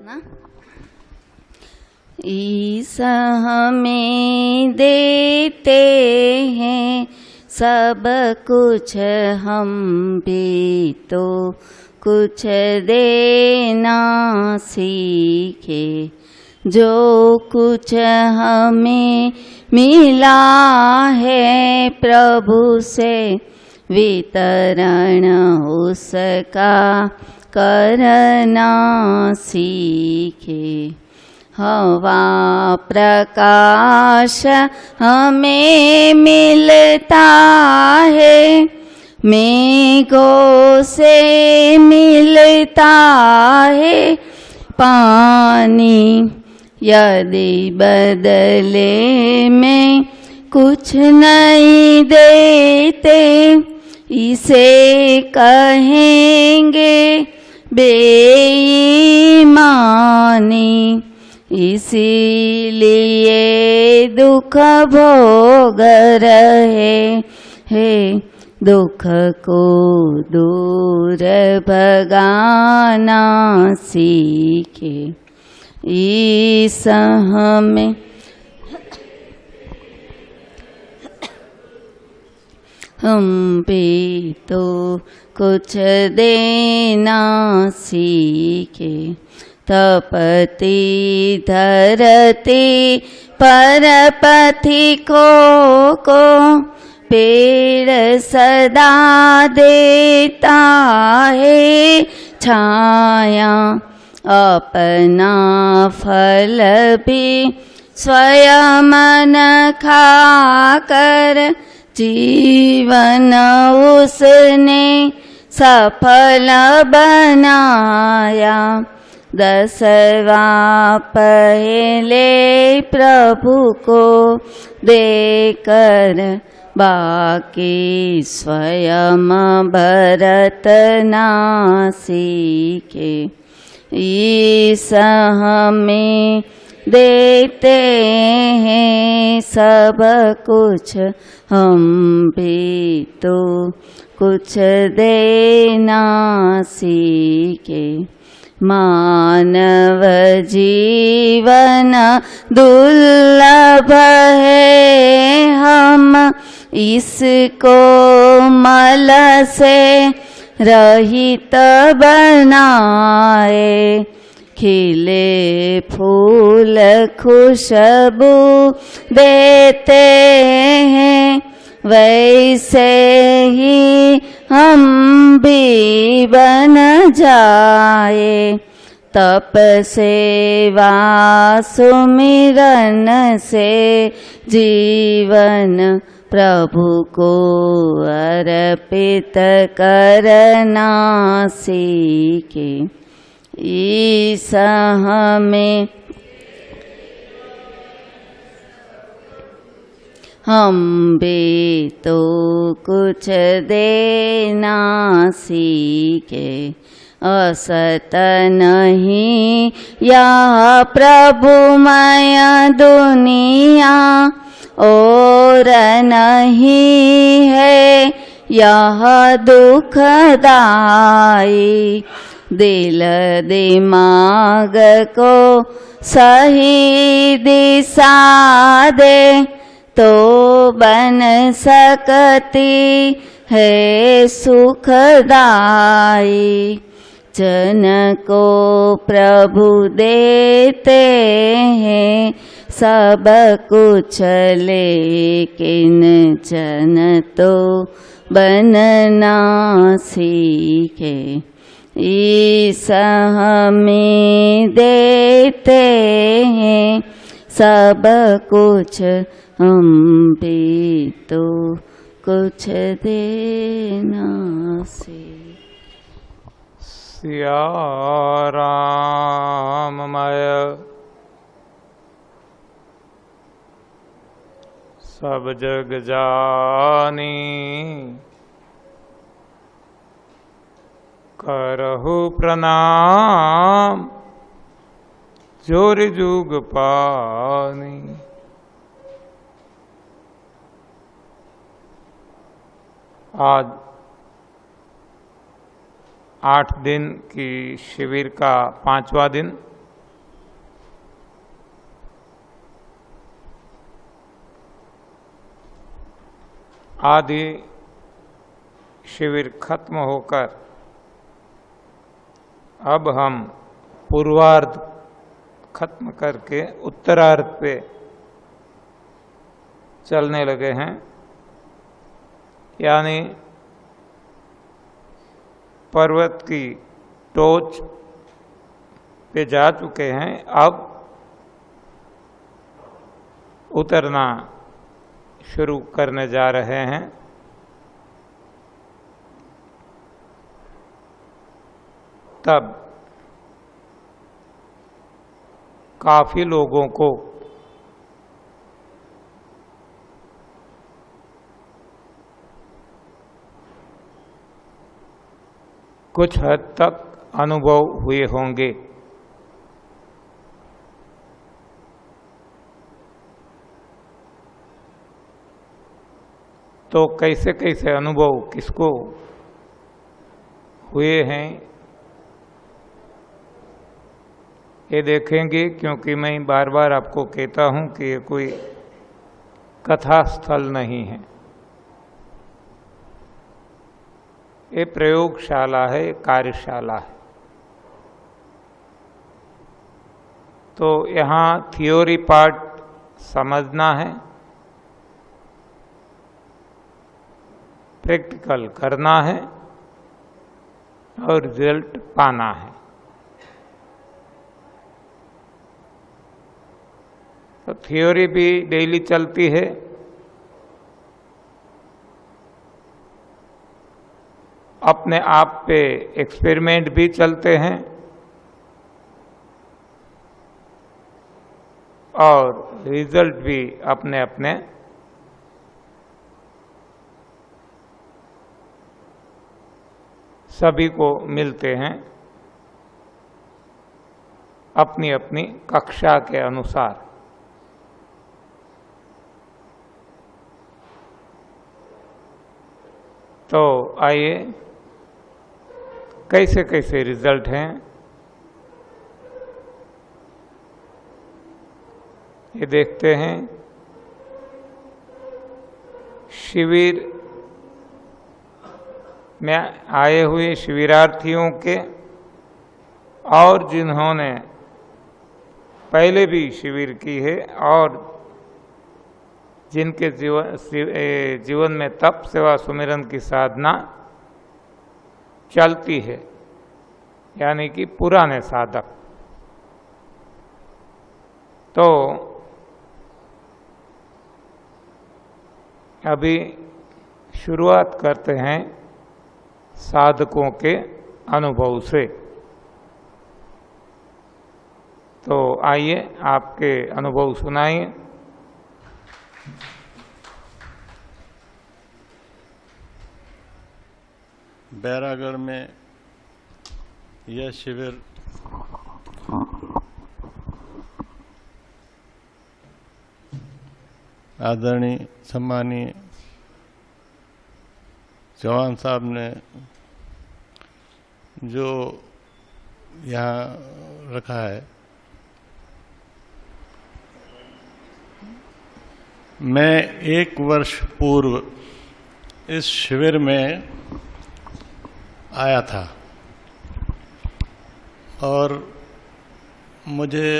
ना। ईसा हमें देते हैं सब कुछ, हम भी तो कुछ देना सीखे। जो कुछ हमें मिला है प्रभु से, वितरण उसका करना सीखे। हवा प्रकाश हमें मिलता है, मेघों से मिलता है पानी। यदि बदले में कुछ नहीं देते, इसे कहेंगे बेईमानी। इसीलिए दुख भोग रहे हैं, दुख को दूर भगाना सीखे। ईसा हमें हम भी तो कुछ देना सीखे। तपती धरती पर पथिकों को पेड़ सदा देता है छाया। अपना फल भी स्वयं न खाकर जीवन उसने सफल बनाया। 10वां पहले प्रभु को देकर, बाकी स्वयं बरतना सीखे। ईसा हमें देते हैं सब कुछ, हम भी तो कुछ देना सीखे। मानव जीवन दुर्लभ है, हम इसको मल से रहित बनाए। खिले फूल खुशबू देते हैं, वैसे ही हम भी बन जाए। तप सेवा सुमिरन से जीवन प्रभु को अर्पित करना सीखे। ईसा हमें हम भी तो कुछ देना सीखे। असत नहीं यह प्रभुमय दुनिया, और नहीं है यह दुखदाई। दिल दिमाग को सही दिशा दे, तो बन सकती है सुखदाई। जन को प्रभु देते हैं सब कुछ, लेकिन जन तो बनना सीखे। ईसा हमें देते हैं सब कुछ, हम भी तो कुछ देना सीखे। सिया राममय सब जग जानी, करहु प्रणाम जोर जुग पानी। आज 8 दिन की शिविर का 5वां दिन आदि शिविर खत्म होकर अब हम पूर्वार्ध खत्म करके उत्तरार्ध पे चलने लगे हैं, यानी पर्वत की टोच पे जा चुके हैं। अब उतरना शुरू करने जा रहे हैं। तब काफी लोगों को कुछ हद तक अनुभव हुए होंगे। तो कैसे कैसे अनुभव किसको हुए हैं ये देखेंगे, क्योंकि मैं बार बार आपको कहता हूं कि ये कोई कथा स्थल नहीं है, ये प्रयोगशाला है, कार्यशाला है। तो यहाँ थियोरी पार्ट समझना है, प्रैक्टिकल करना है और रिजल्ट पाना है। तो थियोरी भी डेली चलती है, अपने आप पे एक्सपेरिमेंट भी चलते हैं और रिजल्ट भी अपने अपने सभी को मिलते हैं अपनी अपनी कक्षा के अनुसार। तो आइए कैसे कैसे रिजल्ट हैं ये देखते हैं। शिविर में आए हुए शिविरार्थियों के और जिन्होंने पहले भी शिविर की है और जिनके जीवन में तप सेवा सुमिरन की साधना चलती है, यानी कि पुराने साधक, तो अभी शुरुआत करते हैं साधकों के अनुभव से। तो आइए आपके अनुभव सुनाइए। बैरागढ़ में यह शिविर आदरणीय सम्मानीय चौहान साहब ने जो यहाँ रखा है, मैं 1 वर्ष पूर्व इस शिविर में आया था और मुझे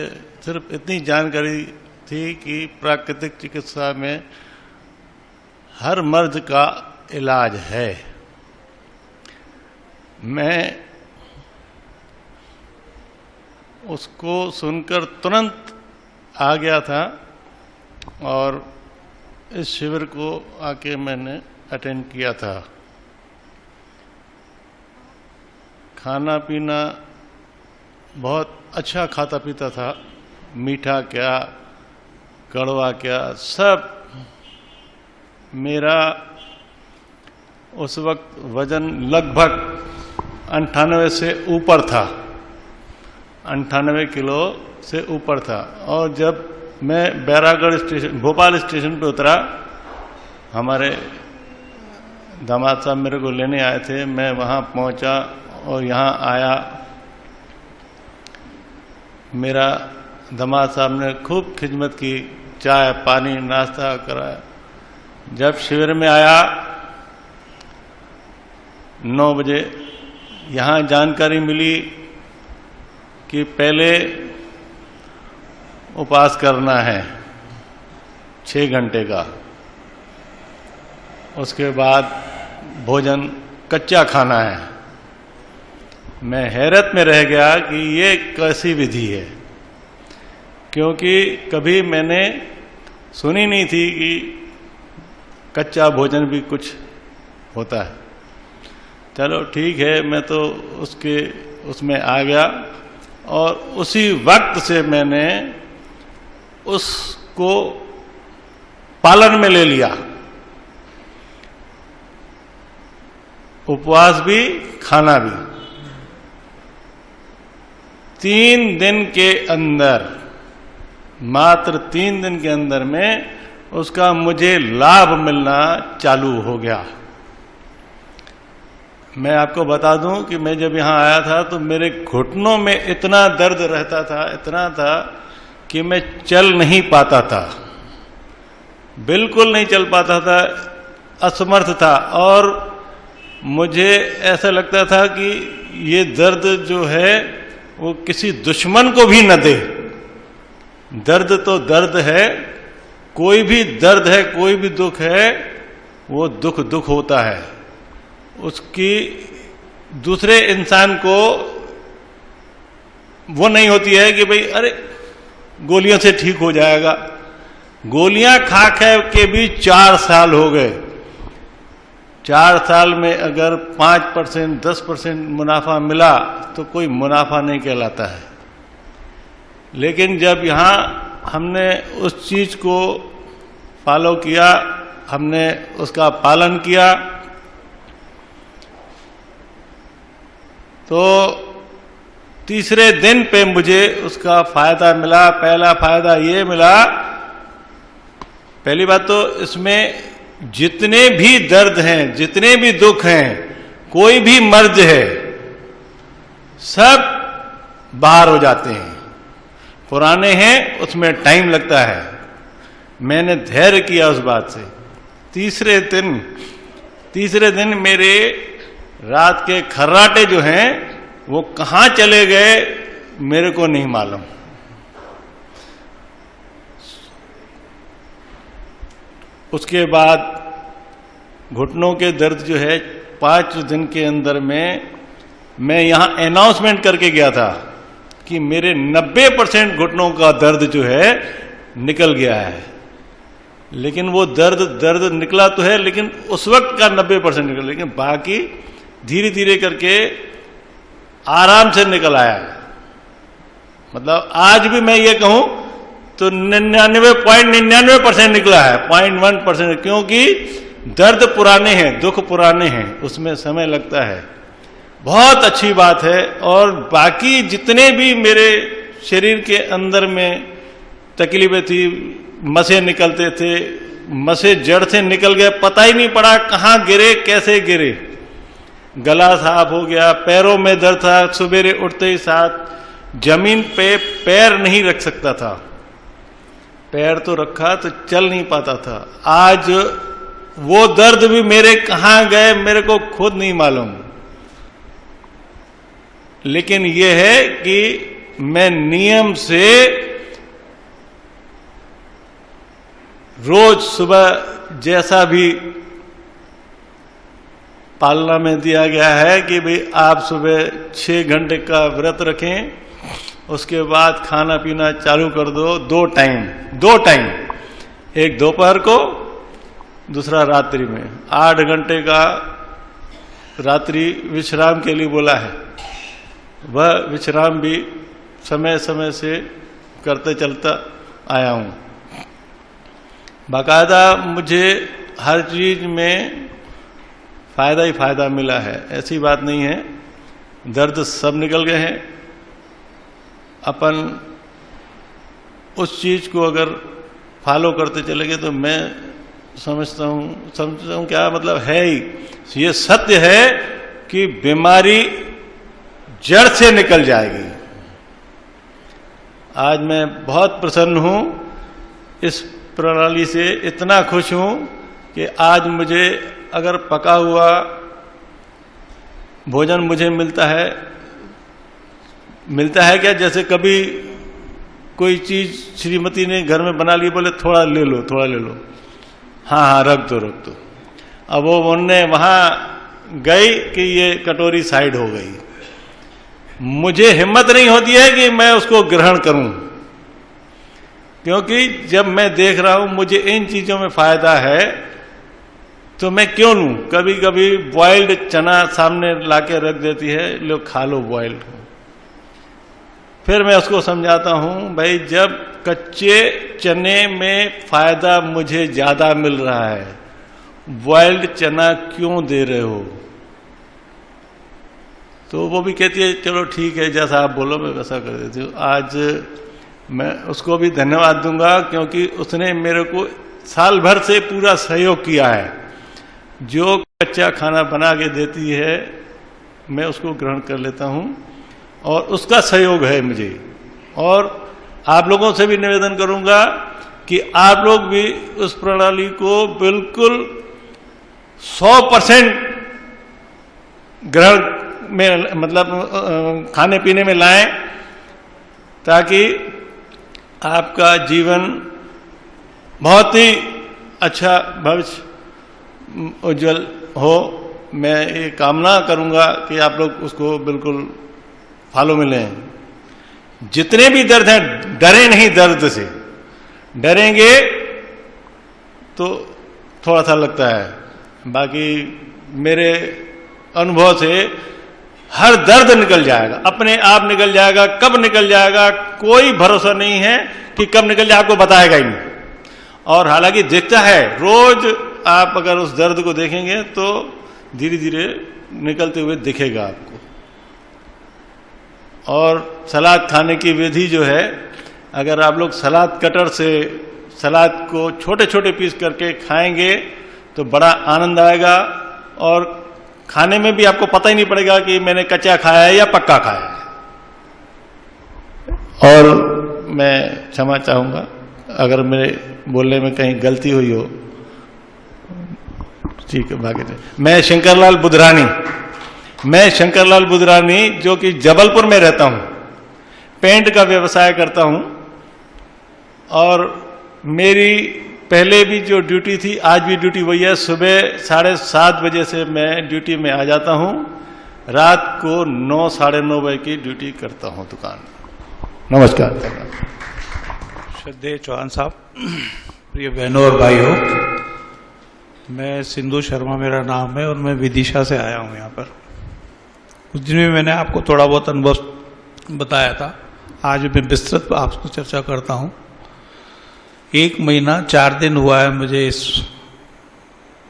सिर्फ इतनी जानकारी थी कि प्राकृतिक चिकित्सा में हर मर्ज का इलाज है। मैं उसको सुनकर तुरंत आ गया था और इस शिविर को आके मैंने अटेंड किया था। खाना पीना बहुत अच्छा खाता पीता था, मीठा क्या कड़वा क्या सब। मेरा उस वक्त वजन लगभग 98 से ऊपर था, 98 किलो से ऊपर था। और जब मैं बैरागढ़ स्टेशन, भोपाल स्टेशन पे उतरा, हमारे दामाद साहब मेरे को लेने आए थे, मैं वहाँ पहुँचा और यहाँ आया। मेरा दामाद साहब ने खूब खिदमत की, चाय पानी नाश्ता कराया। जब शिविर में आया 9 बजे, यहाँ जानकारी मिली कि पहले उपवास करना है 6 घंटे का, उसके बाद भोजन कच्चा खाना है। मैं हैरत में रह गया कि ये कैसी विधि है, क्योंकि कभी मैंने सुनी नहीं थी कि कच्चा भोजन भी कुछ होता है। चलो ठीक है, मैं तो उसमें आ गया और उसी वक्त से मैंने उसको पालन में ले लिया। उपवास भी, खाना भी। 3 दिन के अंदर, मात्र 3 दिन के अंदर में उसका मुझे लाभ मिलना चालू हो गया। मैं आपको बता दूं कि मैं जब यहां आया था तो मेरे घुटनों में इतना दर्द रहता था, इतना था कि मैं चल नहीं पाता था, बिल्कुल नहीं चल पाता था, असमर्थ था। और मुझे ऐसा लगता था कि ये दर्द जो है वो किसी दुश्मन को भी न दे। दर्द तो दर्द है, कोई भी दर्द है, कोई भी दुख है, वो दुख होता है। उसकी दूसरे इंसान को वो नहीं होती है कि भाई अरे गोलियों से ठीक हो जाएगा। गोलियां खा के भी 4 साल हो गए। 4 साल में अगर 5%, 10% मुनाफा मिला तो कोई मुनाफा नहीं कहलाता है। लेकिन जब यहाँ हमने उस चीज को फॉलो किया, हमने उसका पालन किया, तो तीसरे दिन पे मुझे उसका फायदा मिला। पहला फायदा ये मिला, पहली बात तो इसमें जितने भी दर्द हैं, जितने भी दुख हैं, कोई भी मर्ज है, सब बाहर हो जाते हैं। पुराने हैं उसमें टाइम लगता है। मैंने धैर्य किया उस बात से। तीसरे दिन मेरे रात के खर्राटे जो हैं वो कहां चले गए मेरे को नहीं मालूम। उसके बाद घुटनों के दर्द जो है 5 दिन के अंदर में मैं यहां अनाउंसमेंट करके गया था कि मेरे 90% घुटनों का दर्द जो है निकल गया है। लेकिन वो दर्द निकला तो है, लेकिन उस वक्त का 90% निकला, लेकिन बाकी धीरे धीरे करके आराम से निकल आया। मतलब आज भी मैं ये कहूं तो 99.99% निकला है, 0.1%, क्योंकि दर्द पुराने हैं, दुख पुराने हैं, उसमें समय लगता है। बहुत अच्छी बात है। और बाकी जितने भी मेरे शरीर के अंदर में तकलीफें थी, मसे निकलते थे, मसे जड़ से निकल गए, पता ही नहीं पड़ा कहाँ गिरे, कैसे गिरे। गला साफ हो गया, पैरों में दर्द था, सुबेरे उठते ही साथ जमीन पे पैर नहीं रख सकता था, पैर तो रखा तो चल नहीं पाता था। आज वो दर्द भी मेरे कहाँ गए मेरे को खुद नहीं मालूम। लेकिन ये है कि मैं नियम से रोज सुबह, जैसा भी पालना में दिया गया है कि भाई आप सुबह 6 घंटे का व्रत रखें, उसके बाद खाना पीना चालू कर दो। 2 टाइम, एक दोपहर को, दूसरा रात्रि में। 8 घंटे का रात्रि विश्राम के लिए बोला है। वह विश्राम भी समय समय से करते चलता आया हूं। बाकायदा मुझे हर चीज में फायदा ही फायदा मिला है, ऐसी बात नहीं है। दर्द सब निकल गए हैं। अपन उस चीज को अगर फॉलो करते चले गए तो मैं समझता हूं क्या मतलब है ही, ये सत्य है कि बीमारी जड़ से निकल जाएगी। आज मैं बहुत प्रसन्न हूं, इस प्रणाली से इतना खुश हूं कि आज मुझे अगर पका हुआ भोजन मुझे मिलता है क्या, जैसे कभी कोई चीज श्रीमती ने घर में बना ली, बोले थोड़ा ले लो, थोड़ा ले लो, हाँ रख दो। अब वो उनने वहां गई कि ये कटोरी साइड हो गई, मुझे हिम्मत नहीं होती है कि मैं उसको ग्रहण करूं, क्योंकि जब मैं देख रहा हूं मुझे इन चीजों में फायदा है तो मैं क्यों लूं। कभी कभी बॉइल्ड चना सामने लाके रख देती है, लो खा लो बॉइल्ड। फिर मैं उसको समझाता हूं, भाई जब कच्चे चने में फायदा मुझे ज्यादा मिल रहा है, बॉइल्ड चना क्यों दे रहे हो। तो वो भी कहती है चलो ठीक है, जैसा आप बोलो मैं वैसा कर देती हूँ। आज मैं उसको भी धन्यवाद दूंगा, क्योंकि उसने मेरे को साल भर से पूरा सहयोग किया है। जो कच्चा खाना बना के देती है मैं उसको ग्रहण कर लेता हूं और उसका सहयोग है मुझे। और आप लोगों से भी निवेदन करूंगा कि आप लोग भी उस प्रणाली को बिल्कुल 100% ग्रहण में, मतलब खाने पीने में लाएं, ताकि आपका जीवन बहुत ही अच्छा भविष्य उज्जवल हो। मैं ये कामना करूंगा कि आप लोग उसको बिल्कुल फॉलो में लें। जितने भी दर्द हैं, डरे नहीं दर्द से, डरेंगे तो थोड़ा सा लगता है, बाकी मेरे अनुभव से हर दर्द निकल जाएगा, अपने आप निकल जाएगा। कब निकल जाएगा कोई भरोसा नहीं है कि कब निकल जाए, आपको बताएगा ही नहीं। और हालांकि दिखता है, रोज आप अगर उस दर्द को देखेंगे तो धीरे धीरे निकलते हुए दिखेगा आपको। और सलाद खाने की विधि जो है, अगर आप लोग सलाद कटर से सलाद को छोटे छोटे पीस करके खाएंगे तो बड़ा आनंद आएगा, और खाने में भी आपको पता ही नहीं पड़ेगा कि मैंने कच्चा खाया है या पक्का खाया है। और मैं क्षमा चाहूंगा अगर मेरे बोलने में कहीं गलती हुई हो, ठीक है। बाकी मैं शंकरलाल बुधरानी जो कि जबलपुर में रहता हूं, पेंट का व्यवसाय करता हूं। और मेरी पहले भी जो ड्यूटी थी, आज भी ड्यूटी वही है। सुबह 7:30 बजे से मैं ड्यूटी में आ जाता हूं, रात को 9, 9:30 बजे की ड्यूटी करता हूं दुकान। नमस्कार। श्रद्धेय चौहान साहब, प्रिय बहनों और भाइयों, मैं सिंधु शर्मा मेरा नाम है और मैं विदिशा से आया हूं यहाँ पर। उस दिन भी मैंने आपको थोड़ा बहुत अनुभव बताया था, आज मैं विस्तृत आपको चर्चा करता हूं। 1 महीना 4 दिन हुआ है मुझे इस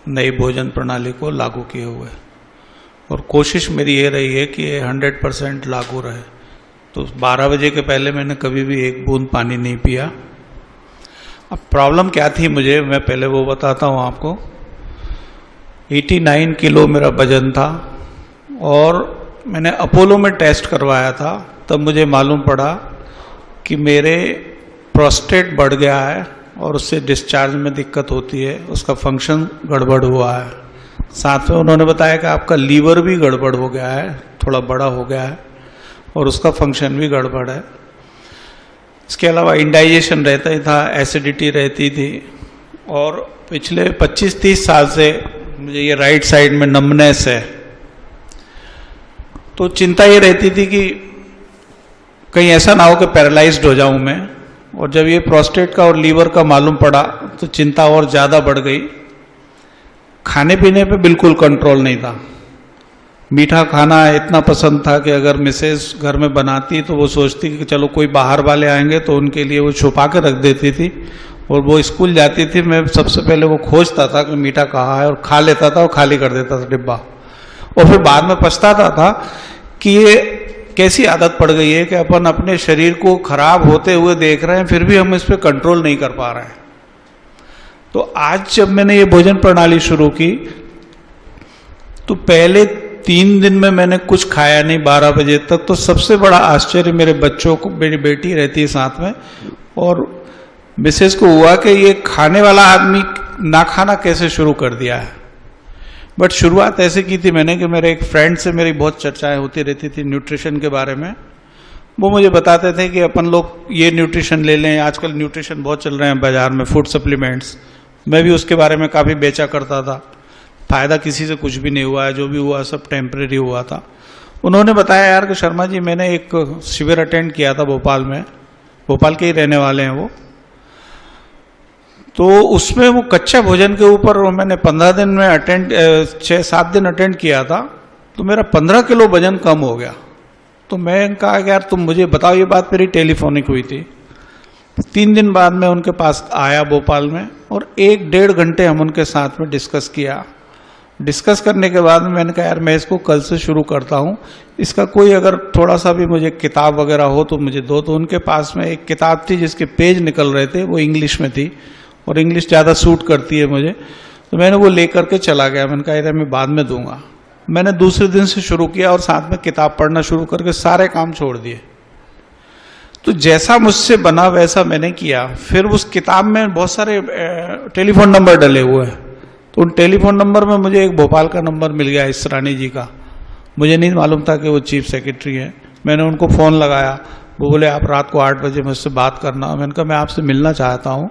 नई भोजन प्रणाली को लागू किए हुए, और कोशिश मेरी ये रही है कि ये 100% लागू रहे। तो 12 बजे के पहले मैंने कभी भी एक बूंद पानी नहीं पिया। अब प्रॉब्लम क्या थी मुझे, मैं पहले वो बताता हूँ आपको। 89 किलो मेरा वजन था, और मैंने अपोलो में टेस्ट करवाया था, तब मुझे मालूम पड़ा कि मेरे प्रोस्टेट बढ़ गया है और उससे डिस्चार्ज में दिक्कत होती है, उसका फंक्शन गड़बड़ हुआ है। साथ में उन्होंने बताया कि आपका लीवर भी गड़बड़ हो गया है, थोड़ा बड़ा हो गया है, और उसका फंक्शन भी गड़बड़ है। इसके अलावा इंडाइजेशन रहता ही था, एसिडिटी रहती थी, और पिछले 25-30 साल से मुझे ये राइट साइड में नमनेस है। तो चिंता ये रहती थी कि कहीं ऐसा ना हो कि पैरालाइज्ड हो जाऊं मैं। और जब ये प्रोस्टेट का और लीवर का मालूम पड़ा तो चिंता और ज़्यादा बढ़ गई। खाने पीने पे बिल्कुल कंट्रोल नहीं था। मीठा खाना इतना पसंद था कि अगर मिसेज घर में बनाती तो वो सोचती कि चलो कोई बाहर वाले आएंगे तो उनके लिए वो छुपा के रख देती थी, और वो स्कूल जाती थी, मैं सबसे पहले वो खोजता था कि मीठा कहाँ है, और खा लेता था और खाली कर देता था डिब्बा। और फिर बाद में पछताता था कि ये कैसी आदत पड़ गई है कि अपन अपने शरीर को खराब होते हुए देख रहे हैं, फिर भी हम इस पर कंट्रोल नहीं कर पा रहे हैं। तो आज जब मैंने ये भोजन प्रणाली शुरू की तो पहले 3 दिन में मैंने कुछ खाया नहीं 12 बजे तक। तो सबसे बड़ा आश्चर्य मेरे बच्चों को, मेरी बेटी रहती है साथ में, और मिसेस को हुआ कि ये खाने वाला आदमी ना खाना कैसे शुरू कर दिया है। बट शुरुआत ऐसे की थी मैंने कि मेरे एक फ्रेंड से मेरी बहुत चर्चाएं होती रहती थी न्यूट्रिशन के बारे में। वो मुझे बताते थे कि अपन लोग ये न्यूट्रिशन ले लें, आजकल न्यूट्रिशन बहुत चल रहे हैं बाजार में, फूड सप्लीमेंट्स। मैं भी उसके बारे में काफ़ी बेचा करता था। फायदा किसी से कुछ भी नहीं हुआ है, जो भी हुआ सब टेम्परेरी हुआ था। उन्होंने बताया यार कि शर्मा जी मैंने एक शिविर अटेंड किया था भोपाल में, भोपाल के ही रहने वाले हैं वो, तो उसमें वो कच्चा भोजन के ऊपर मैंने 15 दिन में 6-7 दिन अटेंड किया था, तो मेरा 15 किलो वजन कम हो गया। तो मैं कहा यार तुम मुझे बताओ, ये बात मेरी टेलीफोनिक हुई थी। 3 दिन बाद मैं उनके पास आया भोपाल में और 1-1.5 घंटे हम उनके साथ में डिस्कस किया। डिस्कस करने के बाद मैंने कहा यार मैं इसको कल से शुरू करता हूँ, इसका कोई अगर थोड़ा सा भी मुझे किताब वगैरह हो तो मुझे दो। तो उनके पास में एक किताब थी जिसके पेज निकल रहे थे, वो इंग्लिश में थी और इंग्लिश ज़्यादा सूट करती है मुझे, तो मैंने वो लेकर के चला गया। मैंने कहा यार मैं बाद में दूंगा। मैंने दूसरे दिन से शुरू किया और साथ में किताब पढ़ना शुरू करके सारे काम छोड़ दिए। तो जैसा मुझसे बना वैसा मैंने किया। फिर उस किताब में बहुत सारे टेलीफोन नंबर डले हुए हैं, तो उन टेलीफोन नंबर में मुझे एक भोपाल का नंबर मिल गया, इसरानी जी का। मुझे नहीं मालूम था कि वो चीफ सेक्रेटरी है। मैंने उनको फ़ोन लगाया, वो बोले आप रात को 8 बजे मुझसे बात करना। मैंने कहा मैं आपसे मिलना चाहता हूँ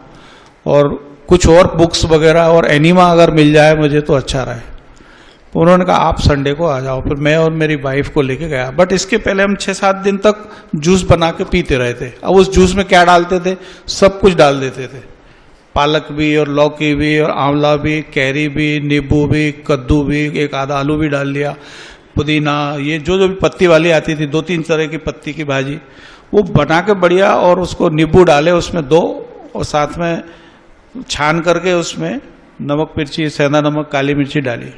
और कुछ और बुक्स वगैरह और एनीमा अगर मिल जाए मुझे तो अच्छा रहे। तो उन्होंने कहा आप संडे को आ जाओ। फिर मैं और मेरी वाइफ को लेके गया। बट इसके पहले हम 6-7 दिन तक जूस बना के पीते रहे थे। अब उस जूस में क्या डालते थे, सब कुछ डाल देते थे, पालक भी और लौकी भी और आंवला भी, कैरी भी, नींबू भी, कद्दू भी, एक आधा आलू भी डाल लिया, पुदीना, ये जो जो भी पत्ती वाली आती थी, 2-3 तरह की पत्ती की भाजी, वो बना के बढ़िया, और उसको नींबू डाले उसमें 2, और साथ में छान करके उसमें नमक मिर्ची, सेंधा नमक, काली मिर्ची डाली।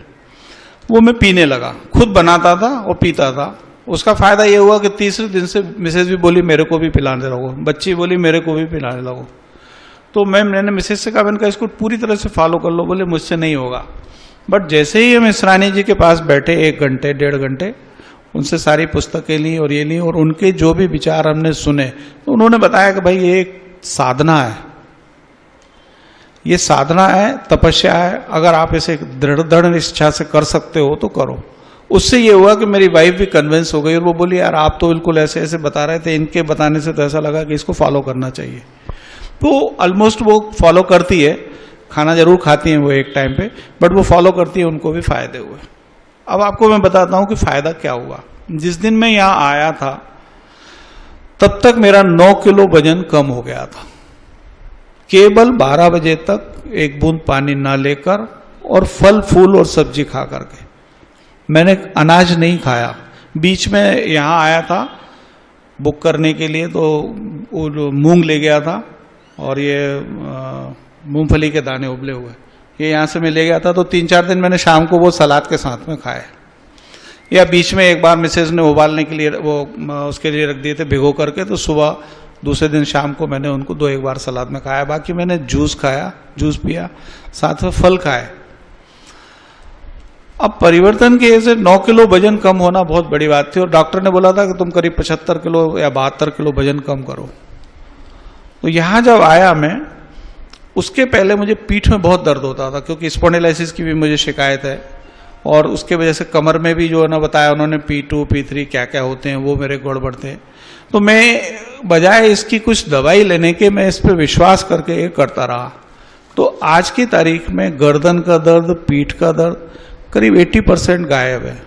वो मैं पीने लगा, खुद बनाता था और पीता था। उसका फायदा ये हुआ कि तीसरे दिन से मिसेज भी बोली मेरे को भी पिलाने लगो, बच्ची बोली मेरे को भी पिलाने लगो। तो मैंने मिसेज से कहा, मैंने कहा इसको पूरी तरह से फॉलो कर लो। बोले मुझसे नहीं होगा। बट जैसे ही हम इसरानी जी के पास बैठे 1 घंटे 1.5 घंटे, उनसे सारी पुस्तकें ली और ये ली, और उनके जो भी विचार हमने सुने, तो उन्होंने बताया कि भाई ये एक साधना है, ये साधना है, तपस्या है। अगर आप इसे दृढ़ इच्छा से कर सकते हो तो करो। उससे ये हुआ कि मेरी वाइफ भी कन्विंस हो गई और वो बोली यार आप तो बिल्कुल ऐसे ऐसे बता रहे थे, इनके बताने से तो ऐसा लगा कि इसको फॉलो करना चाहिए। तो ऑलमोस्ट वो फॉलो करती है, खाना जरूर खाती हैं वो एक टाइम पे, बट वो फॉलो करती है, उनको भी फायदे हुए। अब आपको मैं बताता हूं कि फायदा क्या हुआ। जिस दिन मैं यहां आया था तब तक मेरा 9 किलो वजन कम हो गया था, केवल 12 बजे तक 1 बूंद पानी ना लेकर और फल फूल और सब्जी खा करके। मैंने अनाज नहीं खाया। बीच में यहाँ आया था बुक करने के लिए, तो मूंग ले गया था और ये मूंगफली के दाने उबले हुए, ये यहाँ से मैं ले गया था। तो 3-4 दिन मैंने शाम को वो सलाद के साथ में खाया। या बीच में एक बार मिसेज ने उबालने के लिए वो उसके लिए रख दिए थे भिगो करके, तो सुबह दूसरे दिन शाम को मैंने उनको 2-1 बार सलाद में खाया। बाकी मैंने जूस खाया, जूस पिया, साथ में फल खाए। अब परिवर्तन के ऐसे 9 किलो वजन कम होना बहुत बड़ी बात थी, और डॉक्टर ने बोला था कि तुम करीब 75 किलो या 72 किलो वजन कम करो। तो यहाँ जब आया मैं, उसके पहले मुझे पीठ में बहुत दर्द होता था, क्योंकि स्पॉन्डिलाइसिस की भी मुझे शिकायत है, और उसके वजह से कमर में भी जो है ना बताया उन्होंने P2 P3 क्या क्या होते हैं, वो मेरे गड़बड़ थे। तो मैं बजाय इसकी कुछ दवाई लेने के, मैं इस पर विश्वास करके ये करता रहा। तो आज की तारीख में गर्दन का दर्द, पीठ का दर्द करीब 80% गायब है।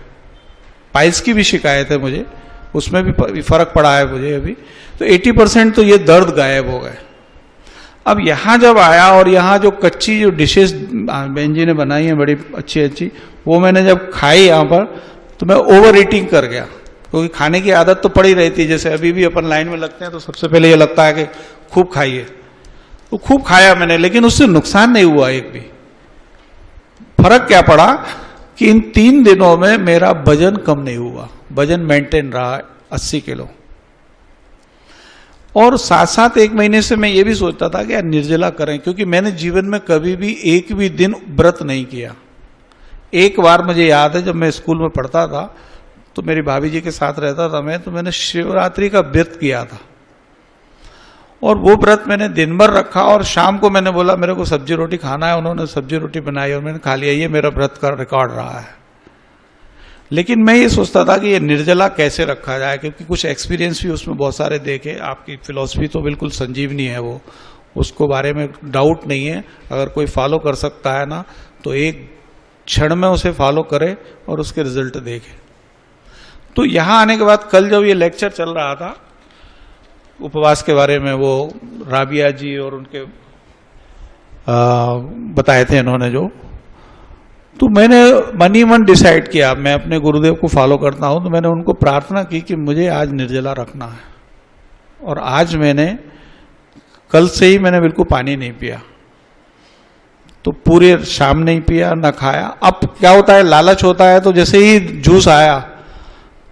पाइल्स की भी शिकायत है मुझे, उसमें भी फर्क पड़ा है मुझे अभी। तो 80% तो ये दर्द गायब हो गए। अब यहाँ जब आया और यहाँ जो कच्ची जो डिशेस बहन जी ने बनाई है बड़ी अच्छी अच्छी, वो मैंने जब खाई यहाँ पर, तो मैं ओवर ईटिंग कर गया, क्योंकि खाने की आदत तो पड़ी रहती है। जैसे अभी भी अपन लाइन में लगते हैं तो सबसे पहले ये लगता है कि खूब खाइए, तो खूब खाया मैंने, लेकिन उससे नुकसान नहीं हुआ एक भी। फर्क क्या पड़ा कि इन 3 दिनों में मेरा वजन कम नहीं हुआ, वजन मेंटेन रहा 80 किलो। और साथ साथ 1 महीने से मैं ये भी सोचता था कि यार निर्जला करें, क्योंकि मैंने जीवन में कभी भी एक भी दिन व्रत नहीं किया। एक बार मुझे याद है, जब मैं स्कूल में पढ़ता था तो मेरी भाभी जी के साथ रहता था मैं, तो मैंने शिवरात्रि का व्रत किया था। और वो व्रत मैंने दिन भर रखा और शाम को मैंने बोला मेरे को सब्जी रोटी खाना है, उन्होंने सब्जी रोटी बनाई और मैंने खा लिया। ये मेरा व्रत का रिकॉर्ड रहा है। लेकिन मैं ये सोचता था कि ये निर्जला कैसे रखा जाए, क्योंकि कुछ एक्सपीरियंस भी उसमें बहुत सारे देखे। आपकी फिलॉसफी तो बिल्कुल संजीवनी है, वो उसको बारे में डाउट नहीं है। अगर कोई फॉलो कर सकता है ना तो एक क्षण में उसे फॉलो करे और उसके रिजल्ट देखे। तो यहाँ आने के बाद कल जब ये लेक्चर चल रहा था उपवास के बारे में, वो राबिया जी और उनके बताए थे इन्होंने जो, तो मैंने मन ही मन डिसाइड किया, मैं अपने गुरुदेव को फॉलो करता हूं, तो मैंने उनको प्रार्थना की कि मुझे आज निर्जला रखना है। और आज मैंने कल से ही मैंने बिल्कुल पानी नहीं पिया, तो पूरे शाम नहीं पिया ना खाया। अब क्या होता है, लालच होता है, तो जैसे ही जूस आया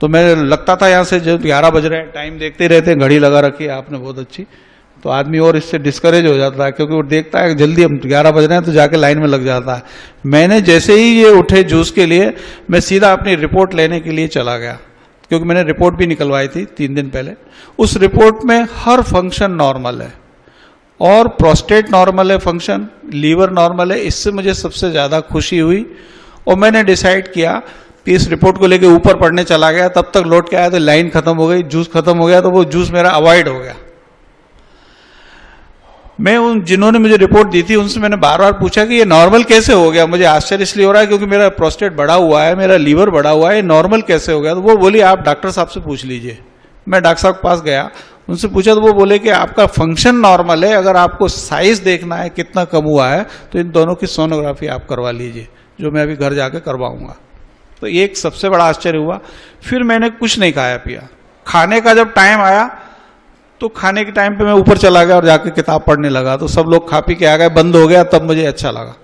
तो मैं लगता था यहाँ से जब 11 बज रहे हैं, टाइम देखते रहते हैं, घड़ी लगा रखी है आपने बहुत अच्छी, तो आदमी और इससे डिस्करेज हो जाता है, क्योंकि वो देखता है जल्दी हम 11 बज रहे हैं तो जाके लाइन में लग जाता है। मैंने जैसे ही ये उठे जूस के लिए, मैं सीधा अपनी रिपोर्ट लेने के लिए चला गया, क्योंकि मैंने रिपोर्ट भी निकलवाई थी 3 दिन पहले। उस रिपोर्ट में हर फंक्शन नॉर्मल है और प्रोस्टेट नॉर्मल है, फंक्शन लीवर नॉर्मल है। इससे मुझे सबसे ज्यादा खुशी हुई और मैंने डिसाइड किया कि इस रिपोर्ट को लेके ऊपर पढ़ने चला गया। तब तक लौट के आया तो लाइन खत्म हो गई, जूस खत्म हो गया, तो वो जूस मेरा अवॉइड हो गया। मैं उन जिन्होंने मुझे रिपोर्ट दी थी उनसे मैंने बार बार पूछा कि ये नॉर्मल कैसे हो गया। मुझे आश्चर्य इसलिए हो रहा है क्योंकि मेरा प्रोस्टेट बढ़ा हुआ है, मेरा लीवर बढ़ा हुआ है, नॉर्मल कैसे हो गया। तो वो बोली आप डॉक्टर साहब से पूछ लीजिए। मैं डॉक्टर साहब के पास गया, उनसे पूछा तो वो बोले कि आपका फंक्शन नॉर्मल है, अगर आपको साइज देखना है कितना कम हुआ है तो इन दोनों की सोनोग्राफी आप करवा लीजिए, जो मैं अभी घर जाके करवाऊंगा। तो एक सबसे बड़ा आश्चर्य हुआ। फिर मैंने कुछ नहीं खाया पिया। खाने का जब टाइम आया तो खाने के टाइम पे मैं ऊपर चला गया और जाके किताब पढ़ने लगा, तो सब लोग खा पी के आ गए, बंद हो गया, तब मुझे अच्छा लगा।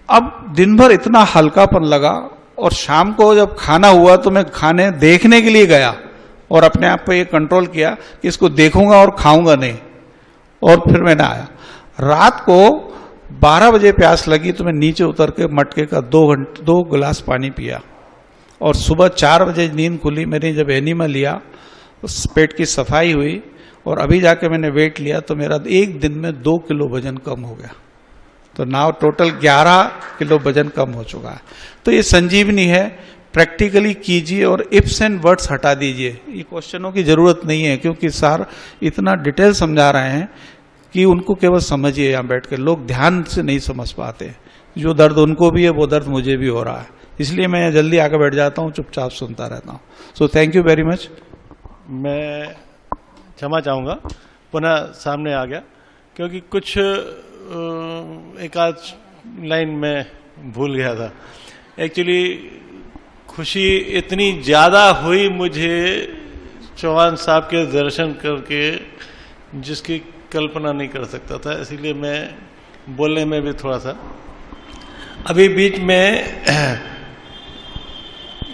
अब दिन भर इतना हल्कापन लगा और शाम को जब खाना हुआ तो मैं खाने देखने के लिए गया और अपने आप पे ये कंट्रोल किया कि इसको देखूंगा और खाऊंगा नहीं, और फिर मैंने आया। रात को 12 बजे प्यास लगी तो मैं नीचे उतर के मटके का 2 गिलास पानी पिया और सुबह 4 बजे नींद खुली। मैंने जब एनिमा लिया उस पेट की सफाई हुई और अभी जाके मैंने वेट लिया तो मेरा एक दिन में 2 किलो वजन कम हो गया। तो नाउ टोटल 11 किलो वजन कम हो चुका है। तो ये संजीवनी है, प्रैक्टिकली कीजिए और इफ्स एंड वर्ड्स हटा दीजिए। ये क्वेश्चनों की जरूरत नहीं है, क्योंकि सर इतना डिटेल समझा रहे हैं कि उनको केवल समझिए। यहाँ बैठ के लोग ध्यान से नहीं समझ पाते। जो दर्द उनको भी है वो दर्द मुझे भी हो रहा है, इसलिए मैं जल्दी आके बैठ जाता हूँ, चुपचाप सुनता रहता हूँ। So thank you very much. मैं क्षमा चाहूँगा, पुनः सामने आ गया क्योंकि कुछ एक आध लाइन में भूल गया था। एक्चुअली खुशी इतनी ज़्यादा हुई मुझे चौहान साहब के दर्शन करके जिसकी कल्पना नहीं कर सकता था, इसीलिए मैं बोलने में भी थोड़ा सा अभी बीच में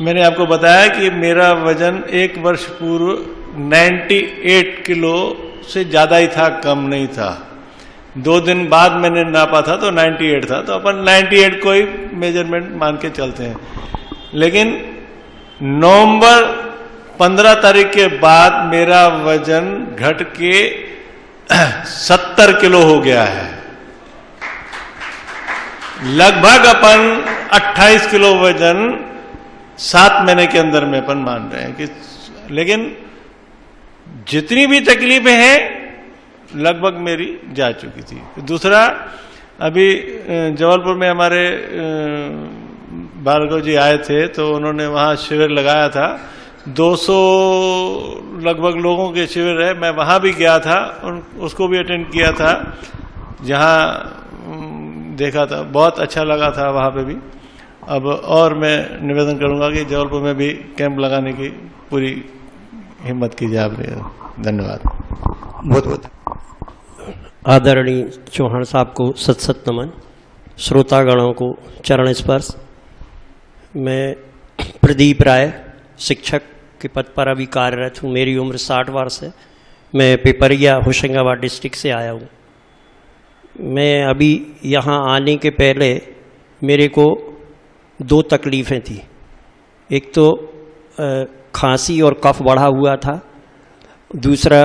मैंने आपको बताया कि मेरा वजन 1 वर्ष पूर्व 98 किलो से ज़्यादा ही था, कम नहीं था। 2 दिन बाद मैंने नापा था तो 98 था, तो अपन 98 को ही मेजरमेंट मान के चलते हैं। लेकिन नवंबर 15 तारीख के बाद मेरा वजन घट के 70 किलो हो गया है। लगभग अपन 28 किलो वजन 7 महीने के अंदर में अपन मान रहे हैं कि, लेकिन जितनी भी तकलीफें हैं लगभग मेरी जा चुकी थी। दूसरा, अभी जबलपुर में हमारे भार्गव जी आए थे तो उन्होंने वहाँ शिविर लगाया था। 200 लगभग लोगों के शिविर है, मैं वहाँ भी गया था, उसको भी अटेंड किया था, जहाँ देखा था, बहुत अच्छा लगा था वहाँ पे भी। अब और मैं निवेदन करूँगा कि जबलपुर में भी कैंप लगाने की पूरी हिम्मत कीजिए आपने। धन्यवाद। बहुत बहुत आदरणीय चौहान साहब को सत सत नमन। श्रोतागणों को चरण स्पर्श। मैं प्रदीप राय शिक्षक के पद पर अभी कार्यरत हूँ। मेरी उम्र 60 वर्ष है। मैं पिपरिया होशंगाबाद डिस्ट्रिक्ट से आया हूँ। मैं अभी यहाँ आने के पहले मेरे को 2 तकलीफ़ें थी। एक तो खांसी और कफ बढ़ा हुआ था, दूसरा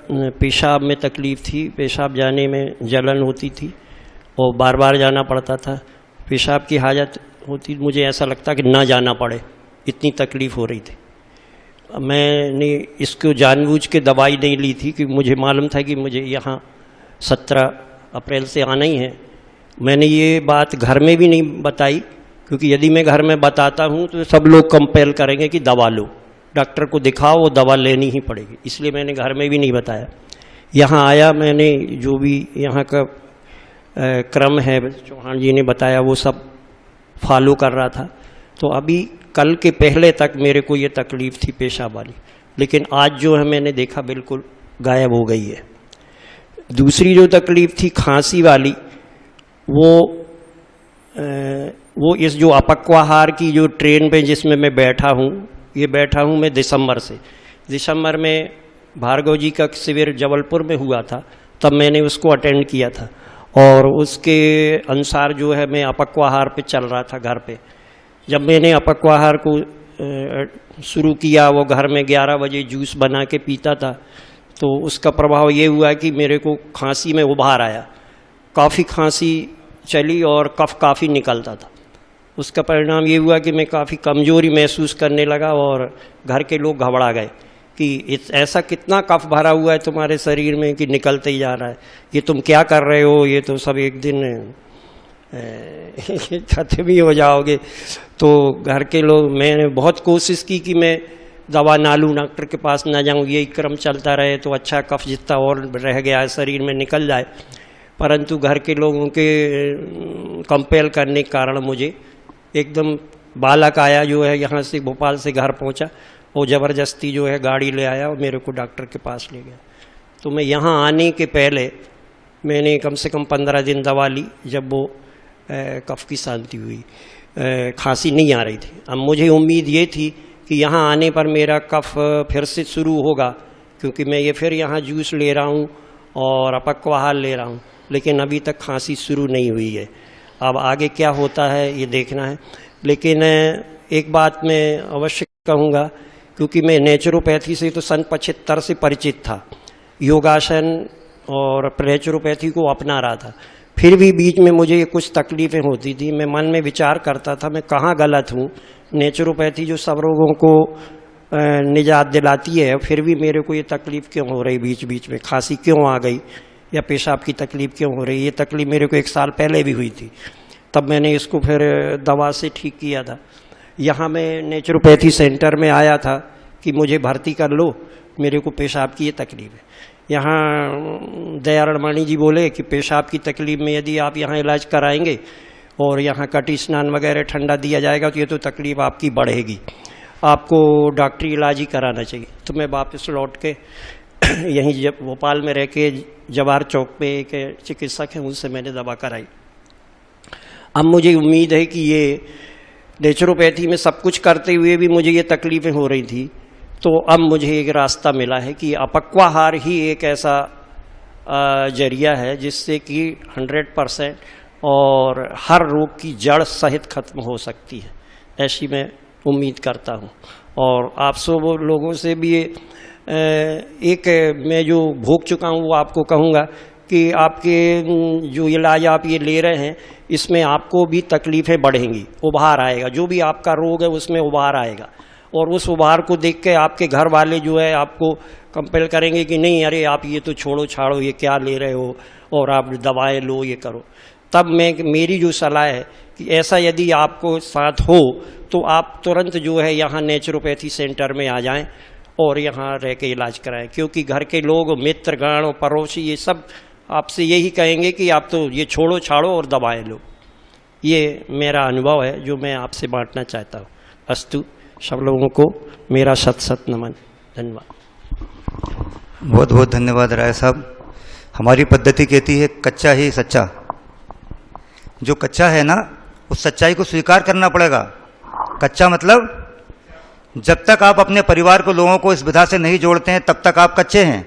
पेशाब में तकलीफ़ थी, पेशाब जाने में जलन होती थी और बार बार जाना पड़ता था। पेशाब की हाजत होती, मुझे ऐसा लगता कि ना जाना पड़े, इतनी तकलीफ़ हो रही थी। मैंने इसको जानबूझ के दवाई नहीं ली थी कि मुझे मालूम था कि मुझे यहाँ 17 अप्रैल से आना ही है। मैंने ये बात घर में भी नहीं बताई, क्योंकि यदि मैं घर में बताता हूँ तो सब लोग कंपेल करेंगे कि दवा लो, डॉक्टर को दिखाओ, वो दवा लेनी ही पड़ेगी। इसलिए मैंने घर में भी नहीं बताया। यहाँ आया, मैंने जो भी यहाँ का क्रम है चौहान जी ने बताया वो सब फॉलो कर रहा था। तो अभी कल के पहले तक मेरे को ये तकलीफ़ थी पेशाब वाली, लेकिन आज जो है मैंने देखा बिल्कुल गायब हो गई है। दूसरी जो तकलीफ़ थी खांसी वाली, वो इस जो अपक्वाहार की जो ट्रेन पे जिसमें मैं बैठा हूँ, ये बैठा हूँ मैं दिसंबर से। दिसंबर में भार्गव जी का शिविर जबलपुर में हुआ था, तब मैंने उसको अटेंड किया था और उसके अनुसार जो है मैं अपक्वाहार पे चल रहा था घर पे। जब मैंने अपक्वाहार को शुरू किया, वो घर में 11 बजे जूस बना के पीता था, तो उसका प्रभाव ये हुआ कि मेरे को खांसी में उभार आया, काफ़ी खांसी चली और कफ काफ़ी निकलता था। उसका परिणाम ये हुआ कि मैं काफ़ी कमज़ोरी महसूस करने लगा और घर के लोग घबरा गए कि ऐसा कितना कफ भरा हुआ है तुम्हारे शरीर में कि निकलते ही जा रहा है, ये तुम क्या कर रहे हो, ये तो सब एक दिन खत्म ही हो जाओगे। तो घर के लोग, मैंने बहुत कोशिश की कि मैं दवा ना लूँ, डॉक्टर के पास ना जाऊँ, यही क्रम चलता रहे तो अच्छा, कफ जितना और रह गया है शरीर में निकल जाए। परंतु घर के लोगों के कंपेल करने के कारण मुझे एकदम बालक आया जो है यहाँ से भोपाल से घर पहुँचा, वो ज़बरदस्ती जो है गाड़ी ले आया और मेरे को डॉक्टर के पास ले गया। तो मैं यहाँ आने के पहले मैंने कम से कम 15 दिन दवा ली, जब वो कफ की शांति हुई, खांसी नहीं आ रही थी। अब मुझे उम्मीद ये थी कि यहाँ आने पर मेरा कफ फिर से शुरू होगा, क्योंकि मैं ये फिर यहाँ जूस ले रहा हूँ और अपक्वाहार ले रहा हूँ, लेकिन अभी तक खांसी शुरू नहीं हुई है। अब आगे क्या होता है ये देखना है। लेकिन एक बात मैं अवश्य कहूँगा, क्योंकि मैं नेचुरोपैथी से तो सन 75 से परिचित था, योगासन और नेचुरोपैथी को अपना रहा था, फिर भी बीच में मुझे कुछ तकलीफ़ें होती थी। मैं मन में विचार करता था मैं कहाँ गलत हूँ। नेचुरोपैथी जो सब रोगों को निजात दिलाती है, फिर भी मेरे को ये तकलीफ़ क्यों हो रही, बीच बीच में खांसी क्यों आ गई या पेशाब की तकलीफ़ क्यों हो रही। ये तकलीफ़ मेरे को 1 साल पहले भी हुई थी, तब मैंने इसको फिर दवा से ठीक किया था। यहाँ मैं नेचुरोपैथी सेंटर में आया था कि मुझे भर्ती कर लो, मेरे को पेशाब की ये तकलीफ़ है। यहाँ दयारण मणि जी बोले कि पेशाब की तकलीफ़ में यदि आप यहाँ इलाज कराएंगे और यहाँ कटी स्नान वगैरह ठंडा दिया जाएगा तो ये तो तकलीफ़ आपकी बढ़ेगी, आपको डॉक्टरी इलाज ही कराना चाहिए। तो मैं वापस लौट के यहीं जब भोपाल में रह के जवाहर चौक पे एक चिकित्सक हैं, उनसे मैंने दवा कराई। अब मुझे उम्मीद है कि ये नेचुरोपैथी में सब कुछ करते हुए भी मुझे ये तकलीफ़ें हो रही थी, तो अब मुझे एक रास्ता मिला है कि अपक्वाहार ही एक ऐसा जरिया है जिससे कि 100% और हर रोग की जड़ सहित खत्म हो सकती है, ऐसी मैं उम्मीद करता हूँ। और आप सब लोगों से भी एक मैं जो भोग चुका हूँ वो आपको कहूँगा कि आपके जो इलाज आप ये ले रहे हैं, इसमें आपको भी तकलीफ़ें बढ़ेंगी, उभार आएगा, जो भी आपका रोग है उसमें उभार आएगा। और उस उभार को देख के आपके घर वाले जो है आपको कंपेल करेंगे कि नहीं, अरे आप ये तो छोड़ो छाड़ो, ये क्या ले रहे हो, और आप दवाएं लो, ये करो। तब मेरी जो सलाह है कि ऐसा यदि आपको साथ हो तो आप तुरंत जो है यहाँ नेचुरोपैथी सेंटर में आ जाएं और यहाँ रह के इलाज कराएं, क्योंकि घर के लोग, मित्रगण और पड़ोसी ये सब आपसे यही कहेंगे कि आप तो ये छोड़ो छाड़ो और दवाएं लो। ये मेरा अनुभव है जो मैं आपसे बांटना चाहता हूँ। अस्तु, सब लोगों को मेरा शत शत नमन। धन्यवाद। बहुत बहुत धन्यवाद राय साहब। हमारी पद्धति कहती है कच्चा ही सच्चा। जो कच्चा है ना, उस सच्चाई को स्वीकार करना पड़ेगा। कच्चा मतलब जब तक आप अपने परिवार को, लोगों को इस विधा से नहीं जोड़ते हैं तब तक आप कच्चे हैं।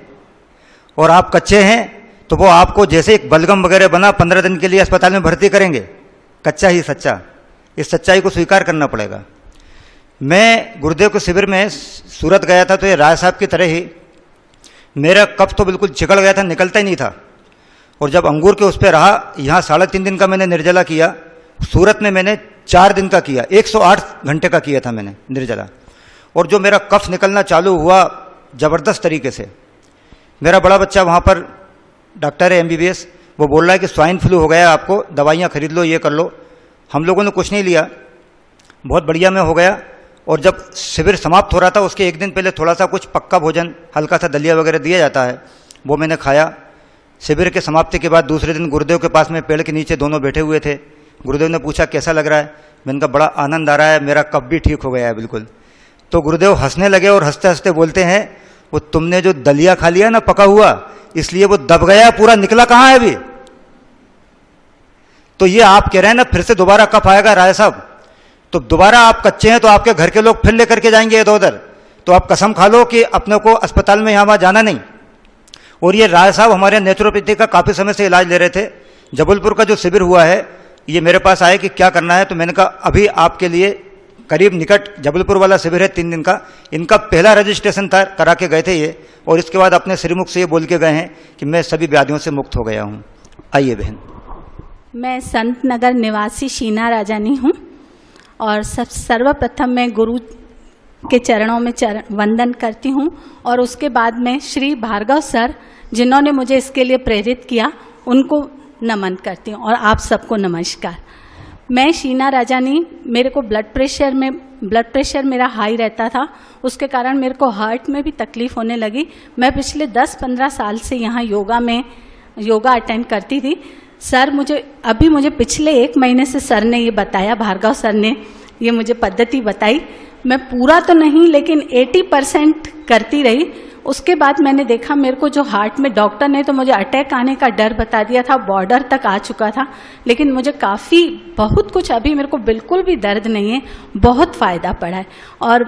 और आप कच्चे हैं तो वो आपको जैसे एक बलगम वगैरह बना 15 दिन के लिए अस्पताल में भर्ती करेंगे। कच्चा ही सच्चा, इस सच्चाई को स्वीकार करना पड़ेगा। मैं गुरुदेव के शिविर में सूरत गया था, तो ये राय साहब की तरह ही मेरा कफ तो बिल्कुल चिकड़ गया था, निकलता ही नहीं था। और जब अंगूर के उस पर रहा, यहाँ 3.5 दिन का मैंने निर्जला किया, सूरत में मैंने 4 दिन का किया, 108 घंटे का किया था मैंने निर्जला। और जो मेरा कफ निकलना चालू हुआ ज़बरदस्त तरीके से। मेरा बड़ा बच्चा वहाँ पर डॉक्टर है MBBS, वो बोल रहा है कि स्वाइन फ्लू हो गया, आपको दवाइयाँ खरीद लो, ये कर लो। हम लोगों ने कुछ नहीं लिया, बहुत बढ़िया में हो गया। और जब शिविर समाप्त हो रहा था उसके 1 दिन पहले थोड़ा सा कुछ पक्का भोजन, हल्का सा दलिया वगैरह दिया जाता है, वो मैंने खाया। शिविर के समाप्ति के बाद दूसरे दिन गुरुदेव के पास में पेड़ के नीचे दोनों बैठे हुए थे। गुरुदेव ने पूछा कैसा लग रहा है, मैंने कहा बड़ा आनंद आ रहा है, मेरा कफ भी ठीक हो गया है बिल्कुल। तो गुरुदेव हंसने लगे और हंसते हंसते बोलते हैं, वो तुमने जो दलिया खा लिया ना पका हुआ, इसलिए वो दब गया, पूरा निकला कहाँ है अभी। तो ये आप कह रहे हैं ना फिर से दोबारा कफ आएगा राय साहब, तो दोबारा आप कच्चे हैं तो आपके घर के लोग फिर लेकर के जाएंगे इधर उधर, तो आप कसम खा लो कि अपने को अस्पताल में यहाँ वहाँ जाना नहीं। और ये राय साहब हमारे नेचुरोपैथी का काफ़ी समय से इलाज ले रहे थे। जबलपुर का जो शिविर हुआ है, ये मेरे पास आए कि क्या करना है, तो मैंने कहा अभी आपके लिए करीब निकट जबलपुर वाला शिविर है 3 दिन का, इनका पहला रजिस्ट्रेशन था, करा के गए थे ये, और इसके बाद अपने श्रीमुख से ये बोल के गए हैं कि मैं सभी व्याधियों से मुक्त हो गया हूँ। आइए बहन। मैं संत नगर निवासी शीना राजानी हूँ और सर्वप्रथम मैं गुरु के चरणों में वंदन करती हूँ और उसके बाद में श्री भार्गव सर जिन्होंने मुझे इसके लिए प्रेरित किया उनको नमन करती हूँ और आप सबको नमस्कार। मैं शीना राजानी, मेरे को ब्लड प्रेशर मेरा हाई रहता था, उसके कारण मेरे को हार्ट में भी तकलीफ होने लगी। मैं पिछले 10-15 साल से यहाँ योगा अटेंड करती थी। सर मुझे पिछले 1 महीने से सर ने ये बताया, भार्गव सर ने ये मुझे पद्धति बताई। मैं पूरा तो नहीं लेकिन 80% करती रही। उसके बाद मैंने देखा मेरे को जो हार्ट में, डॉक्टर ने तो मुझे अटैक आने का डर बता दिया था, बॉर्डर तक आ चुका था, लेकिन मुझे बहुत कुछ अभी मेरे को बिल्कुल भी दर्द नहीं है, बहुत फ़ायदा पड़ा है। और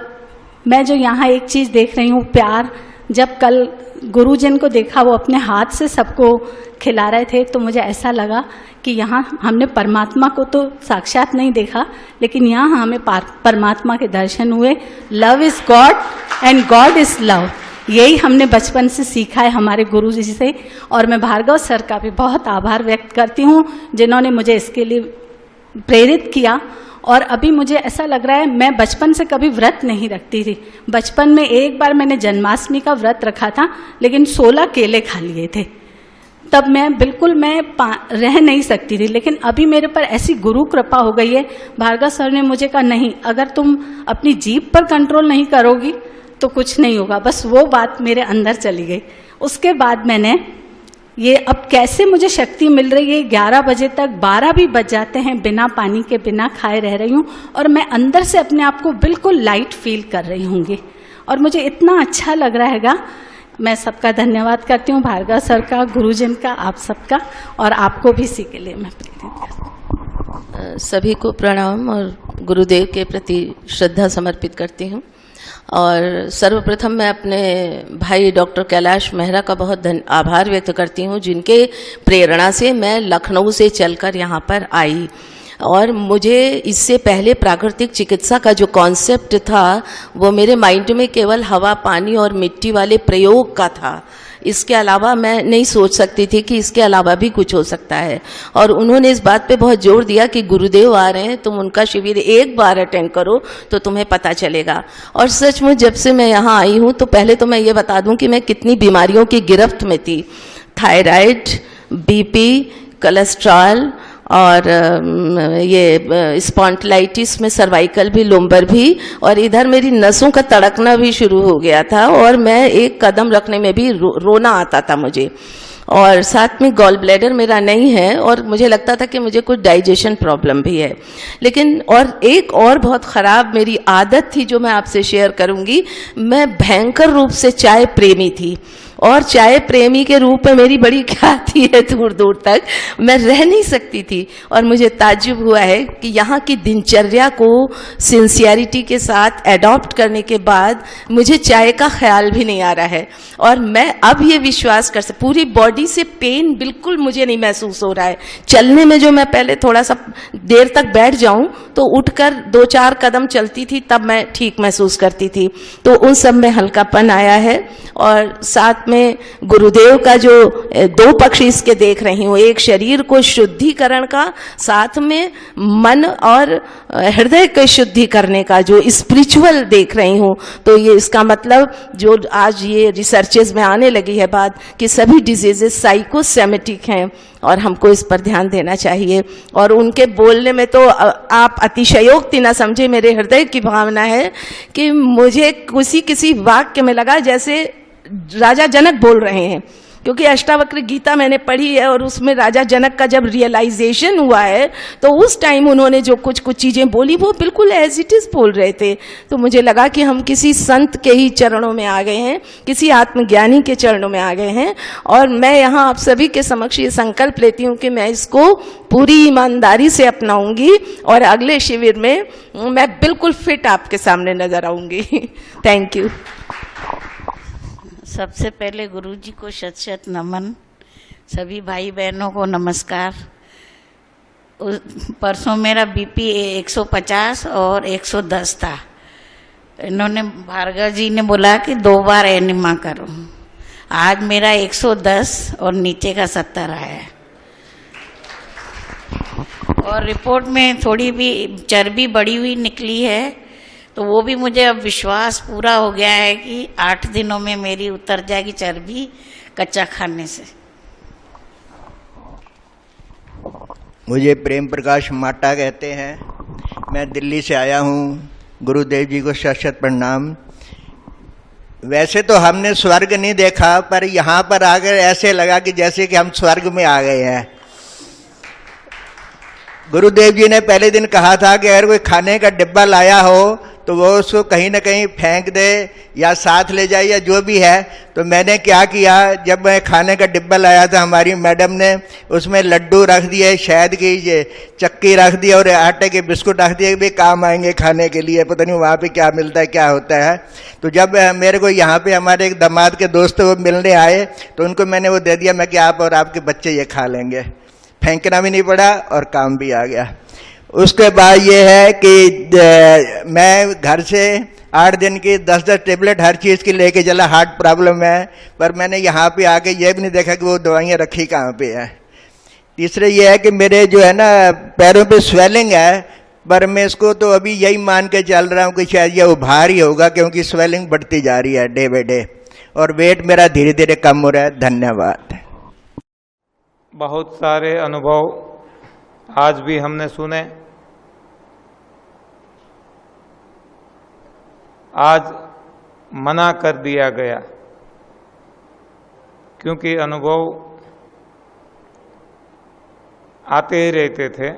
मैं जो यहाँ एक चीज़ देख रही हूँ, प्यार, जब कल गुरुजन को देखा वो अपने हाथ से सबको खिला रहे थे, तो मुझे ऐसा लगा कि यहाँ हमने परमात्मा को तो साक्षात नहीं देखा, लेकिन यहाँ हमें परमात्मा के दर्शन हुए। Love is God and God is love, यही हमने बचपन से सीखा है हमारे गुरु जी से। और मैं भार्गव सर का भी बहुत आभार व्यक्त करती हूँ जिन्होंने मुझे इसके लिए प्रेरित किया। और अभी मुझे ऐसा लग रहा है, मैं बचपन से कभी व्रत नहीं रखती थी। बचपन में एक बार मैंने जन्माष्टमी का व्रत रखा था, लेकिन 16 केले खा लिए थे, तब मैं रह नहीं सकती थी। लेकिन अभी मेरे पर ऐसी गुरु कृपा हो गई है, भार्गव सर ने मुझे कहा नहीं, अगर तुम अपनी जीभ पर कंट्रोल नहीं करोगी तो कुछ नहीं होगा। बस वो बात मेरे अंदर चली गई। उसके बाद मैंने ये, अब कैसे मुझे शक्ति मिल रही है, 11 बजे तक 12 भी बज जाते हैं, बिना पानी के बिना खाए रह रही हूँ और मैं अंदर से अपने आप को बिल्कुल लाइट फील कर रही हूँगी और मुझे इतना अच्छा लग रहा हैगा। मैं सबका धन्यवाद करती हूँ, भार्गव सर का, गुरुजन का, आप सबका, और आपको भी इसी के लिए मैं प्रेरित करती हूँ। सभी को प्रणाम और गुरुदेव के प्रति श्रद्धा समर्पित करती हूँ। और सर्वप्रथम मैं अपने भाई डॉक्टर कैलाश मेहरा का बहुत आभार व्यक्त करती हूँ, जिनके प्रेरणा से मैं लखनऊ से चलकर यहाँ पर आई। और मुझे इससे पहले प्राकृतिक चिकित्सा का जो कॉन्सेप्ट था वो मेरे माइंड में केवल हवा, पानी और मिट्टी वाले प्रयोग का था। इसके अलावा मैं नहीं सोच सकती थी कि इसके अलावा भी कुछ हो सकता है। और उन्होंने इस बात पे बहुत जोर दिया कि गुरुदेव आ रहे हैं, तुम उनका शिविर एक बार अटेंड करो तो तुम्हें पता चलेगा। और सचमुच जब से मैं यहाँ आई हूँ, तो पहले तो मैं ये बता दूँ कि मैं कितनी बीमारियों की गिरफ्त में थी। थायराइड, BP, कोलेस्ट्रॉल और ये स्पॉन्डिलाइटिस में सर्वाइकल भी, लुम्बर भी, और इधर मेरी नसों का तड़कना भी शुरू हो गया था और मैं एक कदम रखने में भी रोना आता था मुझे। और साथ में गॉल ब्लैडर मेरा नहीं है और मुझे लगता था कि मुझे कुछ डाइजेशन प्रॉब्लम भी है। लेकिन और एक और बहुत ख़राब मेरी आदत थी जो मैं आपसे शेयर करूँगी। मैं भयंकर रूप से चाय प्रेमी थी और चाय प्रेमी के रूप में मेरी बड़ी ख्याति है, दूर दूर तक मैं रह नहीं सकती थी। और मुझे ताज्जुब हुआ है कि यहाँ की दिनचर्या को सिंसियरिटी के साथ एडॉप्ट करने के बाद मुझे चाय का ख्याल भी नहीं आ रहा है। और मैं अब ये विश्वास कर सकती, पूरी बॉडी से पेन बिल्कुल मुझे नहीं महसूस हो रहा है। चलने में जो मैं पहले थोड़ा सा देर तक बैठ जाऊं तो उठकर 2-4 कदम चलती थी, तब मैं ठीक महसूस करती थी। तो उन सब में हल्कापन आया है। और साथ में में गुरुदेव का जो दो पक्ष इसके देख रही हूँ, एक शरीर को शुद्धिकरण का, साथ में मन और हृदय के शुद्धि करने का जो स्पिरिचुअल देख रही हूँ। तो ये इसका मतलब जो आज ये रिसर्चेज में आने लगी है बात कि सभी डिजीजेस साइकोसेमेटिक हैं और हमको इस पर ध्यान देना चाहिए। और उनके बोलने में तो आप अतिशयोक्ति ना समझे, मेरे हृदय की भावना है कि मुझे किसी वाक्य में लगा जैसे राजा जनक बोल रहे हैं, क्योंकि अष्टावक्र गीता मैंने पढ़ी है और उसमें राजा जनक का जब रियलाइजेशन हुआ है तो उस टाइम उन्होंने जो कुछ चीजें बोली वो बिल्कुल एज इट इज बोल रहे थे। तो मुझे लगा कि हम किसी संत के ही चरणों में आ गए हैं, किसी आत्मज्ञानी के चरणों में आ गए हैं। और मैं यहाँ आप सभी के समक्ष ये संकल्प लेती हूँ कि मैं इसको पूरी ईमानदारी से अपनाऊंगी और अगले शिविर में मैं बिल्कुल फिट आपके सामने नजर आऊंगी। Thank you. सबसे पहले गुरुजी को शत शत नमन, सभी भाई बहनों को नमस्कार। परसों मेरा बीपी 150 और 110 था। इन्होंने भार्गव जी ने बोला कि 2 बार एनिमा करो। आज मेरा 110 और नीचे का 70 आया है और रिपोर्ट में थोड़ी भी चर्बी बढ़ी हुई निकली है। तो वो भी मुझे अब विश्वास पूरा हो गया है कि 8 दिनों में मेरी उतर जाएगी चर्बी कच्चा खाने से। मुझे प्रेम प्रकाश माटा कहते हैं, मैं दिल्ली से आया हूँ। गुरुदेव जी को शत शत प्रणाम। वैसे तो हमने स्वर्ग नहीं देखा, पर यहाँ पर आकर ऐसे लगा कि जैसे कि हम स्वर्ग में आ गए हैं। गुरुदेव जी ने पहले दिन कहा था कि अगर कोई खाने का डिब्बा लाया हो तो वो उसको कहीं ना कहीं फेंक दे या साथ ले जाए या जो भी है। तो मैंने क्या किया, जब मैं खाने का डिब्बा लाया था हमारी मैडम ने उसमें लड्डू रख दिए, शहद की चक्की रख दी और आटे के बिस्कुट रख दिए, भी काम आएंगे खाने के लिए, पता नहीं वहाँ पे क्या मिलता है क्या होता है। तो जब मेरे को यहाँ पे हमारे एक दामाद के दोस्त वो मिलने आए तो उनको मैंने वो दे दिया, मैं कि आप और आपके बच्चे ये खा लेंगे। फेंकना भी नहीं पड़ा और काम भी आ गया। उसके बाद ये है कि मैं घर से 8 दिन की 10-10 टेबलेट हर चीज़ की लेके चला, हार्ट प्रॉब्लम है, पर मैंने यहाँ पे आके ये भी नहीं देखा कि वो दवाइयाँ रखी कहाँ पे है। तीसरे ये है कि मेरे जो है ना पैरों पे स्वेलिंग है, पर मैं इसको तो अभी यही मान के चल रहा हूँ कि शायद ये उभार ही होगा, क्योंकि स्वेलिंग बढ़ती जा रही है डे बाय डे और वेट मेरा धीरे धीरे कम हो रहा है। धन्यवाद। बहुत सारे अनुभव आज भी हमने सुने। आज मना कर दिया गया क्योंकि अनुभव आते ही रहते थे।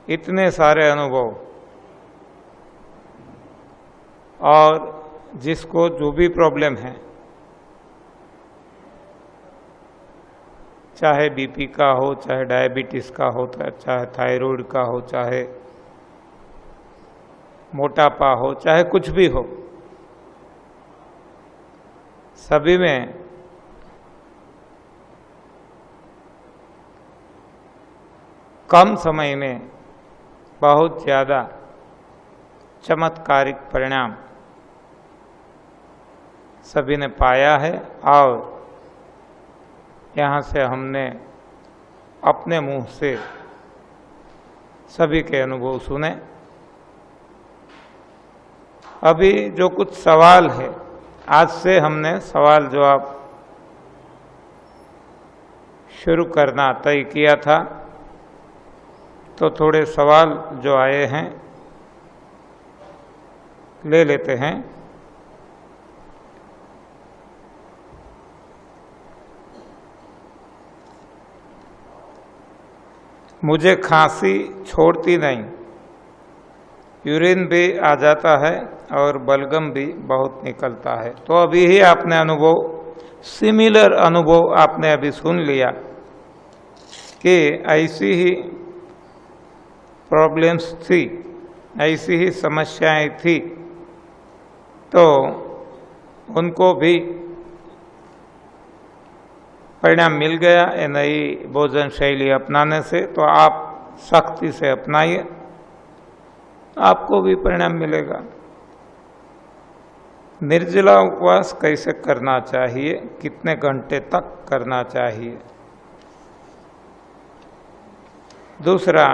इतने सारे अनुभव, और जिसको जो भी प्रॉब्लम है, चाहे बीपी का हो, चाहे डायबिटीज का हो, चाहे थायराइड का हो, चाहे मोटापा हो, चाहे कुछ भी हो, सभी में कम समय में बहुत ज़्यादा चमत्कारिक परिणाम सभी ने पाया है। और यहाँ से हमने अपने मुंह से सभी के अनुभव सुने। अभी जो कुछ सवाल है, आज से हमने सवाल जवाब शुरू करना तय किया था, तो थोड़े सवाल जो आए हैं ले लेते हैं। मुझे खांसी छोड़ती नहीं, यूरिन भी आ जाता है और बलगम भी बहुत निकलता है। तो अभी ही आपने अनुभव, सिमिलर अनुभव आपने अभी सुन लिया कि ऐसी ही प्रॉब्लम्स थी, ऐसी ही समस्याएं थी, तो उनको भी परिणाम मिल गया ये नई भोजन शैली अपनाने से। तो आप सख्ती से अपनाइए, आपको भी परिणाम मिलेगा। निर्जला उपवास कैसे करना चाहिए, कितने घंटे तक करना चाहिए? दूसरा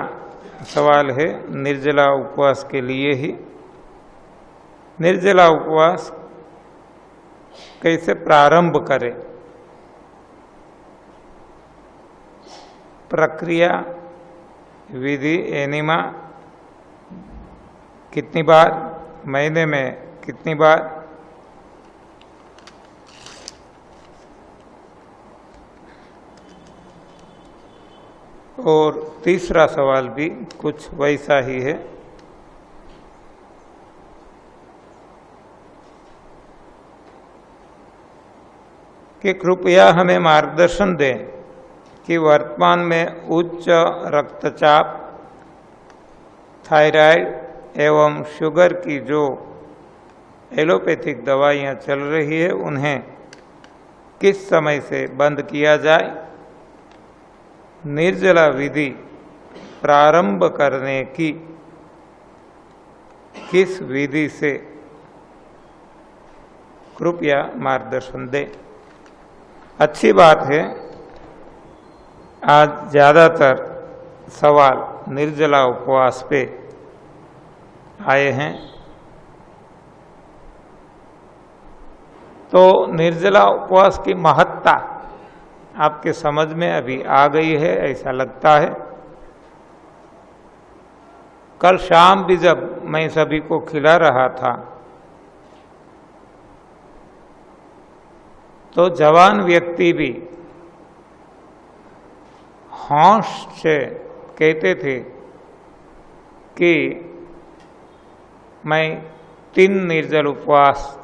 सवाल है निर्जला उपवास के लिए ही, निर्जला उपवास कैसे प्रारंभ करें? प्रक्रिया, विधि, एनिमा, कितनी बार, महीने में कितनी बार? और तीसरा सवाल भी कुछ वैसा ही है, कि कृपया हमें मार्गदर्शन दें कि वर्तमान में उच्च रक्तचाप, थायराइड एवं शुगर की जो एलोपैथिक दवाइयाँ चल रही है उन्हें किस समय से बंद किया जाए, निर्जला विधि प्रारंभ करने की किस विधि से, कृपया मार्गदर्शन दें। अच्छी बात है, आज ज़्यादातर सवाल निर्जला उपवास पे आए हैं, तो निर्जला उपवास की महत्ता आपके समझ में अभी आ गई है ऐसा लगता है। कल शाम भी जब मैं सभी को खिला रहा था तो जवान व्यक्ति भी होश से कहते थे कि मैं 3 निर्जल उपवास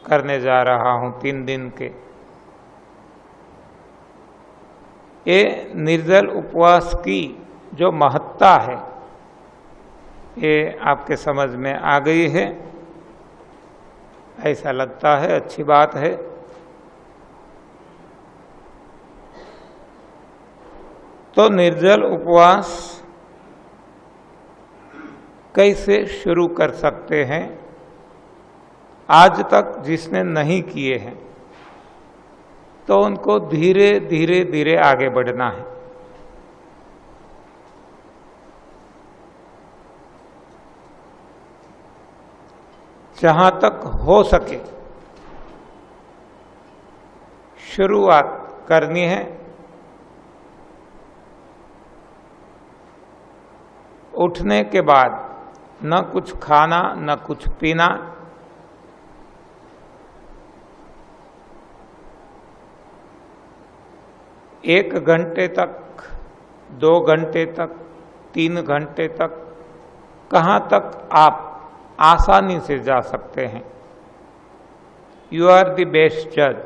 करने जा रहा हूं, 3 दिन के। ये निर्जल उपवास की जो महत्ता है ये आपके समझ में आ गई है ऐसा लगता है, अच्छी बात है। तो निर्जल उपवास कैसे शुरू कर सकते हैं? आज तक जिसने नहीं किए हैं तो उनको धीरे धीरे धीरे आगे बढ़ना है। जहां तक हो सके शुरुआत करनी है। उठने के बाद न कुछ खाना न कुछ पीना, एक घंटे तक, 2 घंटे तक, 3 घंटे तक, कहाँ तक आप आसानी से जा सकते हैं। यू आर द बेस्ट जज।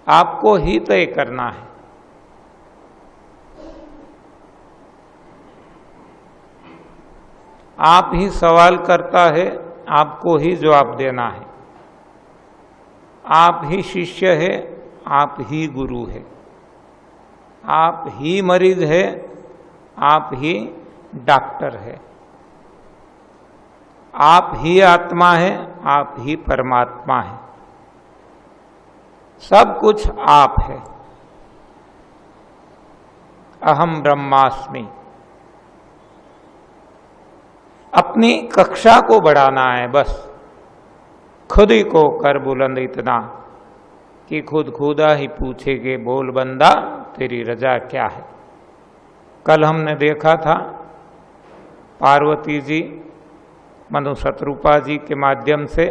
आपको ही तय करना है। आप ही सवाल करता है, आपको ही जवाब देना है। आप ही शिष्य है, आप ही गुरु है। आप ही मरीज है, आप ही डॉक्टर है। आप ही आत्मा है, आप ही परमात्मा है। सब कुछ आप है। अहम ब्रह्मास्मि। अपनी कक्षा को बढ़ाना है बस। खुद ही को कर बुलंद इतना कि खुद खुदा ही पूछेगे, बोल बंदा तेरी रजा क्या है। कल हमने देखा था पार्वती जी मनु शतरूपा जी के माध्यम से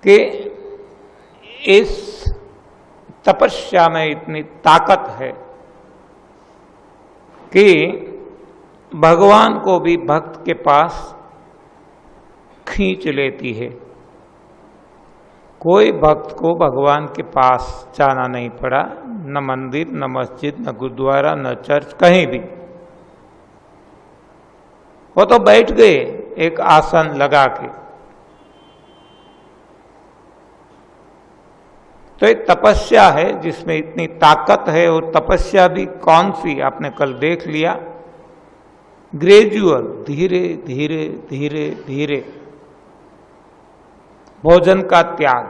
कि इस तपस्या में इतनी ताकत है कि भगवान को भी भक्त के पास खींच लेती है। कोई भक्त को भगवान के पास जाना नहीं पड़ा, न मंदिर, न मस्जिद, न गुरुद्वारा, न चर्च, कहीं भी। वो तो बैठ गए एक आसन लगा के। तो एक तपस्या है जिसमें इतनी ताकत है। और तपस्या भी कौन सी आपने कल देख लिया। ग्रेजुअल, धीरे धीरे धीरे धीरे भोजन का त्याग।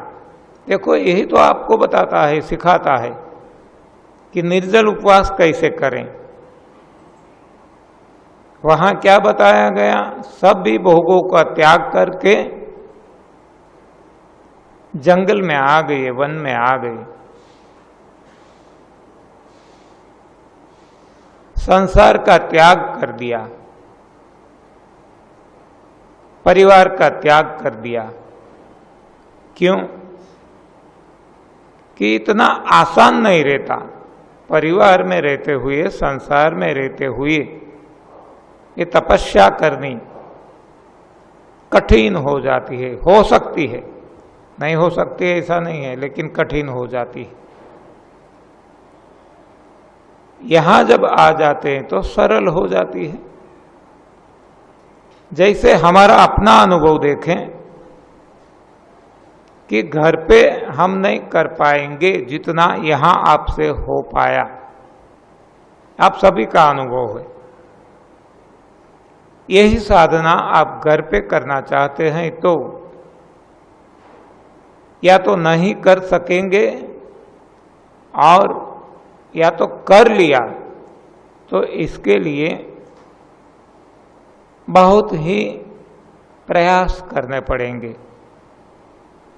देखो यही तो आपको बताता है, सिखाता है कि निर्जल उपवास कैसे करें। वहां क्या बताया गया, सभी भोगों का त्याग करके जंगल में आ गए, वन में आ गए, संसार का त्याग कर दिया, परिवार का त्याग कर दिया। क्यों? कि इतना आसान नहीं रहता। परिवार में रहते हुए, संसार में रहते हुए ये तपस्या करनी कठिन हो जाती है। हो सकती है, नहीं हो सकती ऐसा नहीं है, लेकिन कठिन हो जाती है। यहां जब आ जाते हैं तो सरल हो जाती है। जैसे हमारा अपना अनुभव देखें कि घर पे हम नहीं कर पाएंगे जितना यहां आपसे हो पाया। आप सभी का अनुभव है। यही साधना आप घर पे करना चाहते हैं तो या तो नहीं कर सकेंगे, और या तो कर लिया तो इसके लिए बहुत ही प्रयास करने पड़ेंगे,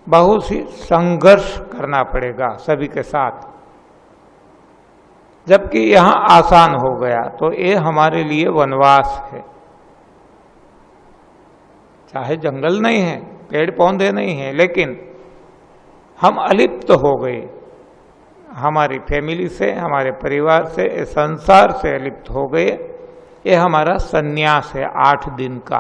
बहुत ही संघर्ष करना पड़ेगा सभी के साथ। जबकि यहां आसान हो गया तो ये हमारे लिए वनवास है। चाहे जंगल नहीं है, पेड़ पौधे नहीं है, लेकिन हम अलिप्त हो गए, हमारी फैमिली से, हमारे परिवार से, संसार से अलिप्त हो गए। ये हमारा सन्यास है 8 दिन का।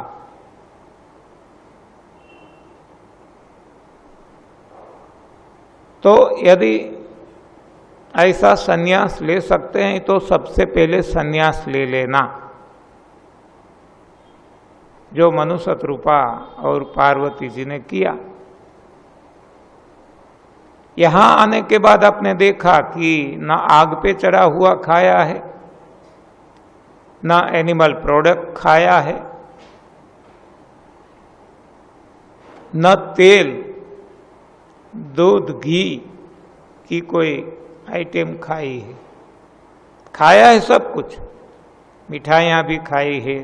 तो यदि ऐसा सन्यास ले सकते हैं तो सबसे पहले सन्यास ले लेना, जो मनु शतरूपा और पार्वती जी ने किया। यहां आने के बाद आपने देखा कि ना आग पे चढ़ा हुआ खाया है, ना एनिमल प्रोडक्ट खाया है, न तेल, दूध, घी की कोई आइटम खाई है। खाया है सब कुछ, मिठाइयां भी खाई है,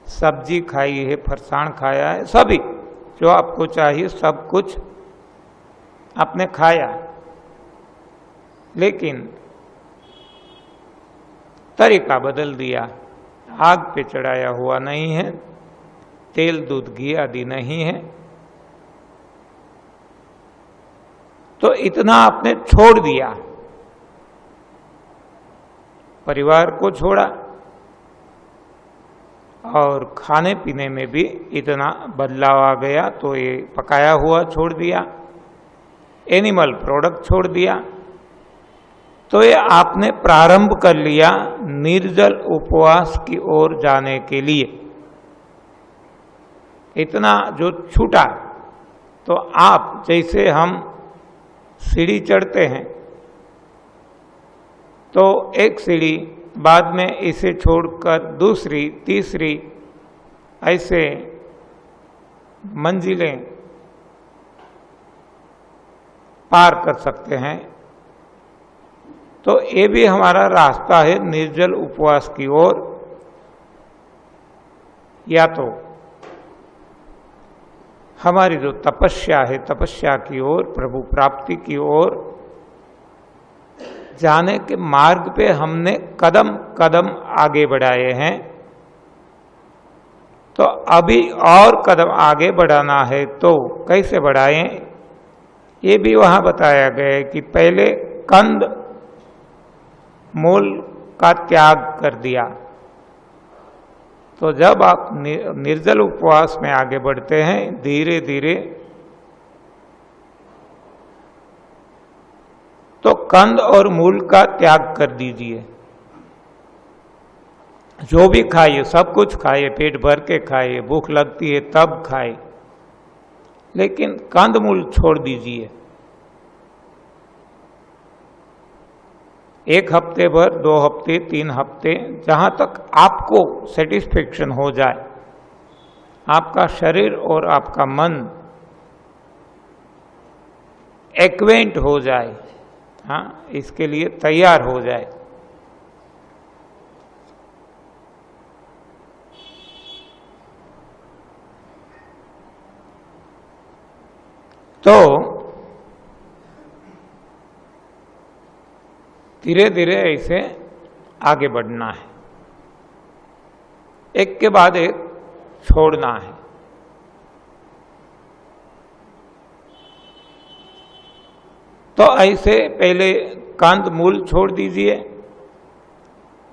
सब्जी खाई है, फरसाण खाया है, सभी जो आपको चाहिए सब कुछ आपने खाया। लेकिन तरीका बदल दिया। आग पे चढ़ाया हुआ नहीं है, तेल, दूध, घी आदि नहीं है। तो इतना आपने छोड़ दिया, परिवार को छोड़ा और खाने पीने में भी इतना बदलाव आ गया। तो ये पकाया हुआ छोड़ दिया, एनिमल प्रोडक्ट छोड़ दिया। तो ये आपने प्रारंभ कर लिया निर्जल उपवास की ओर जाने के लिए। इतना जो छूटा, तो आप जैसे हम सीढ़ी चढ़ते हैं तो एक सीढ़ी, बाद में इसे छोड़कर दूसरी, तीसरी, ऐसे मंजिलें पार कर सकते हैं। तो ये भी हमारा रास्ता है निर्जल उपवास की ओर। या तो हमारी जो तपस्या है, तपस्या की ओर, प्रभु प्राप्ति की ओर जाने के मार्ग पे हमने कदम कदम आगे बढ़ाए हैं। तो अभी और कदम आगे बढ़ाना है तो कैसे बढ़ाएं, ये भी वहां बताया गया है कि पहले कंद मूल का त्याग कर दिया। तो जब आप निर्जल उपवास में आगे बढ़ते हैं, धीरे धीरे तो कंद और मूल का त्याग कर दीजिए। जो भी खाइए, सब कुछ खाइए, पेट भर के खाइए, भूख लगती है तब खाइए, लेकिन कंद मूल छोड़ दीजिए। 1 हफ्ते भर, 2 हफ्ते, 3 हफ्ते, जहाँ तक आपको सेटिस्फेक्शन हो जाए, आपका शरीर और आपका मन एक्वेंट हो जाए, हाँ, इसके लिए तैयार हो जाए। तो धीरे धीरे ऐसे आगे बढ़ना है, एक के बाद एक छोड़ना है। तो ऐसे पहले कंद मूल छोड़ दीजिए,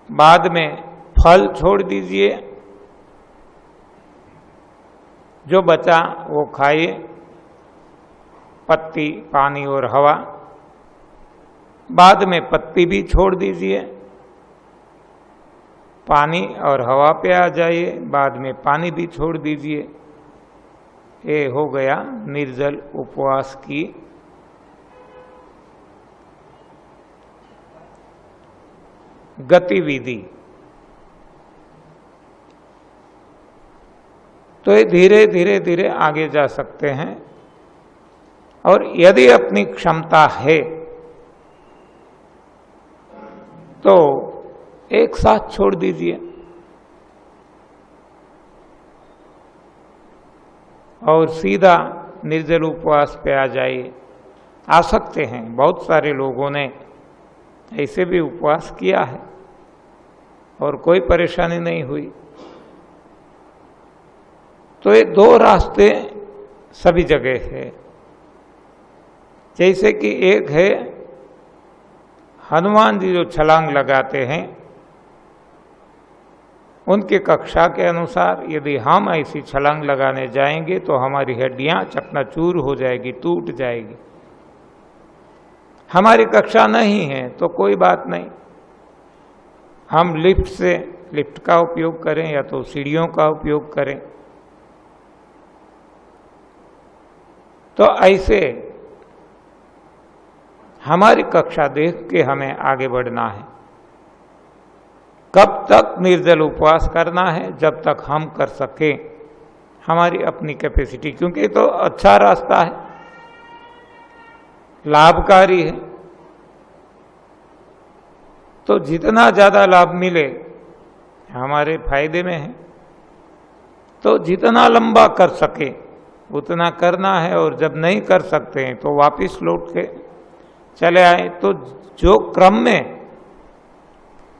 बाद में फल छोड़ दीजिए, जो बचा वो खाइए, पत्ती, पानी और हवा। बाद में पत्ती भी छोड़ दीजिए, पानी और हवा पे आ जाइए, बाद में पानी भी छोड़ दीजिए। ये हो गया निर्जल उपवास की गतिविधि। तो ये धीरे धीरे धीरे आगे जा सकते हैं, और यदि अपनी क्षमता है तो एक साथ छोड़ दीजिए, और सीधा निर्जल उपवास पे आ जाइए। आ सकते हैं, बहुत सारे लोगों ने ऐसे भी उपवास किया है और कोई परेशानी नहीं हुई। तो ये 2 रास्ते सभी जगह है। जैसे कि एक है हनुमान जी जो छलांग लगाते हैं, उनके कक्षा के अनुसार यदि हम ऐसी छलांग लगाने जाएंगे तो हमारी हड्डियां चकनाचूर हो जाएगी, टूट जाएगी। हमारी कक्षा नहीं है तो कोई बात नहीं, हम लिफ्ट का उपयोग करें या तो सीढ़ियों का उपयोग करें। तो ऐसे हमारी कक्षा देख के हमें आगे बढ़ना है। कब तक निर्जल उपवास करना है? जब तक हम कर सकें, हमारी अपनी कैपेसिटी, क्योंकि ये तो अच्छा रास्ता है, लाभकारी है। तो जितना ज्यादा लाभ मिले हमारे फायदे में है। तो जितना लंबा कर सके उतना करना है, और जब नहीं कर सकते हैं तो वापस लौट के चले आए। तो जो क्रम में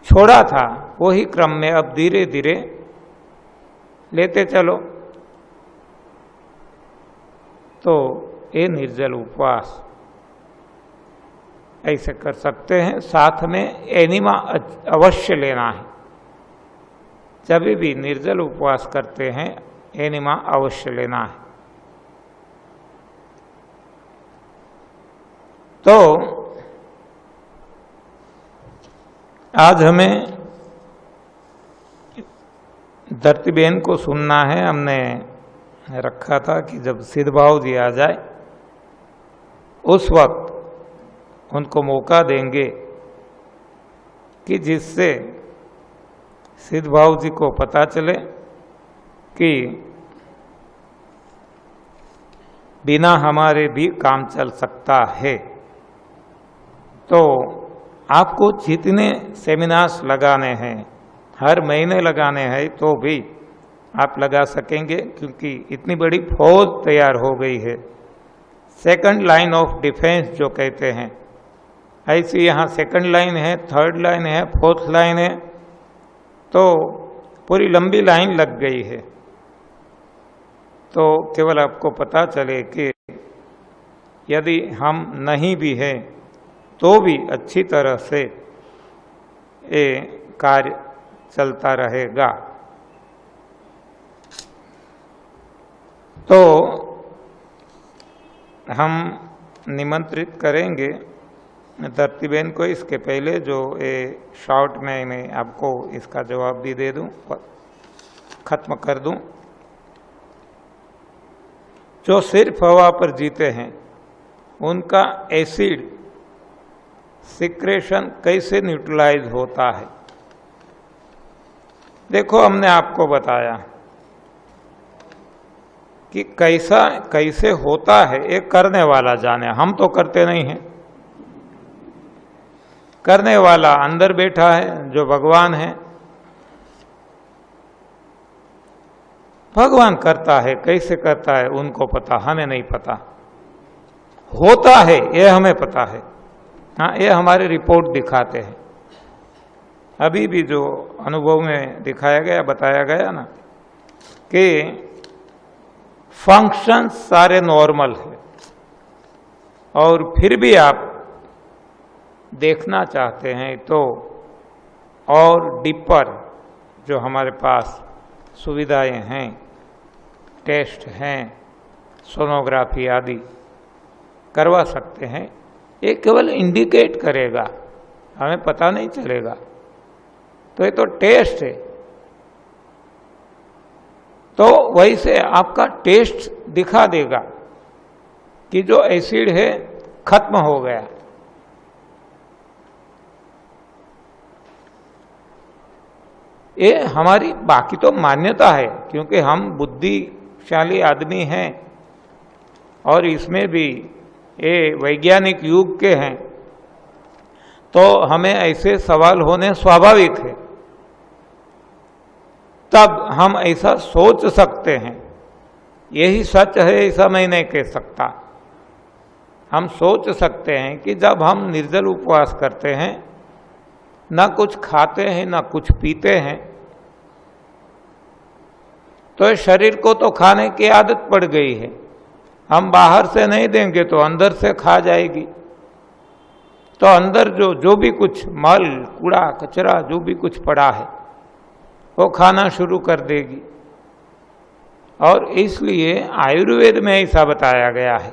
छोड़ा था वही क्रम में अब धीरे धीरे लेते चलो। तो ये निर्जल उपवास ऐसे कर सकते हैं। साथ में एनिमा अवश्य लेना है। जब भी निर्जल उपवास करते हैं एनिमा अवश्य लेना है। तो आज हमें धरती बहन को सुनना है। हमने रखा था कि जब सिद्ध भाव जी आ जाए उस वक्त उनको मौका देंगे कि जिससे सिद्ध भाव जी को पता चले कि बिना हमारे भी काम चल सकता है। तो आपको जितने सेमिनार्स लगाने हैं, हर महीने लगाने हैं, तो भी आप लगा सकेंगे, क्योंकि इतनी बड़ी फौज तैयार हो गई है। सेकंड लाइन ऑफ डिफेंस जो कहते हैं, ऐसी यहाँ सेकंड लाइन है, थर्ड लाइन है, फोर्थ लाइन है, तो पूरी लंबी लाइन लग गई है। तो केवल आपको पता चले कि यदि हम नहीं भी हैं तो भी अच्छी तरह से ये कार्य चलता रहेगा। तो हम निमंत्रित करेंगे धरती बहन को। इसके पहले जो ये शॉर्ट में मैं आपको इसका जवाब भी दे दूं, खत्म कर दूं। जो सिर्फ हवा पर जीते हैं उनका एसिड सिक्रेशन कैसे न्यूट्रलाइज होता है। देखो, हमने आपको बताया कि कैसे होता है, एक करने वाला जाने, हम तो करते नहीं हैं। करने वाला अंदर बैठा है जो भगवान है, भगवान करता है, कैसे करता है उनको पता, हमें नहीं पता। होता है ये हमें पता है, हाँ, ये हमारे रिपोर्ट दिखाते हैं। अभी भी जो अनुभव में दिखाया गया, बताया गया ना कि फंक्शन सारे नॉर्मल है, और फिर भी आप देखना चाहते हैं तो और डीपर जो हमारे पास सुविधाएं हैं, टेस्ट हैं, सोनोग्राफी आदि करवा सकते हैं। ये केवल इंडिकेट करेगा, हमें पता नहीं चलेगा। तो ये तो टेस्ट है, तो वैसे आपका टेस्ट दिखा देगा कि जो एसिड है खत्म हो गया। ये हमारी बाकी तो मान्यता है, क्योंकि हम बुद्धिशाली आदमी हैं और इसमें भी ये वैज्ञानिक युग के हैं, तो हमें ऐसे सवाल होने स्वाभाविक है। तब हम ऐसा सोच सकते हैं, यही सच है ऐसा मैं नहीं कह सकता। हम सोच सकते हैं कि जब हम निर्जल उपवास करते हैं, ना कुछ खाते हैं ना कुछ पीते हैं, तो शरीर को तो खाने की आदत पड़ गई है। हम बाहर से नहीं देंगे तो अंदर से खा जाएगी, तो अंदर जो भी कुछ मल कूड़ा कचरा जो भी कुछ पड़ा है वो खाना शुरू कर देगी। और इसलिए आयुर्वेद में ऐसा बताया गया है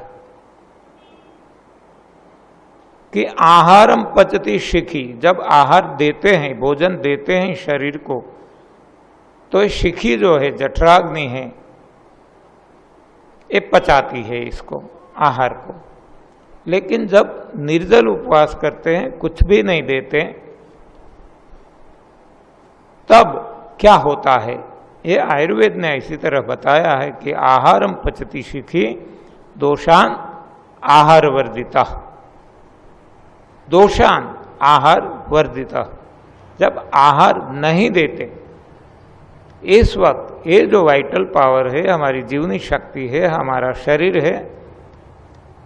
कि आहारम पचती शिखी, जब आहार देते हैं, भोजन देते हैं शरीर को, तो ये शिखी जो है, जठराग्नि है, ये पचाती है इसको, आहार को। लेकिन जब निर्जल उपवास करते हैं, कुछ भी नहीं देते, तब क्या होता है, ये आयुर्वेद ने इसी तरह बताया है कि आहारम पचती शिखी दोषान आहार वर्जिता। दोषान आहार वर्जिता, जब आहार नहीं देते, इस वक्त ये जो वाइटल पावर है, हमारी जीवनी शक्ति है, हमारा शरीर है,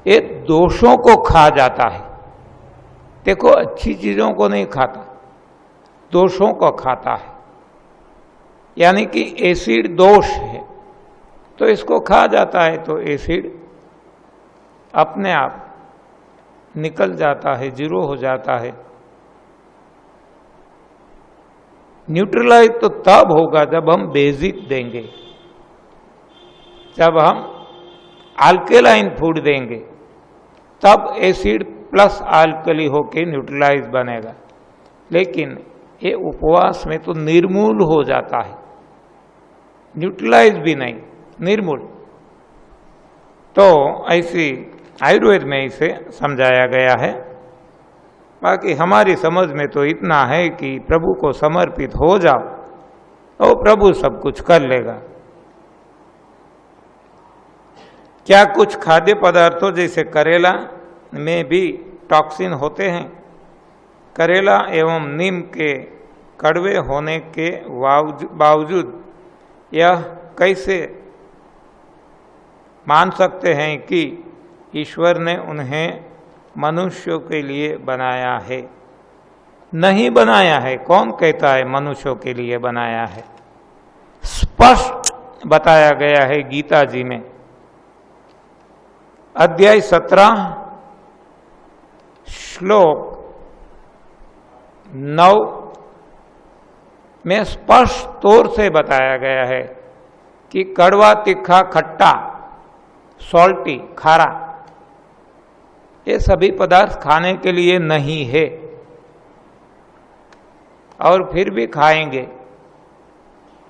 ये दोषों को खा जाता है। देखो, अच्छी चीजों को नहीं खाता, दोषों को खाता है। यानी कि एसिड दोष है, तो इसको खा जाता है, तो एसिड अपने आप निकल जाता है, जीरो हो जाता है। न्यूट्रलाइज तो तब होगा जब हम बेसिक देंगे, जब हम अल्केलाइन फूड देंगे, तब एसिड प्लस अल्कली होके न्यूट्रलाइज बनेगा। लेकिन ये उपवास में तो निर्मूल हो जाता है, न्यूट्रलाइज भी नहीं, निर्मूल। तो ऐसी आयुर्वेद में इसे समझाया गया है। बाकी हमारी समझ में तो इतना है कि प्रभु को समर्पित हो जाओ तो प्रभु सब कुछ कर लेगा। क्या कुछ खाद्य पदार्थों जैसे करेला में भी टॉक्सिन होते हैं? करेला एवं नीम के कड़वे होने के बावजूद यह कैसे मान सकते हैं कि ईश्वर ने उन्हें मनुष्यों के लिए बनाया है? नहीं बनाया है। कौन कहता है मनुष्यों के लिए बनाया है? स्पष्ट बताया गया है गीता जी में, अध्याय 17 श्लोक 9 में स्पष्ट तौर से बताया गया है कि कड़वा, तीखा, खट्टा, सॉल्टी, खारा, ये सभी पदार्थ खाने के लिए नहीं है, और फिर भी खाएंगे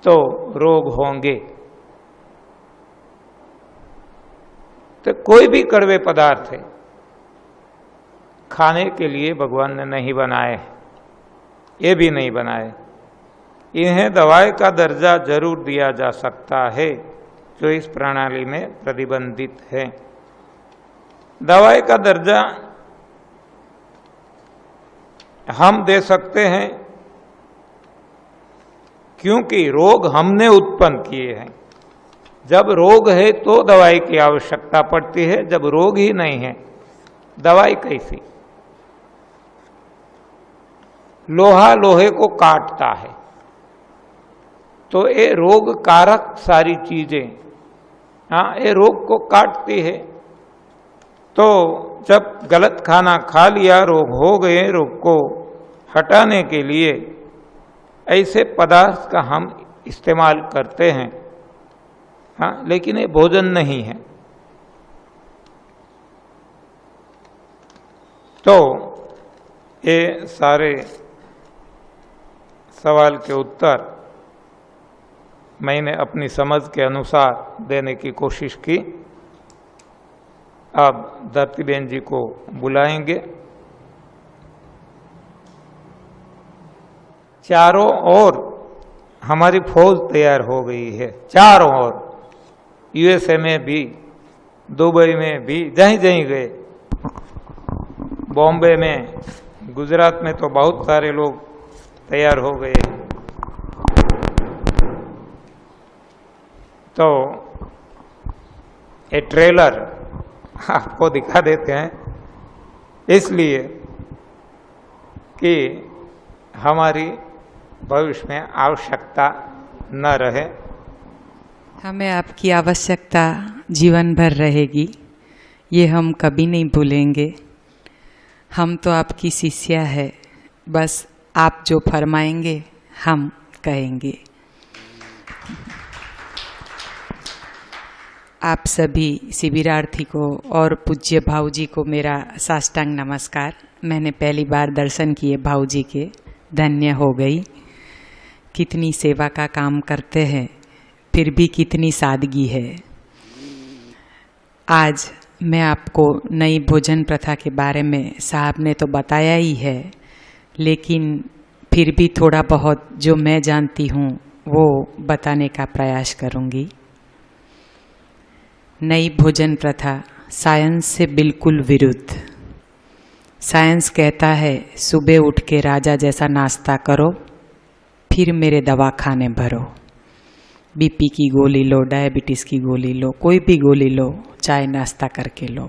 तो रोग होंगे। तो कोई भी कड़वे पदार्थ है खाने के लिए भगवान ने नहीं बनाए, ये भी नहीं बनाए। इन्हें दवाई का दर्जा जरूर दिया जा सकता है, जो इस प्रणाली में प्रतिबंधित है। दवाई का दर्जा हम दे सकते हैं क्योंकि रोग हमने उत्पन्न किए हैं। जब रोग है तो दवाई की आवश्यकता पड़ती है, जब रोग ही नहीं है दवाई कैसी। लोहा लोहे को काटता है तो ये रोग कारक सारी चीजें, हाँ, ये रोग को काटती है। तो जब गलत खाना खा लिया, रोग हो गए, रोग को हटाने के लिए ऐसे पदार्थ का हम इस्तेमाल करते हैं, हाँ, लेकिन ये भोजन नहीं है। तो ये सारे सवाल के उत्तर मैंने अपनी समझ के अनुसार देने की कोशिश की। अब धरतीबेन जी को बुलाएंगे। चारों ओर हमारी फौज तैयार हो गई है, चारों ओर, यूएसए में भी, दुबई में भी, जहीं जहीं गए, बॉम्बे में, गुजरात में तो बहुत सारे लोग तैयार हो गए। तो ये ट्रेलर आपको दिखा देते हैं, इसलिए कि हमारी भविष्य में आवश्यकता न रहे। हमें आपकी आवश्यकता जीवन भर रहेगी, ये हम कभी नहीं भूलेंगे। हम तो आपकी शिष्या है, बस आप जो फरमाएंगे हम कहेंगे। आप सभी शिविरार्थी को और पूज्य भाऊजी को मेरा साष्टांग नमस्कार। मैंने पहली बार दर्शन किए भाऊजी के, धन्य हो गई। कितनी सेवा का काम करते हैं, फिर भी कितनी सादगी है। आज मैं आपको नई भोजन प्रथा के बारे में साहब ने तो बताया ही है, लेकिन फिर भी थोड़ा बहुत जो मैं जानती हूँ वो बताने का प्रयास करूँगी। नई भोजन प्रथा साइंस से बिल्कुल विरुद्ध। साइंस कहता है सुबह उठ के राजा जैसा नाश्ता करो, फिर मेरे दवाखाने भरो। बीपी की गोली लो, डायबिटीज़ की गोली लो, कोई भी गोली लो, चाय नाश्ता करके लो।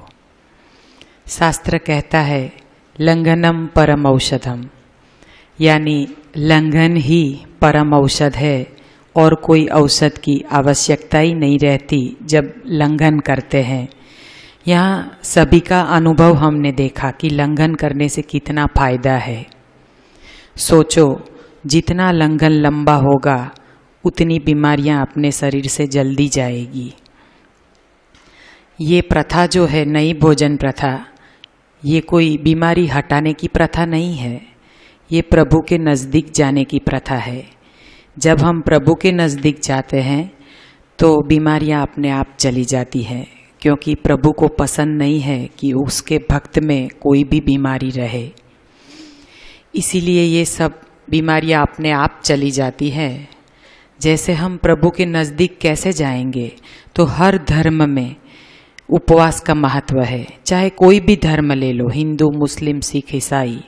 शास्त्र कहता है लंघनम परम औषधम, यानी लंघन ही परम औषध है और कोई औषध की आवश्यकता ही नहीं रहती जब लंघन करते हैं। यहाँ सभी का अनुभव हमने देखा कि लंघन करने से कितना फायदा है। सोचो, जितना लंघन लंबा होगा उतनी बीमारियां अपने शरीर से जल्दी जाएगी। ये प्रथा जो है नई भोजन प्रथा, ये कोई बीमारी हटाने की प्रथा नहीं है, ये प्रभु के नज़दीक जाने की प्रथा है। जब हम प्रभु के नज़दीक जाते हैं तो बीमारियां अपने आप चली जाती हैं, क्योंकि प्रभु को पसंद नहीं है कि उसके भक्त में कोई भी बीमारी रहे। इसीलिए ये सब बीमारियां अपने आप चली जाती हैं। जैसे हम प्रभु के नज़दीक कैसे जाएंगे, तो हर धर्म में उपवास का महत्व है। चाहे कोई भी धर्म ले लो, हिंदू, मुस्लिम, सिख, ईसाई,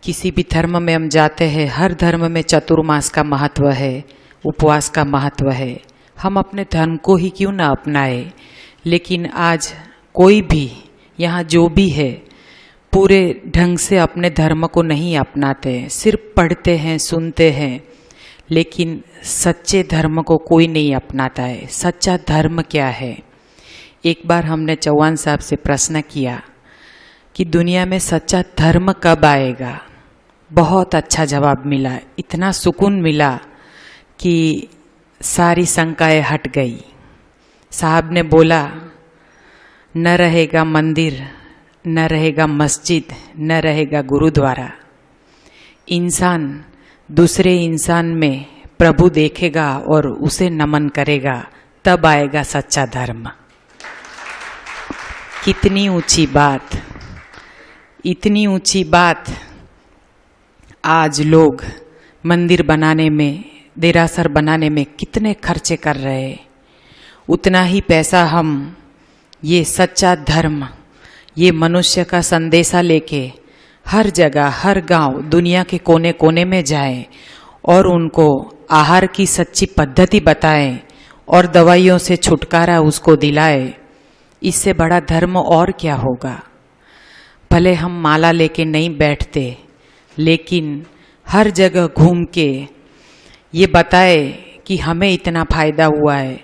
किसी भी धर्म में हम जाते हैं, हर धर्म में चतुर्मास का महत्व है, उपवास का महत्व है। हम अपने धर्म को ही क्यों ना अपनाए। लेकिन आज कोई भी यहाँ जो भी है पूरे ढंग से अपने धर्म को नहीं अपनाते, सिर्फ पढ़ते हैं, सुनते हैं, लेकिन सच्चे धर्म को कोई नहीं अपनाता है। सच्चा धर्म क्या है? एक बार हमने चौहान साहब से प्रश्न किया कि दुनिया में सच्चा धर्म कब आएगा। बहुत अच्छा जवाब मिला, इतना सुकून मिला कि सारी शंकाएं हट गई। साहब ने बोला, न रहेगा मंदिर, न रहेगा मस्जिद, न रहेगा गुरुद्वारा। इंसान दूसरे इंसान में प्रभु देखेगा और उसे नमन करेगा, तब आएगा सच्चा धर्म। कितनी ऊंची बात। इतनी ऊंची बात आज लोग मंदिर बनाने में, देरासर बनाने में कितने खर्चे कर रहे हैं, उतना ही पैसा हम ये सच्चा धर्म, ये मनुष्य का संदेशा लेके हर जगह, हर गांव, दुनिया के कोने कोने में जाएं और उनको आहार की सच्ची पद्धति बताएं और दवाइयों से छुटकारा उसको दिलाए। इससे बड़ा धर्म और क्या होगा। भले हम माला लेके नहीं बैठते, लेकिन हर जगह घूम के ये बताए कि हमें इतना फायदा हुआ है,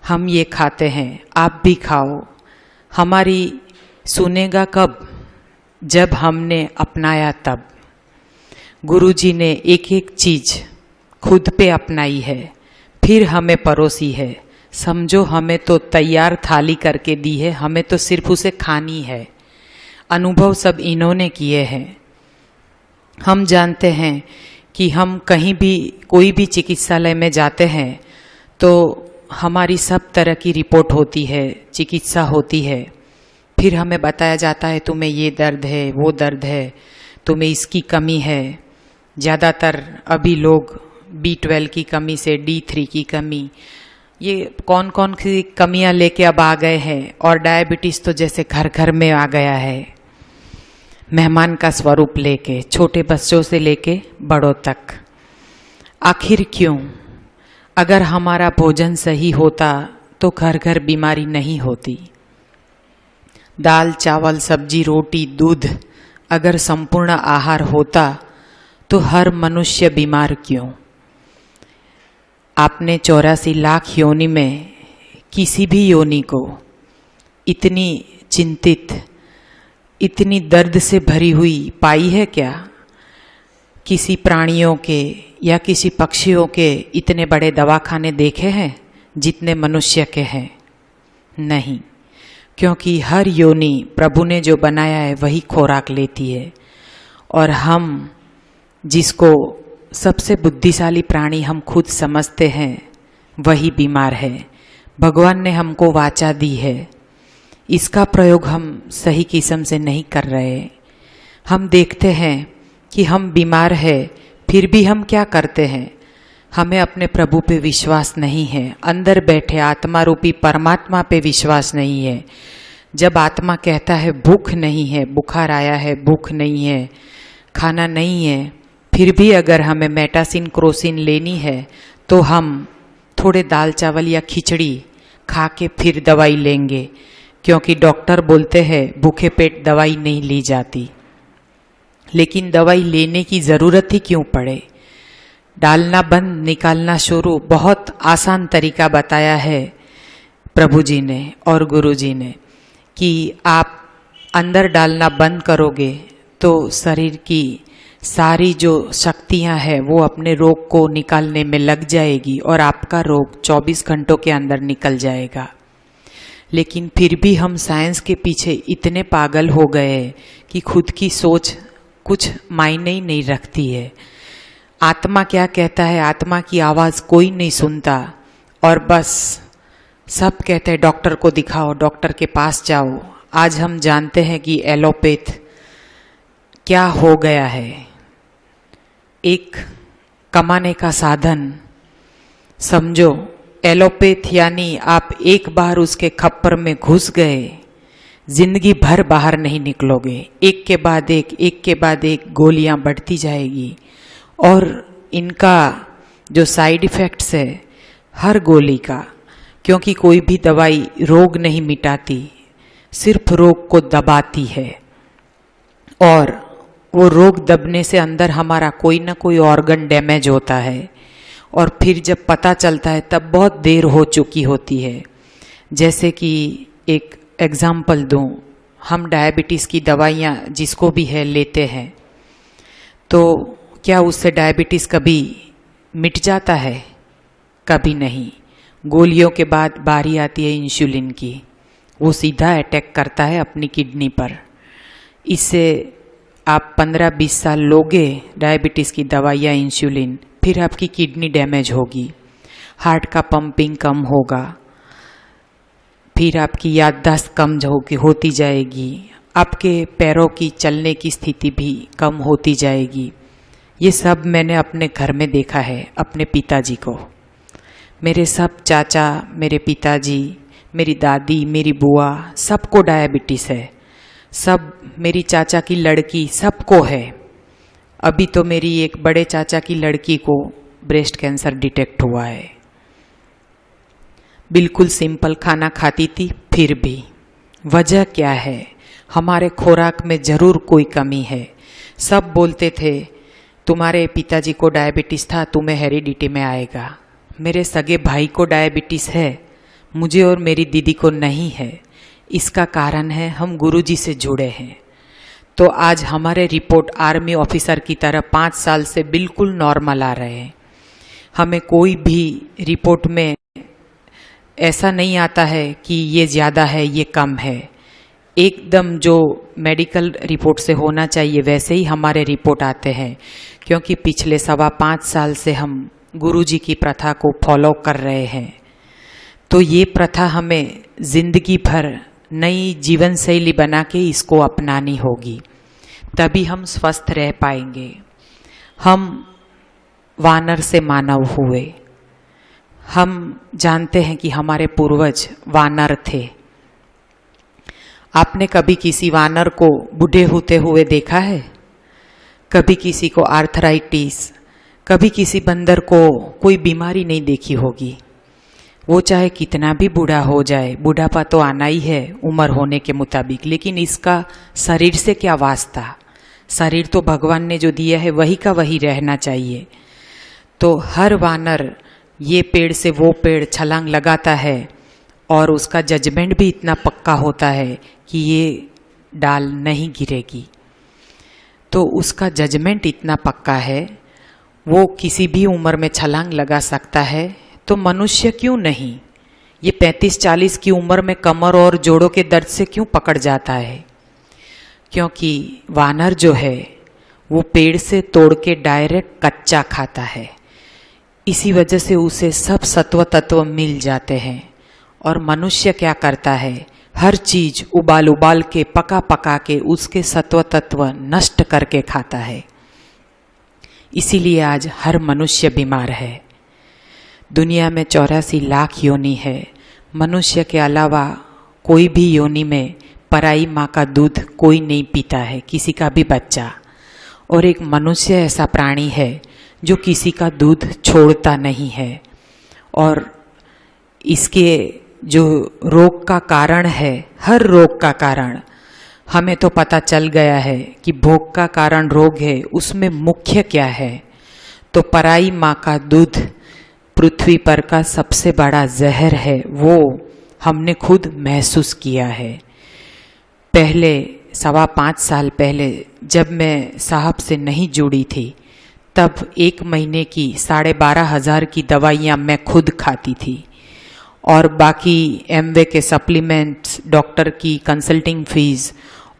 हम ये खाते हैं, आप भी खाओ। हमारी सुनेगा कब? जब हमने अपनाया तब। गुरुजी ने एक एक चीज खुद पे अपनाई है, फिर हमें परोसी है। समझो हमें तो तैयार थाली करके दी है, हमें तो सिर्फ उसे खानी है। अनुभव सब इन्होंने किए हैं। हम जानते हैं कि हम कहीं भी, कोई भी चिकित्सालय में जाते हैं तो हमारी सब तरह की रिपोर्ट होती है, चिकित्सा होती है। फिर हमें बताया जाता है तुम्हें ये दर्द है, वो दर्द है, तुम्हें इसकी कमी है। ज़्यादातर अभी लोग B12 की कमी से D3 की कमी, ये कौन कौन सी कमियां लेके अब आ गए हैं। और डायबिटीज़ तो जैसे घर घर में आ गया है, मेहमान का स्वरूप लेके, छोटे बच्चों से लेके बड़ों तक। आखिर क्यों? अगर हमारा भोजन सही होता तो घर घर बीमारी नहीं होती। दाल, चावल, सब्जी, रोटी, दूध अगर संपूर्ण आहार होता तो हर मनुष्य बीमार क्यों? आपने 84 लाख योनि में किसी भी योनि को इतनी चिंतित, इतनी दर्द से भरी हुई पाई है क्या? किसी प्राणियों के या किसी पक्षियों के इतने बड़े दवाखाने देखे हैं जितने मनुष्य के हैं? नहीं, क्योंकि हर योनि प्रभु ने जो बनाया है वही खुराक लेती है। और हम जिसको सबसे बुद्धिशाली प्राणी हम खुद समझते हैं वही बीमार है। भगवान ने हमको वाचा दी है, इसका प्रयोग हम सही किस्म से नहीं कर रहे। हम देखते हैं कि हम बीमार हैं, फिर भी हम क्या करते हैं? हमें अपने प्रभु पे विश्वास नहीं है, अंदर बैठे आत्मा रूपी परमात्मा पे विश्वास नहीं है। जब आत्मा कहता है भूख नहीं है, बुखार आया है, भूख नहीं है, खाना नहीं है, फिर भी अगर हमें मेटासिन क्रोसिन लेनी है तो हम थोड़े दाल चावल या खिचड़ी खा के फिर दवाई लेंगे, क्योंकि डॉक्टर बोलते हैं भूखे पेट दवाई नहीं ली जाती। लेकिन दवाई लेने की ज़रूरत ही क्यों पड़े? डालना बंद, निकालना शुरू, बहुत आसान तरीका बताया है प्रभु जी ने और गुरु जी ने कि आप अंदर डालना बंद करोगे तो शरीर की सारी जो शक्तियां हैं वो अपने रोग को निकालने में लग जाएगी और आपका रोग 24 घंटों के अंदर निकल जाएगा। लेकिन फिर भी हम साइंस के पीछे इतने पागल हो गए कि खुद की सोच कुछ मायने ही नहीं रखती है। आत्मा क्या कहता है, आत्मा की आवाज़ कोई नहीं सुनता और बस सब कहते हैं डॉक्टर को दिखाओ, डॉक्टर के पास जाओ। आज हम जानते हैं कि एलोपैथ क्या हो गया है, एक कमाने का साधन समझो। एलोपैथ यानी आप एक बार उसके खप्पर में घुस गए, जिंदगी भर बाहर नहीं निकलोगे। एक के बाद एक गोलियां बढ़ती जाएगी और इनका जो साइड इफ़ेक्ट्स है हर गोली का, क्योंकि कोई भी दवाई रोग नहीं मिटाती, सिर्फ रोग को दबाती है। और वो रोग दबने से अंदर हमारा कोई ना कोई ऑर्गन डैमेज होता है और फिर जब पता चलता है तब बहुत देर हो चुकी होती है। जैसे कि एक एग्जाम्पल दूं, हम डायबिटीज़ की दवाइयाँ जिसको भी है लेते हैं तो क्या उससे डायबिटीज़ कभी मिट जाता है? कभी नहीं। गोलियों के बाद बारी आती है इंसुलिन की, वो सीधा अटैक करता है अपनी किडनी पर। इससे आप 15-20 साल लोगे डायबिटीज़ की दवाई या इंसुलिन, फिर आपकी किडनी डैमेज होगी, हार्ट का पंपिंग कम होगा, फिर आपकी याददाश्त कम होती जाएगी, आपके पैरों की चलने की स्थिति भी कम होती जाएगी। ये सब मैंने अपने घर में देखा है अपने पिताजी को। मेरे सब चाचा, मेरे पिताजी, मेरी दादी, मेरी बुआ, सबको डायबिटीज़ है। सब मेरी चाचा की लड़की सबको है। अभी तो मेरी एक बड़े चाचा की लड़की को ब्रेस्ट कैंसर डिटेक्ट हुआ है। बिल्कुल सिंपल खाना खाती थी, फिर भी वजह क्या है? हमारे खुराक में ज़रूर कोई कमी है। सब बोलते थे तुम्हारे पिताजी को डायबिटीज़ था, तुम्हें हेरिडिटी में आएगा। मेरे सगे भाई को डायबिटीज़ है, मुझे और मेरी दीदी को नहीं है। इसका कारण है हम गुरुजी से जुड़े हैं। तो आज हमारे रिपोर्ट आर्मी ऑफिसर की तरह 5 साल से बिल्कुल नॉर्मल आ रहे हैं। हमें कोई भी रिपोर्ट में ऐसा नहीं आता है कि ये ज़्यादा है, ये कम है। एकदम जो मेडिकल रिपोर्ट से होना चाहिए वैसे ही हमारे रिपोर्ट आते हैं, क्योंकि पिछले 5.25 साल से हम गुरुजी की प्रथा को फॉलो कर रहे हैं। तो ये प्रथा हमें जिंदगी भर नई जीवन शैली बना के इसको अपनानी होगी, तभी हम स्वस्थ रह पाएंगे। हम वानर से मानव हुए। हम जानते हैं कि हमारे पूर्वज वानर थे। आपने कभी किसी वानर को बूढ़े होते हुए देखा है? कभी किसी को आर्थराइटिस, कभी किसी बंदर को कोई बीमारी नहीं देखी होगी। वो चाहे कितना भी बूढ़ा हो जाए, बूढ़ापा तो आना ही है उम्र होने के मुताबिक, लेकिन इसका शरीर से क्या वास्ता? शरीर तो भगवान ने जो दिया है वही का वही रहना चाहिए। तो हर वानर ये पेड़ से वो पेड़ छलांग लगाता है और उसका जजमेंट भी इतना पक्का होता है कि ये डाल नहीं गिरेगी। तो उसका जजमेंट इतना पक्का है, वो किसी भी उम्र में छलांग लगा सकता है। तो मनुष्य क्यों नहीं? ये 35-40 की उम्र में कमर और जोड़ों के दर्द से क्यों पकड़ जाता है? क्योंकि वानर जो है वो पेड़ से तोड़ के डायरेक्ट कच्चा खाता है। इसी वजह से उसे सब सत्व तत्व मिल जाते हैं। और मनुष्य क्या करता है? हर चीज उबाल उबाल के पका पका के उसके सत्व तत्व नष्ट करके खाता है। इसीलिए आज हर मनुष्य बीमार है। दुनिया में 84 लाख योनि है। मनुष्य के अलावा कोई भी योनि में पराई माँ का दूध कोई नहीं पीता है, किसी का भी बच्चा। और एक मनुष्य ऐसा प्राणी है जो किसी का दूध छोड़ता नहीं है। और इसके जो रोग का कारण है, हर रोग का कारण हमें तो पता चल गया है कि भोग का कारण रोग है। उसमें मुख्य क्या है? तो पराई माँ का दूध पृथ्वी पर का सबसे बड़ा जहर है। वो हमने खुद महसूस किया है। पहले 5.25 साल पहले जब मैं साहब से नहीं जुड़ी थी, तब 1 महीने की 12,500 की दवाइयाँ मैं खुद खाती थी। और बाकी एमवे के सप्लीमेंट्स, डॉक्टर की कंसल्टिंग फीस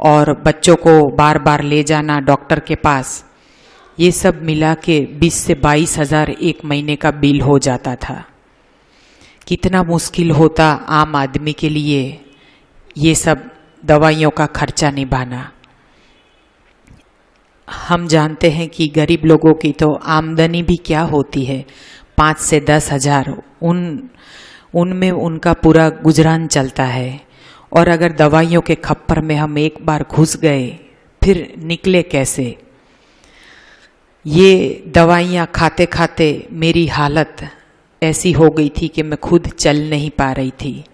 और बच्चों को बार बार ले जाना डॉक्टर के पास, ये सब मिला के 20 से 22,000 1 महीने का बिल हो जाता था। कितना मुश्किल होता आम आदमी के लिए ये सब दवाइयों का खर्चा निभाना। हम जानते हैं कि गरीब लोगों की तो आमदनी भी क्या होती है, 5 से 10 हज़ार, उनमें उनका पूरा गुजरान चलता है। और अगर दवाइयों के खप्पर में हम एक बार घुस गए, फिर निकले कैसे? ये दवाइयाँ खाते खाते मेरी हालत ऐसी हो गई थी कि मैं खुद चल नहीं पा रही थी।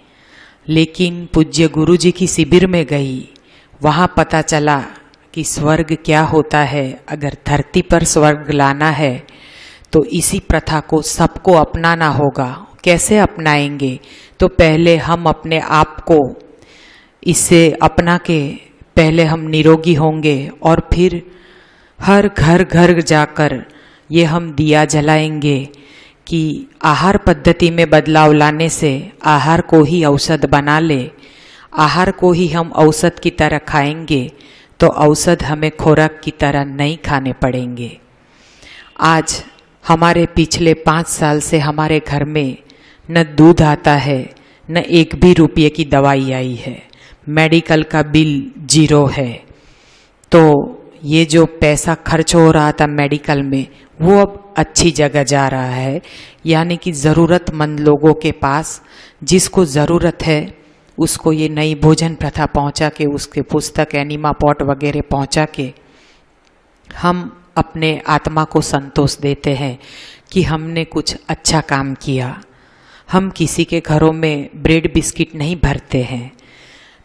लेकिन पूज्य गुरुजी की शिविर में गई, वहाँ पता चला कि स्वर्ग क्या होता है। अगर धरती पर स्वर्ग लाना है तो इसी प्रथा को सबको अपनाना होगा। कैसे अपनाएंगे? तो पहले हम अपने आप को इससे अपना के पहले हम निरोगी होंगे, और फिर हर घर घर जाकर ये हम दिया जलाएंगे कि आहार पद्धति में बदलाव लाने से आहार को ही औषध बना ले। आहार को ही हम औषध की तरह खाएंगे तो औषध हमें खुराक की तरह नहीं खाने पड़ेंगे। आज हमारे पिछले 5 साल से हमारे घर में न दूध आता है, न 1 भी रुपये की दवाई आई है। मेडिकल का बिल 0 है। तो ये जो पैसा खर्च हो रहा था मेडिकल में वो अब अच्छी जगह जा रहा है, यानी कि ज़रूरतमंद लोगों के पास जिसको ज़रूरत है उसको ये नई भोजन प्रथा पहुंचा के, उसके पुस्तक एनिमा पॉट वगैरह पहुंचा के हम अपने आत्मा को संतोष देते हैं कि हमने कुछ अच्छा काम किया। हम किसी के घरों में ब्रेड बिस्किट नहीं भरते हैं,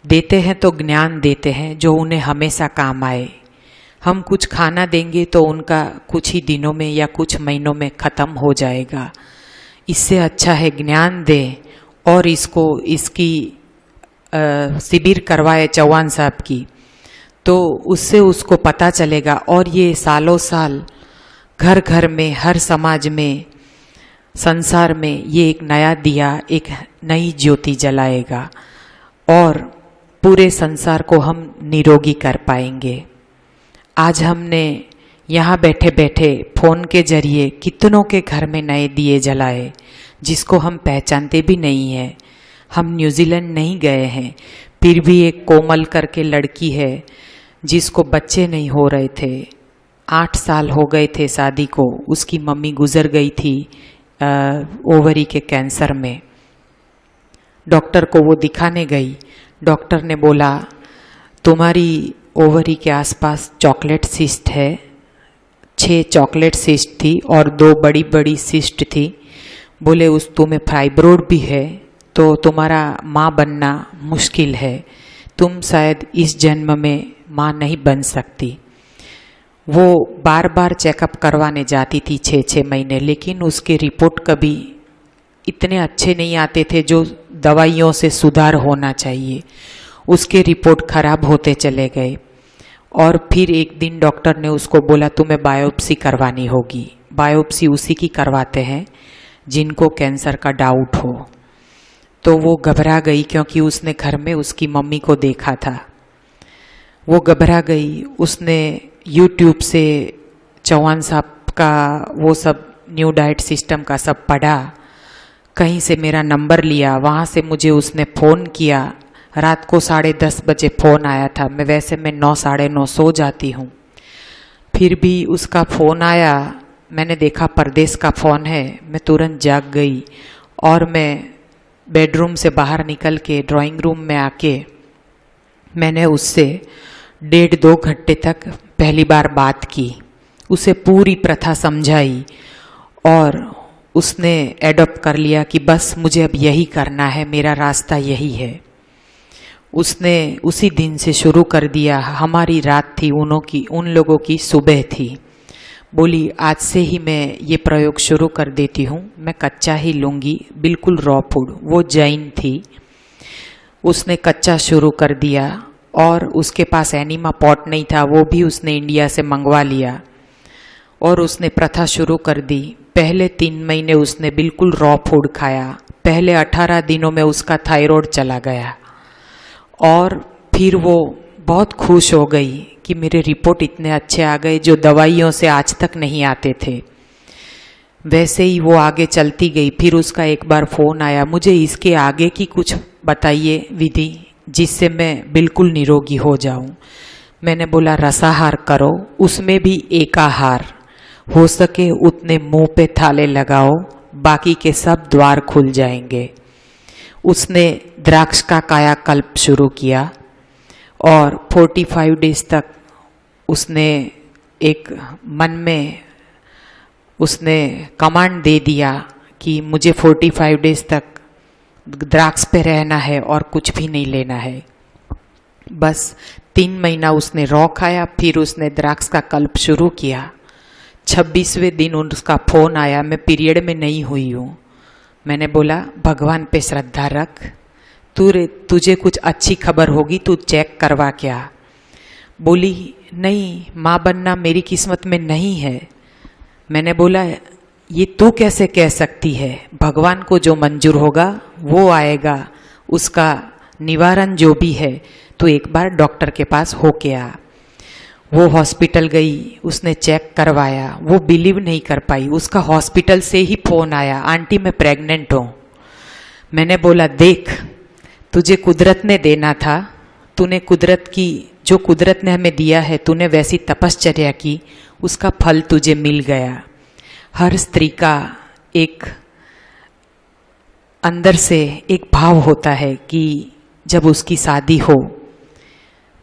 देते हैं तो ज्ञान देते हैं जो उन्हें हमेशा काम आए। हम कुछ खाना देंगे तो उनका कुछ ही दिनों में या कुछ महीनों में ख़त्म हो जाएगा। इससे अच्छा है ज्ञान दें और इसकी शिविर करवाए चौहान साहब की, तो उससे उसको पता चलेगा और ये सालों साल घर घर में, हर समाज में, संसार में ये एक नया दिया, एक नई ज्योति जलाएगा और पूरे संसार को हम निरोगी कर पाएंगे। आज हमने यहाँ बैठे बैठे फ़ोन के जरिए कितनों के घर में नए दिए जलाए जिसको हम पहचानते भी नहीं हैं। हम न्यूजीलैंड नहीं गए हैं, फिर भी एक कोमल करके लड़की है जिसको बच्चे नहीं हो रहे थे, 8 साल हो गए थे शादी को, उसकी मम्मी गुजर गई थी ओवरी के कैंसर में। डॉक्टर को वो दिखाने गई, डॉक्टर ने बोला तुम्हारी ओवरी के आसपास चॉकलेट सिस्ट है। 6 चॉकलेट सिस्ट थी और 2 बड़ी बड़ी सिस्ट थी। बोले उस तुम्हें फाइब्रोड भी है तो तुम्हारा माँ बनना मुश्किल है, तुम शायद इस जन्म में माँ नहीं बन सकती। वो बार बार चेकअप करवाने जाती थी 6-6 महीने, लेकिन उसके रिपोर्ट कभी इतने अच्छे नहीं आते थे जो दवाइयों से सुधार होना चाहिए। उसके रिपोर्ट खराब होते चले गए और फिर एक दिन डॉक्टर ने उसको बोला तुम्हें बायोप्सी करवानी होगी। बायोप्सी उसी की करवाते हैं जिनको कैंसर का डाउट हो। तो वो घबरा गई क्योंकि उसने घर में उसकी मम्मी को देखा था। वो घबरा गई, उसने YouTube से चौहान साहब का वो सब न्यू डाइट सिस्टम का सब पढ़ा, कहीं से मेरा नंबर लिया, वहाँ से मुझे उसने फ़ोन किया। रात को 10:30 बजे फ़ोन आया था। मैं वैसे 9 साढ़े 9 सो जाती हूँ, फिर भी उसका फ़ोन आया। मैंने देखा परदेश का फ़ोन है, मैं तुरंत जाग गई और मैं बेडरूम से बाहर निकल के ड्राइंग रूम में आके मैंने उससे 1.5-2 घंटे तक पहली बार बात की, उसे पूरी प्रथा समझाई और उसने एडॉप्ट कर लिया कि बस मुझे अब यही करना है, मेरा रास्ता यही है। उसने उसी दिन से शुरू कर दिया। हमारी रात थी, उन लोगों की सुबह थी। बोली आज से ही मैं ये प्रयोग शुरू कर देती हूँ, मैं कच्चा ही लूँगी, बिल्कुल रॉ फूड। वो जैन थी, उसने कच्चा शुरू कर दिया और उसके पास एनिमा पॉट नहीं था, वो भी उसने इंडिया से मंगवा लिया और उसने प्रथा शुरू कर दी। पहले 3 महीने उसने बिल्कुल रॉ फूड खाया। पहले 18 दिनों में उसका थायराइड चला गया और फिर वो बहुत खुश हो गई कि मेरे रिपोर्ट इतने अच्छे आ गए जो दवाइयों से आज तक नहीं आते थे। वैसे ही वो आगे चलती गई। फिर उसका एक बार फ़ोन आया, मुझे इसके आगे की कुछ बताइए विधि जिससे मैं बिल्कुल निरोगी हो जाऊं। मैंने बोला रसाहार करो, उसमें भी एकाहार, हो सके उतने मुंह पे थाले लगाओ, बाकी के सब द्वार खुल जाएंगे। उसने द्राक्ष का कायाकल्प शुरू किया और 45 डेज तक उसने एक मन में उसने कमांड दे दिया कि मुझे 45 डेज तक द्राक्ष पे रहना है और कुछ भी नहीं लेना है। बस 3 महीना उसने रॉ खाया, फिर उसने द्राक्ष का कल्प शुरू किया। 26वें दिन उसका फ़ोन आया, मैं पीरियड में नहीं हुई हूँ। मैंने बोला भगवान पे श्रद्धा रख, तुझे कुछ अच्छी खबर होगी, तू चेक करवा क्या। बोली नहीं, माँ बनना मेरी किस्मत में नहीं है। मैंने बोला ये तू कैसे कह सकती है, भगवान को जो मंजूर होगा वो आएगा, उसका निवारण जो भी है, तो एक बार डॉक्टर के पास होके आ। वो हॉस्पिटल गई, उसने चेक करवाया, वो बिलीव नहीं कर पाई। उसका हॉस्पिटल से ही फ़ोन आया, आंटी मैं प्रेग्नेंट हूँ। मैंने बोला देख, तुझे कुदरत ने देना था, तूने जो कुदरत ने हमें दिया है, तूने वैसी तपश्चर्या की, उसका फल तुझे मिल गया। हर स्त्री का एक अंदर से एक भाव होता है कि जब उसकी शादी हो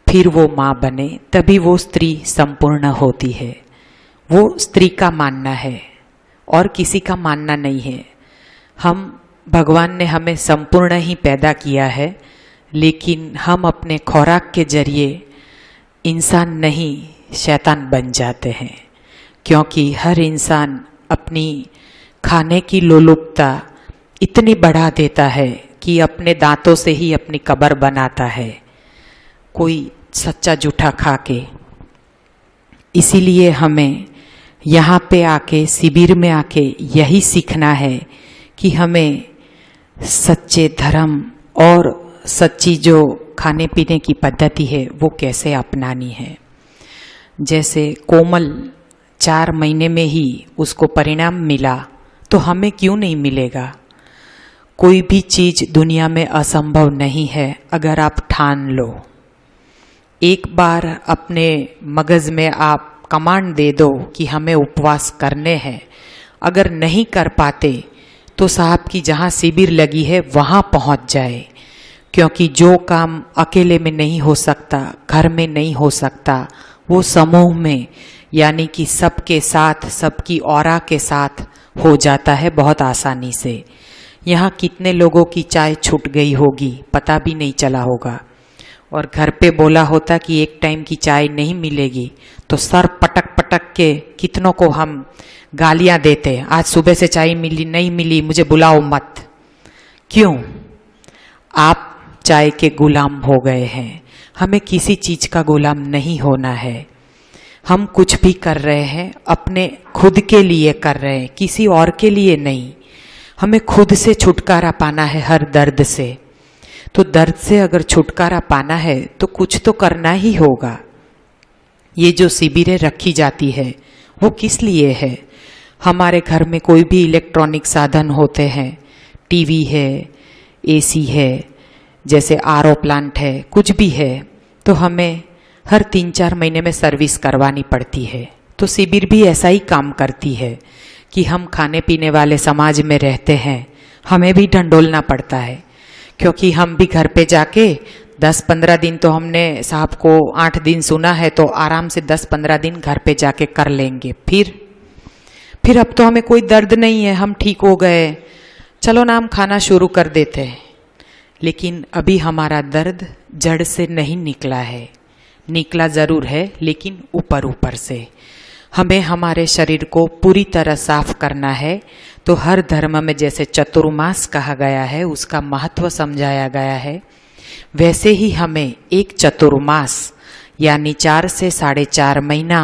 फिर वो माँ बने, तभी वो स्त्री संपूर्ण होती है। वो स्त्री का मानना है और किसी का मानना नहीं है। भगवान ने हमें संपूर्ण ही पैदा किया है, लेकिन हम अपने खुराक के जरिए इंसान नहीं शैतान बन जाते हैं, क्योंकि हर इंसान अपनी खाने की लोलुपता इतनी बढ़ा देता है कि अपने दांतों से ही अपनी कब्र बनाता है, कोई सच्चा जूठा खा के। इसीलिए हमें यहाँ पे आके, शिविर में आके यही सीखना है कि हमें सच्चे धर्म और सच्ची जो खाने पीने की पद्धति है वो कैसे अपनानी है। जैसे कोमल 4 महीने में ही उसको परिणाम मिला, तो हमें क्यों नहीं मिलेगा। कोई भी चीज दुनिया में असंभव नहीं है अगर आप ठान लो। एक बार अपने मगज में आप कमांड दे दो कि हमें उपवास करने हैं, अगर नहीं कर पाते तो साहब की जहाँ शिविर लगी है वहाँ पहुँच जाए, क्योंकि जो काम अकेले में नहीं हो सकता, घर में नहीं हो सकता, वो समूह में यानी कि सबके साथ, सबकी औरा के साथ हो जाता है बहुत आसानी से। यहाँ कितने लोगों की चाय छूट गई होगी, पता भी नहीं चला होगा। और घर पे बोला होता कि एक टाइम की चाय नहीं मिलेगी तो सर पटक पटक के कितनों को हम गालियां देते, आज सुबह से चाय मिली नहीं मिली, मुझे बुलाओ मत। क्यों? आप चाय के गुलाम हो गए हैं। हमें किसी चीज का गुलाम नहीं होना है। हम कुछ भी कर रहे हैं अपने खुद के लिए कर रहे हैं, किसी और के लिए नहीं। हमें खुद से छुटकारा पाना है हर दर्द से। तो दर्द से अगर छुटकारा पाना है तो कुछ तो करना ही होगा। ये जो शिविरें रखी जाती है वो किस लिए है? हमारे घर में कोई भी इलेक्ट्रॉनिक साधन होते हैं, टीवी है, एसी है, जैसे आरओ प्लांट है, कुछ भी है, तो हमें हर 3-4 महीने में सर्विस करवानी पड़ती है। तो शिविर भी ऐसा ही काम करती है कि हम खाने पीने वाले समाज में रहते हैं, हमें भी ढंढोलना पड़ता है, क्योंकि हम भी घर पे जाके 10-15 दिन तो हमने साहब को 8 दिन सुना है, तो आराम से 10-15 दिन घर पे जाके कर लेंगे। फिर अब तो हमें कोई दर्द नहीं है, हम ठीक हो गए, चलो ना हम खाना शुरू कर देते हैं। लेकिन अभी हमारा दर्द जड़ से नहीं निकला है, निकला जरूर है लेकिन ऊपर ऊपर से। हमें हमारे शरीर को पूरी तरह साफ करना है। तो हर धर्म में जैसे चतुर्मास कहा गया है, उसका महत्व समझाया गया है, वैसे ही हमें एक चतुर्मास यानी 4 से 4.5 महीना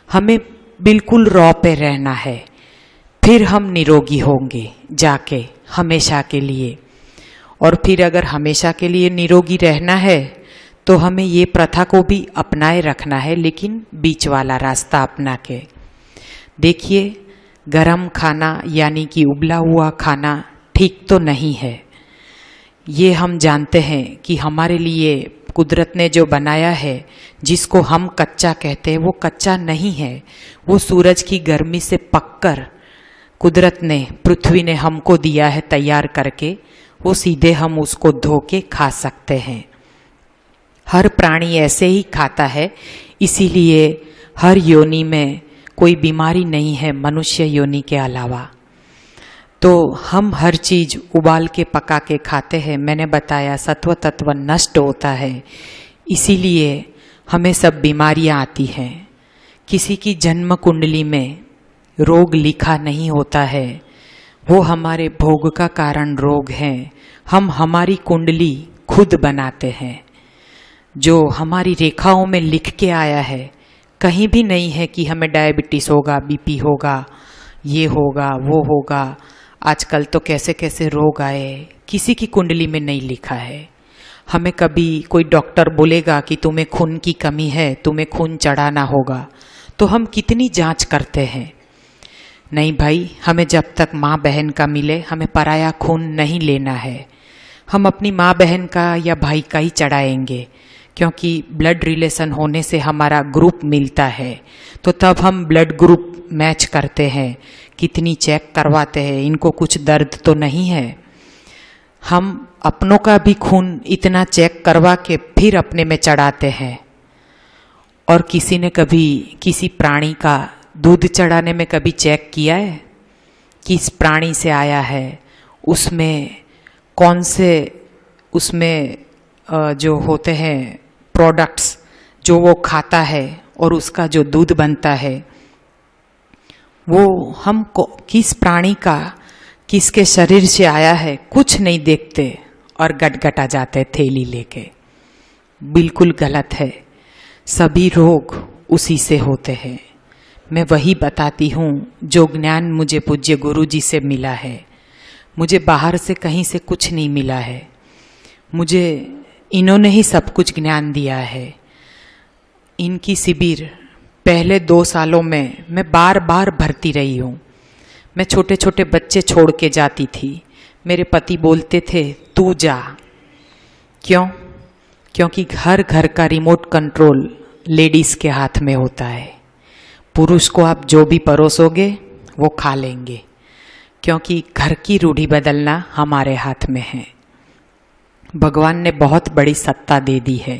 हमें बिल्कुल रॉ पे रहना है। फिर हम निरोगी होंगे जाके हमेशा के लिए। और फिर अगर हमेशा के लिए निरोगी रहना है तो हमें ये प्रथा को भी अपनाए रखना है, लेकिन बीच वाला रास्ता अपना के। देखिए, गरम खाना यानी कि उबला हुआ खाना ठीक तो नहीं है। ये हम जानते हैं कि हमारे लिए कुदरत ने जो बनाया है, जिसको हम कच्चा कहते हैं, वो कच्चा नहीं है। वो सूरज की गर्मी से पककर कुदरत ने, पृथ्वी ने हमको दिया है तैयार करके। वो सीधे हम उसको धो के खा सकते हैं। हर प्राणी ऐसे ही खाता है, इसीलिए हर योनि में कोई बीमारी नहीं है मनुष्य योनि के अलावा। तो हम हर चीज उबाल के पका के खाते हैं। मैंने बताया सत्व तत्व नष्ट होता है, इसीलिए हमें सब बीमारियां आती हैं। किसी की जन्म कुंडली में रोग लिखा नहीं होता है, वो हमारे भोग का कारण रोग है। हम हमारी कुंडली खुद बनाते हैं। जो हमारी रेखाओं में लिख के आया है, कहीं भी नहीं है कि हमें डायबिटीज होगा, बीपी होगा, ये होगा, वो होगा। आजकल तो कैसे कैसे रोग आए, किसी की कुंडली में नहीं लिखा है। हमें कभी कोई डॉक्टर बोलेगा कि तुम्हें खून की कमी है, तुम्हें खून चढ़ाना होगा, तो हम कितनी जांच करते हैं। नहीं भाई, हमें जब तक माँ बहन का मिले, हमें पराया खून नहीं लेना है। हम अपनी माँ बहन का या भाई का ही चढ़ाएंगे, क्योंकि ब्लड रिलेशन होने से हमारा ग्रुप मिलता है, तो तब हम ब्लड ग्रुप मैच करते हैं, कितनी चेक करवाते हैं, इनको कुछ दर्द तो नहीं है। हम अपनों का भी खून इतना चेक करवा के फिर अपने में चढ़ाते हैं। और किसी ने कभी किसी प्राणी का दूध चढ़ाने में कभी चेक किया है? किस प्राणी से आया है, उसमें कौन से, उसमें जो होते हैं प्रोडक्ट्स जो वो खाता है और उसका जो दूध बनता है, वो हमको किस प्राणी का किसके शरीर से आया है कुछ नहीं देखते और गटगटा जाते थैली लेके। बिल्कुल गलत है। सभी रोग उसी से होते हैं। मैं वही बताती हूँ जो ज्ञान मुझे पूज्य गुरु जी से मिला है। मुझे बाहर से कहीं से कुछ नहीं मिला है, मुझे इन्होंने ही सब कुछ ज्ञान दिया है। इनकी शिविर पहले 2 सालों में मैं बार बार भरती रही हूँ। मैं छोटे छोटे बच्चे छोड़ के जाती थी। मेरे पति बोलते थे तू जा। क्यों? क्योंकि घर घर का रिमोट कंट्रोल लेडीज़ के हाथ में होता है। पुरुष को आप जो भी परोसोगे वो खा लेंगे, क्योंकि घर की रूढ़ी बदलना हमारे हाथ में है। भगवान ने बहुत बड़ी सत्ता दे दी है।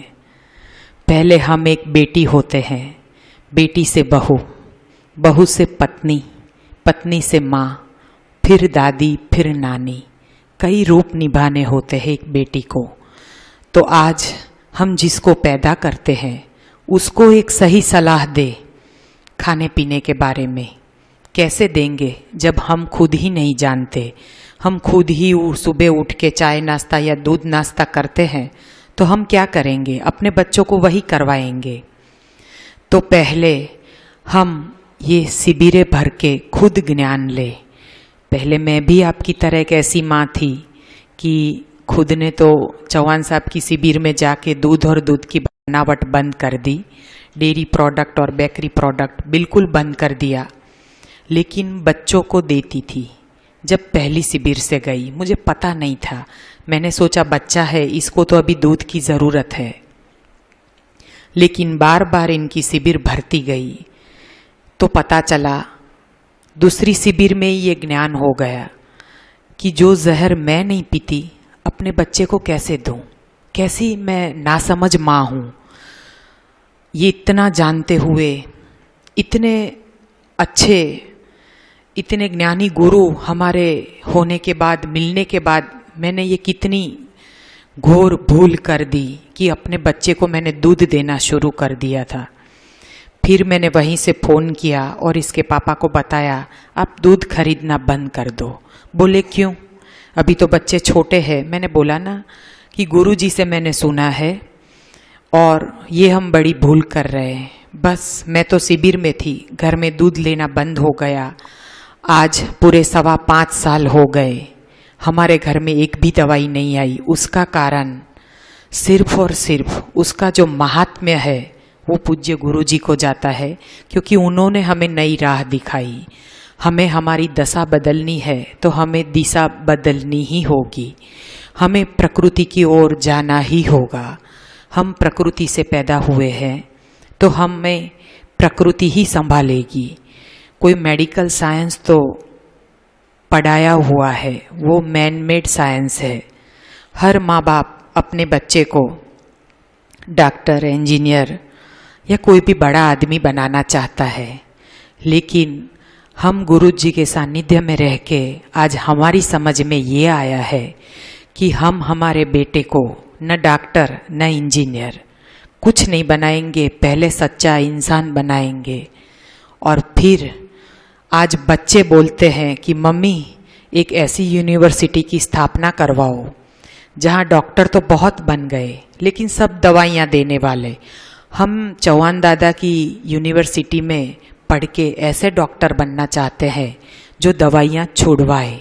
पहले हम एक बेटी होते हैं, बेटी से बहू, बहू से पत्नी, पत्नी से माँ, फिर दादी, फिर नानी। कई रूप निभाने होते हैं एक बेटी को। तो आज हम जिसको पैदा करते हैं उसको एक सही सलाह दे खाने पीने के बारे में। कैसे देंगे जब हम खुद ही नहीं जानते? हम खुद ही सुबह उठ के चाय नाश्ता या दूध नाश्ता करते हैं, तो हम क्या करेंगे? अपने बच्चों को वही करवाएंगे। तो पहले हम ये शिविरें भर के खुद ज्ञान ले। पहले मैं भी आपकी तरह एक ऐसी माँ थी कि खुद ने तो चौहान साहब की शिविर में जाके दूध और दूध की बनावट बंद कर दी, डेयरी प्रोडक्ट और बेकरी प्रोडक्ट बिल्कुल बंद कर दिया, लेकिन बच्चों को देती थी। जब पहली शिविर से गई मुझे पता नहीं था, मैंने सोचा बच्चा है, इसको तो अभी दूध की ज़रूरत है। लेकिन बार बार इनकी शिविर भरती गई तो पता चला, दूसरी शिविर में ये ज्ञान हो गया कि जो जहर मैं नहीं पीती अपने बच्चे को कैसे दूं। कैसी मैं नासमझ माँ हूँ। ये इतना जानते हुए, इतने अच्छे, इतने ज्ञानी गुरु हमारे होने के बाद, मिलने के बाद, मैंने ये कितनी घोर भूल कर दी कि अपने बच्चे को मैंने दूध देना शुरू कर दिया था। फिर मैंने वहीं से फ़ोन किया और इसके पापा को बताया आप दूध खरीदना बंद कर दो। बोले क्यों? अभी तो बच्चे छोटे हैं। मैंने बोला ना कि गुरु जी से मैंने सुना है और ये हम बड़ी भूल कर रहे हैं। बस मैं तो शिविर में थी, घर में दूध लेना बंद हो गया। आज पूरे 5.25 साल हो गए, हमारे घर में एक भी दवाई नहीं आई। उसका कारण सिर्फ और सिर्फ उसका जो महात्म्य है वो पूज्य गुरु जी को जाता है, क्योंकि उन्होंने हमें नई राह दिखाई। हमें हमारी दशा बदलनी है तो हमें दिशा बदलनी ही होगी। हमें प्रकृति की ओर जाना ही होगा। हम प्रकृति से पैदा हुए हैं तो हमें प्रकृति ही संभालेगी। कोई मेडिकल साइंस तो पढ़ाया हुआ है, वो मैन मेड साइंस है। हर माँ बाप अपने बच्चे को डॉक्टर, इंजीनियर या कोई भी बड़ा आदमी बनाना चाहता है, लेकिन हम गुरु जी के सानिध्य में रह के आज हमारी समझ में ये आया है कि हम हमारे बेटे को न डॉक्टर न इंजीनियर कुछ नहीं बनाएंगे, पहले सच्चा इंसान बनाएंगे। और फिर आज बच्चे बोलते हैं कि मम्मी एक ऐसी यूनिवर्सिटी की स्थापना करवाओ जहाँ डॉक्टर तो बहुत बन गए लेकिन सब दवाइयाँ देने वाले। हम चौहान दादा की यूनिवर्सिटी में पढ़ के ऐसे डॉक्टर बनना चाहते हैं जो दवाइयाँ छुड़वाए,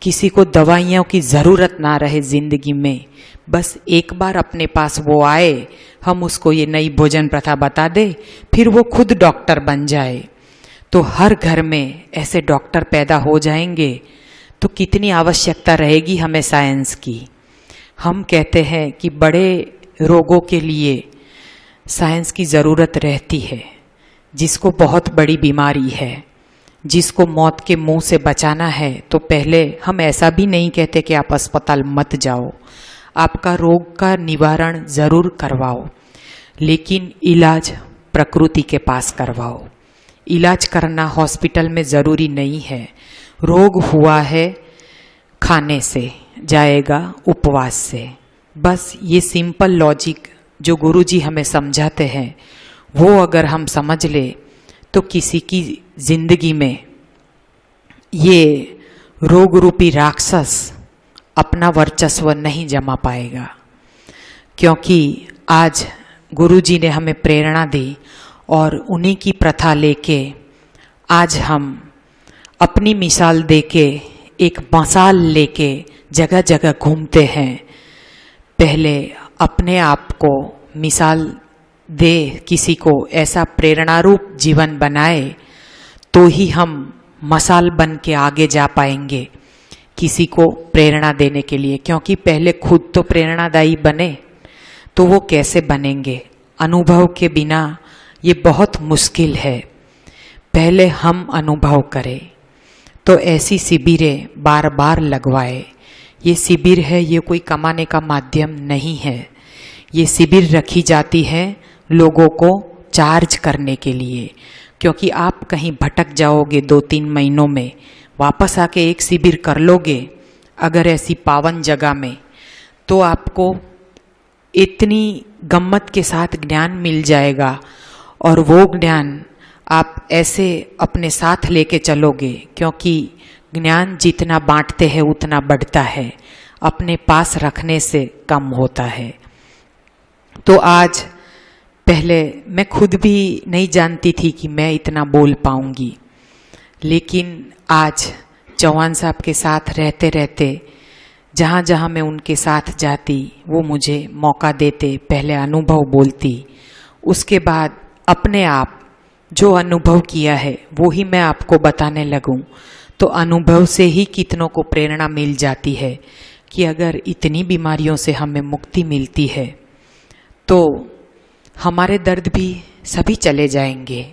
किसी को दवाइयों की ज़रूरत ना रहे ज़िंदगी में। बस एक बार अपने पास वो आए, हम उसको ये नई भोजन प्रथा बता दे, फिर वो खुद डॉक्टर बन जाए। तो हर घर में ऐसे डॉक्टर पैदा हो जाएंगे तो कितनी आवश्यकता रहेगी हमें साइंस की। हम कहते हैं कि बड़े रोगों के लिए साइंस की ज़रूरत रहती है। जिसको बहुत बड़ी बीमारी है, जिसको मौत के मुंह से बचाना है, तो पहले हम ऐसा भी नहीं कहते कि आप अस्पताल मत जाओ, आपका रोग का निवारण ज़रूर करवाओ, लेकिन इलाज प्रकृति के पास करवाओ। इलाज करना हॉस्पिटल में ज़रूरी नहीं है। रोग हुआ है खाने से, जाएगा उपवास से। बस ये सिंपल लॉजिक जो गुरुजी हमें समझाते हैं, वो अगर हम समझ ले तो किसी की जिंदगी में ये रोग रूपी राक्षस अपना वर्चस्व नहीं जमा पाएगा। क्योंकि आज गुरुजी ने हमें प्रेरणा दी और उन्हीं की प्रथा लेके आज हम अपनी मिसाल देके, एक मसाल लेके जगह जगह घूमते हैं। पहले अपने आप को मिसाल दे, किसी को ऐसा प्रेरणारूप जीवन बनाए, तो ही हम मसाल बन के आगे जा पाएंगे किसी को प्रेरणा देने के लिए। क्योंकि पहले खुद तो प्रेरणादायी बने तो वो कैसे बनेंगे? अनुभव के बिना ये बहुत मुश्किल है। पहले हम अनुभव करें। तो ऐसी शिविरें बार बार लगवाए। ये शिविर है, ये कोई कमाने का माध्यम नहीं है। ये शिविर रखी जाती है लोगों को चार्ज करने के लिए। क्योंकि आप कहीं भटक जाओगे 2-3 महीनों में, वापस आके एक शिविर कर लोगे अगर ऐसी पावन जगह में, तो आपको इतनी गम्मत के साथ ज्ञान मिल जाएगा और वो ज्ञान आप ऐसे अपने साथ लेके चलोगे। क्योंकि ज्ञान जितना बांटते हैं उतना बढ़ता है, अपने पास रखने से कम होता है। तो आज पहले मैं खुद भी नहीं जानती थी कि मैं इतना बोल पाऊंगी, लेकिन आज चौहान साहब के साथ रहते रहते जहाँ जहाँ मैं उनके साथ जाती वो मुझे मौका देते, पहले अनुभव बोलती, उसके बाद अपने आप जो अनुभव किया है वो ही मैं आपको बताने लगूं। तो अनुभव से ही कितनों को प्रेरणा मिल जाती है कि अगर इतनी बीमारियों से हमें मुक्ति मिलती है तो हमारे दर्द भी सभी चले जाएंगे।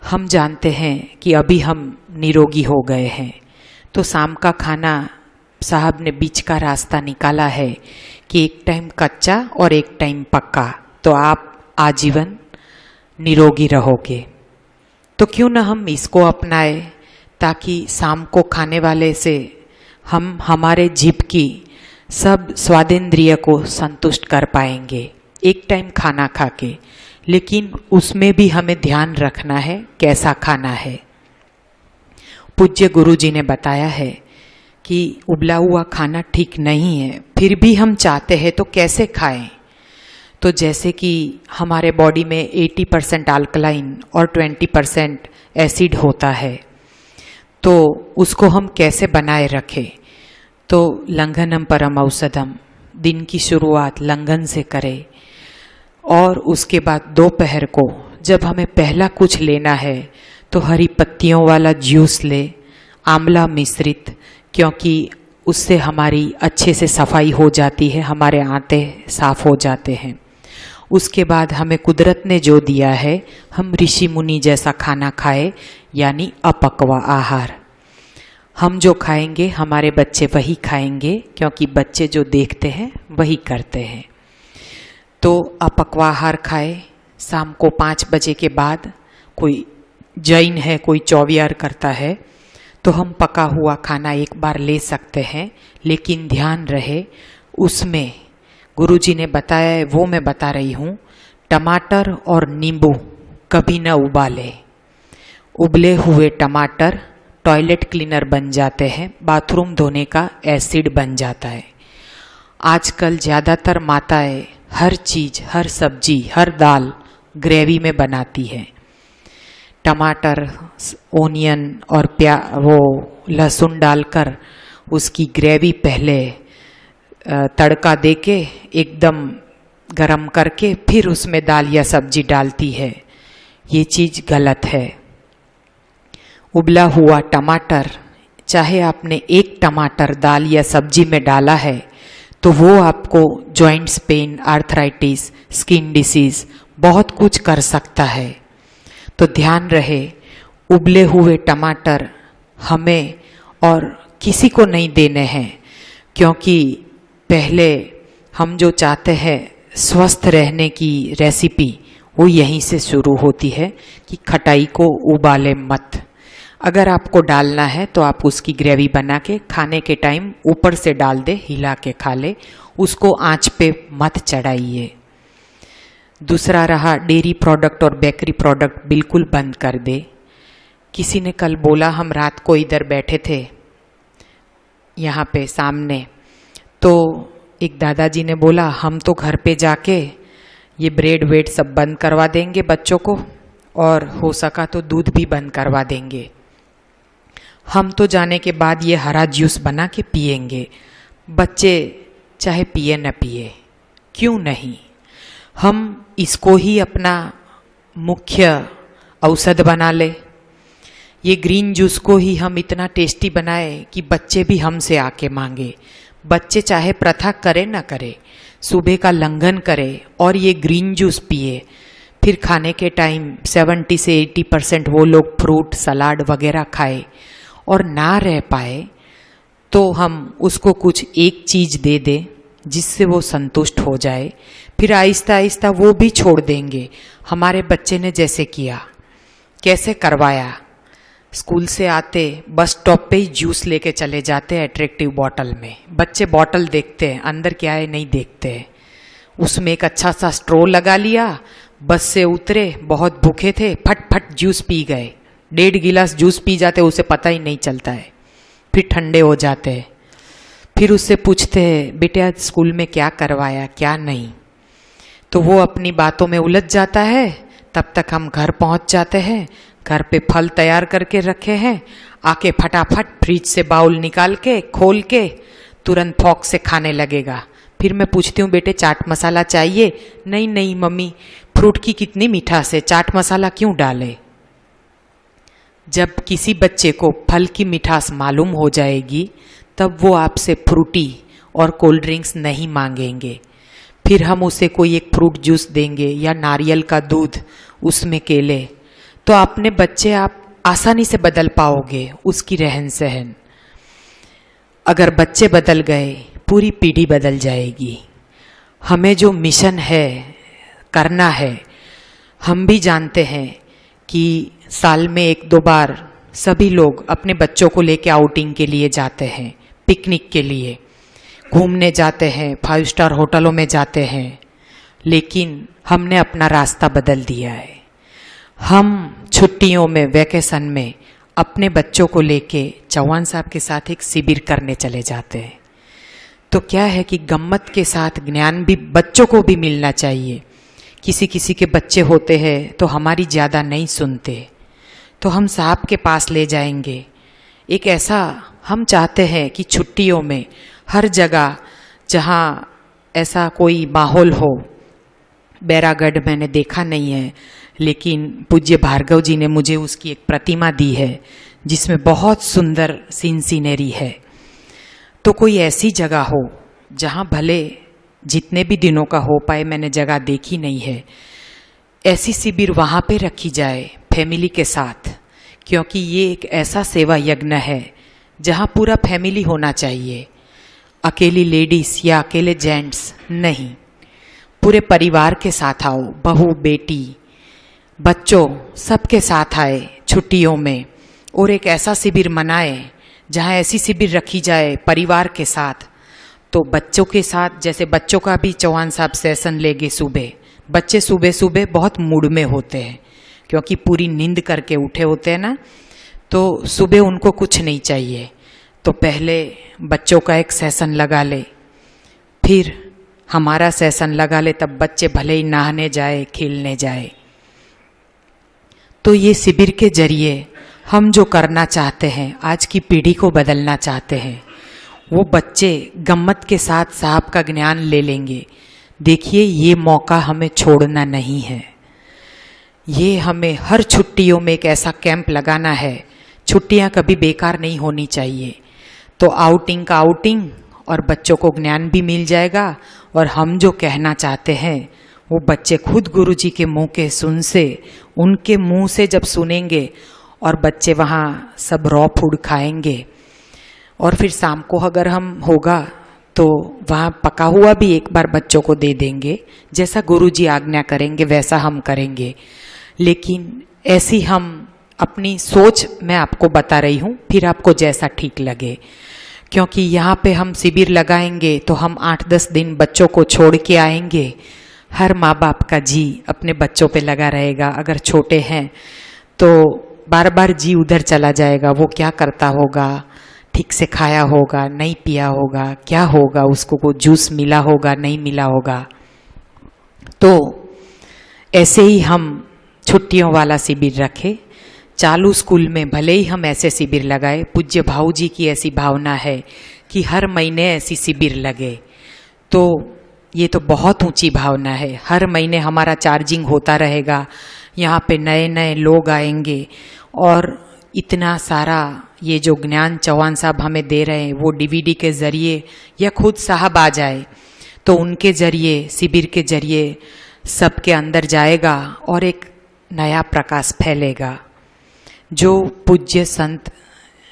हम जानते हैं कि अभी हम निरोगी हो गए हैं, तो शाम का खाना साहब ने बीच का रास्ता निकाला है कि एक टाइम कच्चा और एक टाइम पक्का, तो आप आजीवन निरोगी रहोगे। तो क्यों ना हम इसको अपनाए, ताकि शाम को खाने वाले से हम हमारे जीभ की सब स्वादेंद्रिय को संतुष्ट कर पाएंगे एक टाइम खाना खा के। लेकिन उसमें भी हमें ध्यान रखना है कैसा खाना है। पूज्य गुरुजी ने बताया है कि उबला हुआ खाना ठीक नहीं है, फिर भी हम चाहते हैं तो कैसे खाएं? तो जैसे कि हमारे बॉडी में 80% अल्कलाइन और 20% एसिड होता है, तो उसको हम कैसे बनाए रखें? तो लंघनम परम औषधम, दिन की शुरुआत लंघन से करें। और उसके बाद दोपहर को जब हमें पहला कुछ लेना है तो हरी पत्तियों वाला जूस ले, आंवला मिश्रित, क्योंकि उससे हमारी अच्छे से सफाई हो जाती है, हमारे आंते साफ हो जाते हैं। उसके बाद हमें कुदरत ने जो दिया है, हम ऋषि मुनि जैसा खाना खाए, यानी अपक्वा आहार। हम जो खाएंगे हमारे बच्चे वही खाएंगे, क्योंकि बच्चे जो देखते हैं वही करते हैं। तो अपक्वा आहार खाए। शाम को 5 बजे के बाद, कोई जैन है कोई चौवियार करता है, तो हम पका हुआ खाना एक बार ले सकते हैं, लेकिन ध्यान रहे उसमें गुरुजी ने बताया है वो मैं बता रही हूँ। टमाटर और नींबू कभी न उबाले। उबले हुए टमाटर टॉयलेट क्लीनर बन जाते हैं, बाथरूम धोने का एसिड बन जाता है। आजकल ज़्यादातर माताएं हर चीज़, हर सब्जी, हर दाल ग्रेवी में बनाती है। टमाटर, ओनियन और वो लहसुन डालकर उसकी ग्रेवी पहले तड़का देके एकदम गरम करके फिर उसमें दाल या सब्जी डालती है। ये चीज़ गलत है। उबला हुआ टमाटर, चाहे आपने 1 टमाटर दाल या सब्जी में डाला है तो वो आपको joints pain, arthritis, skin disease बहुत कुछ कर सकता है। तो ध्यान रहे, उबले हुए टमाटर हमें और किसी को नहीं देने हैं, क्योंकि पहले हम जो चाहते हैं स्वस्थ रहने की रेसिपी वो यहीं से शुरू होती है कि खटाई को उबाले मत। अगर आपको डालना है तो आप उसकी ग्रेवी बना के खाने के टाइम ऊपर से डाल दे, हिला के खा ले, उसको आंच पे मत चढ़ाइए। दूसरा रहा डेयरी प्रोडक्ट और बेकरी प्रोडक्ट बिल्कुल बंद कर दे। किसी ने कल बोला, हम रात को इधर बैठे थे यहाँ पे सामने, तो एक दादाजी ने बोला हम तो घर पे जाके ये ब्रेड वेड सब बंद करवा देंगे बच्चों को, और हो सका तो दूध भी बंद करवा देंगे। हम तो जाने के बाद ये हरा जूस बना के पिएंगे, बच्चे चाहे पिए न पिए, क्यों नहीं, हम इसको ही अपना मुख्य औषध बना ले। ये ग्रीन जूस को ही हम इतना टेस्टी बनाए कि बच्चे भी हमसे आके मांगे। बच्चे चाहे प्रथा करे न करे, सुबह का लंघन करे और ये ग्रीन जूस पिए, फिर खाने के टाइम 70 से 80% वो लोग फ्रूट सलाद वगैरह खाए और ना रह पाए तो हम उसको कुछ एक चीज दे दें जिससे वो संतुष्ट हो जाए, फिर आहिस्ता आहिस्ता वो भी छोड़ देंगे। हमारे बच्चे ने जैसे किया, कैसे करवाया, स्कूल से आते बस स्टॉप पे ही जूस लेके चले जाते हैं अट्रैक्टिव बॉटल में। बच्चे बॉटल देखते हैं, अंदर क्या है नहीं देखते हैं। उसमें एक अच्छा सा स्ट्रो लगा लिया, बस से उतरे, बहुत भूखे थे, फट फट जूस पी गए, 1.5 गिलास जूस पी जाते, उसे पता ही नहीं चलता है, फिर ठंडे हो जाते हैं। फिर उससे पूछते हैं बेटे आज स्कूल में क्या करवाया क्या नहीं, तो वो अपनी बातों में उलझ जाता है। तब तक हम घर पहुंच जाते हैं, घर पे फल तैयार करके रखे हैं, आके फटाफट फ्रिज से बाउल निकाल के खोल के तुरंत फॉक से खाने लगेगा। फिर मैं पूछती हूँ बेटे चाट मसाला चाहिए, नहीं नहीं मम्मी फ्रूट की कितनी मिठास है, चाट मसाला क्यों डाले। जब किसी बच्चे को फल की मिठास मालूम हो जाएगी तब वो आपसे फ्रूटी और कोल्ड ड्रिंक्स नहीं मांगेंगे। फिर हम उसे कोई एक फ्रूट जूस देंगे या नारियल का दूध, उसमें केले, तो अपने बच्चे आप आसानी से बदल पाओगे उसकी रहन सहन। अगर बच्चे बदल गए पूरी पीढ़ी बदल जाएगी। हमें जो मिशन है करना है, हम भी जानते हैं कि साल में 1-2 बार सभी लोग अपने बच्चों को लेके आउटिंग के लिए जाते हैं, पिकनिक के लिए घूमने जाते हैं, 5 स्टार होटलों में जाते हैं, लेकिन हमने अपना रास्ता बदल दिया है। हम छुट्टियों में, वैकेशन में अपने बच्चों को लेके चौहान साहब के साथ एक शिविर करने चले जाते हैं। तो क्या है कि गम्मत के साथ ज्ञान भी बच्चों को भी मिलना चाहिए। किसी किसी के बच्चे होते हैं तो हमारी ज़्यादा नहीं सुनते, तो हम साहब के पास ले जाएंगे। एक ऐसा हम चाहते हैं कि छुट्टियों में हर जगह जहाँ ऐसा कोई माहौल हो, बैरागढ़ मैंने देखा नहीं है लेकिन पूज्य भार्गव जी ने मुझे उसकी एक प्रतिमा दी है जिसमें बहुत सुंदर सीनरी है। तो कोई ऐसी जगह हो जहाँ भले जितने भी दिनों का हो पाए, मैंने जगह देखी नहीं है, ऐसी शिविर वहाँ पे रखी जाए फैमिली के साथ, क्योंकि ये एक ऐसा सेवा यज्ञ है जहाँ पूरा फैमिली होना चाहिए। अकेली लेडीज या अकेले जेंट्स नहीं, पूरे परिवार के साथ आओ, बहू बेटी बच्चों सबके साथ आए छुट्टियों में, और एक ऐसा शिविर मनाए जहाँ ऐसी शिविर रखी जाए परिवार के साथ। तो बच्चों के साथ, जैसे बच्चों का भी चौहान साहब सेशन लेंगे सुबह, बच्चे सुबह सुबह बहुत मूड में होते हैं क्योंकि पूरी नींद करके उठे होते हैं ना, तो सुबह उनको कुछ नहीं चाहिए, तो पहले बच्चों का एक सेशन लगा ले, फिर हमारा सेशन लगा ले, तब बच्चे भले ही नहाने जाए खेलने जाए। तो ये शिविर के जरिए हम जो करना चाहते हैं, आज की पीढ़ी को बदलना चाहते हैं, वो बच्चे गम्मत के साथ साहब का ज्ञान ले लेंगे। देखिए ये मौका हमें छोड़ना नहीं है, ये हमें हर छुट्टियों में एक ऐसा कैंप लगाना है। छुट्टियां कभी बेकार नहीं होनी चाहिए। तो आउटिंग का आउटिंग और बच्चों को ज्ञान भी मिल जाएगा और हम जो कहना चाहते हैं वो बच्चे खुद गुरुजी के मुंह के सुन से उनके मुंह से जब सुनेंगे और बच्चे वहाँ सब रॉ फूड खाएंगे और फिर शाम को अगर हम होगा तो वहाँ पका हुआ भी एक बार बच्चों को दे देंगे, जैसा गुरुजी आज्ञा करेंगे वैसा हम करेंगे। लेकिन ऐसी हम अपनी सोच मैं आपको बता रही हूँ, फिर आपको जैसा ठीक लगे, क्योंकि यहाँ पे हम शिविर लगाएंगे तो हम 8-10 दिन बच्चों को छोड़ के आएंगे। हर माँ बाप का जी अपने बच्चों पे लगा रहेगा, अगर छोटे हैं तो बार बार जी उधर चला जाएगा, वो क्या करता होगा, ठीक से खाया होगा नहीं पिया होगा, क्या होगा, उसको कोई जूस मिला होगा नहीं मिला होगा। तो ऐसे ही हम छुट्टियों वाला शिविर रखे, चालू स्कूल में भले ही हम ऐसे शिविर लगाए। पूज्य भाऊ जी की ऐसी भावना है कि हर महीने ऐसी शिविर लगे, तो ये तो बहुत ऊंची भावना है। हर महीने हमारा चार्जिंग होता रहेगा, यहाँ पे नए नए लोग आएंगे और इतना सारा ये जो ज्ञान चौहान साहब हमें दे रहे हैं वो डीवीडी के ज़रिए या खुद साहब आ जाए तो उनके ज़रिए शिविर के ज़रिए सबके अंदर जाएगा और एक नया प्रकाश फैलेगा। जो पूज्य संत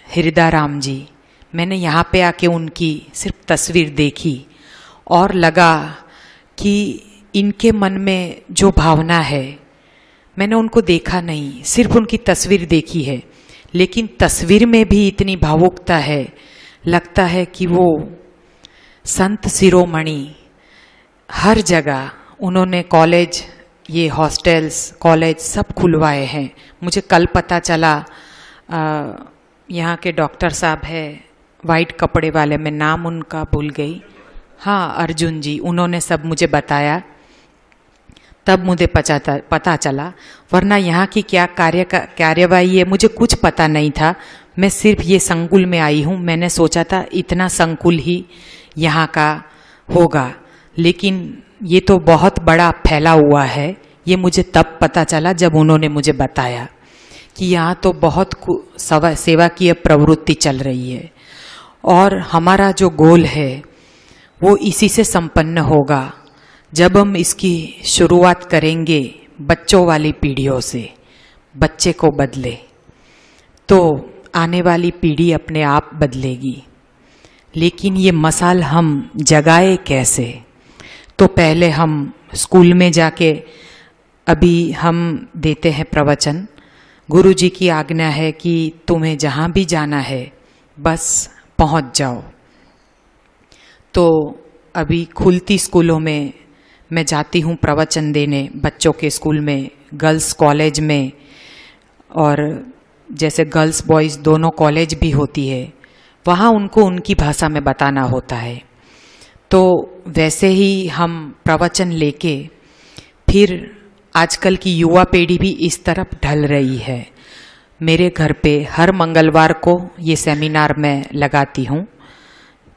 हृदयराम जी, मैंने यहाँ पे आके उनकी सिर्फ तस्वीर देखी और लगा कि इनके मन में जो भावना है, मैंने उनको देखा नहीं, सिर्फ उनकी तस्वीर देखी है, लेकिन तस्वीर में भी इतनी भावुकता है, लगता है कि वो संत शिरोमणि हर जगह उन्होंने कॉलेज, ये हॉस्टल्स कॉलेज सब खुलवाए हैं। मुझे कल पता चला यहाँ के डॉक्टर साहब है वाइट कपड़े वाले, मैं नाम उनका भूल गई, हाँ अर्जुन जी, उन्होंने सब मुझे बताया, तब मुझे पता चला, वरना यहाँ की क्या कार्यवाही है मुझे कुछ पता नहीं था। मैं सिर्फ ये संकुल में आई हूँ, मैंने सोचा था इतना संकुल ही यहाँ का होगा, लेकिन ये तो बहुत बड़ा फैला हुआ है। ये मुझे तब पता चला जब उन्होंने मुझे बताया कि यहाँ तो बहुत सेवा की प्रवृत्ति चल रही है और हमारा जो गोल है वो इसी से संपन्न होगा जब हम इसकी शुरुआत करेंगे बच्चों वाली पीढ़ियों से। बच्चे को बदले तो आने वाली पीढ़ी अपने आप बदलेगी, लेकिन ये मसाल हम जगाए कैसे? तो पहले हम स्कूल में जाके, अभी हम देते हैं प्रवचन, गुरु जी की आज्ञा है कि तुम्हें जहाँ भी जाना है बस पहुँच जाओ। तो अभी खुलती स्कूलों में मैं जाती हूँ प्रवचन देने, बच्चों के स्कूल में, गर्ल्स कॉलेज में, और जैसे गर्ल्स बॉयज़ दोनों कॉलेज भी होती है, वहाँ उनको उनकी भाषा में बताना होता है। तो वैसे ही हम प्रवचन लेके फिर आजकल की युवा पीढ़ी भी इस तरफ ढल रही है। मेरे घर पे हर मंगलवार को ये सेमिनार मैं लगाती हूँ,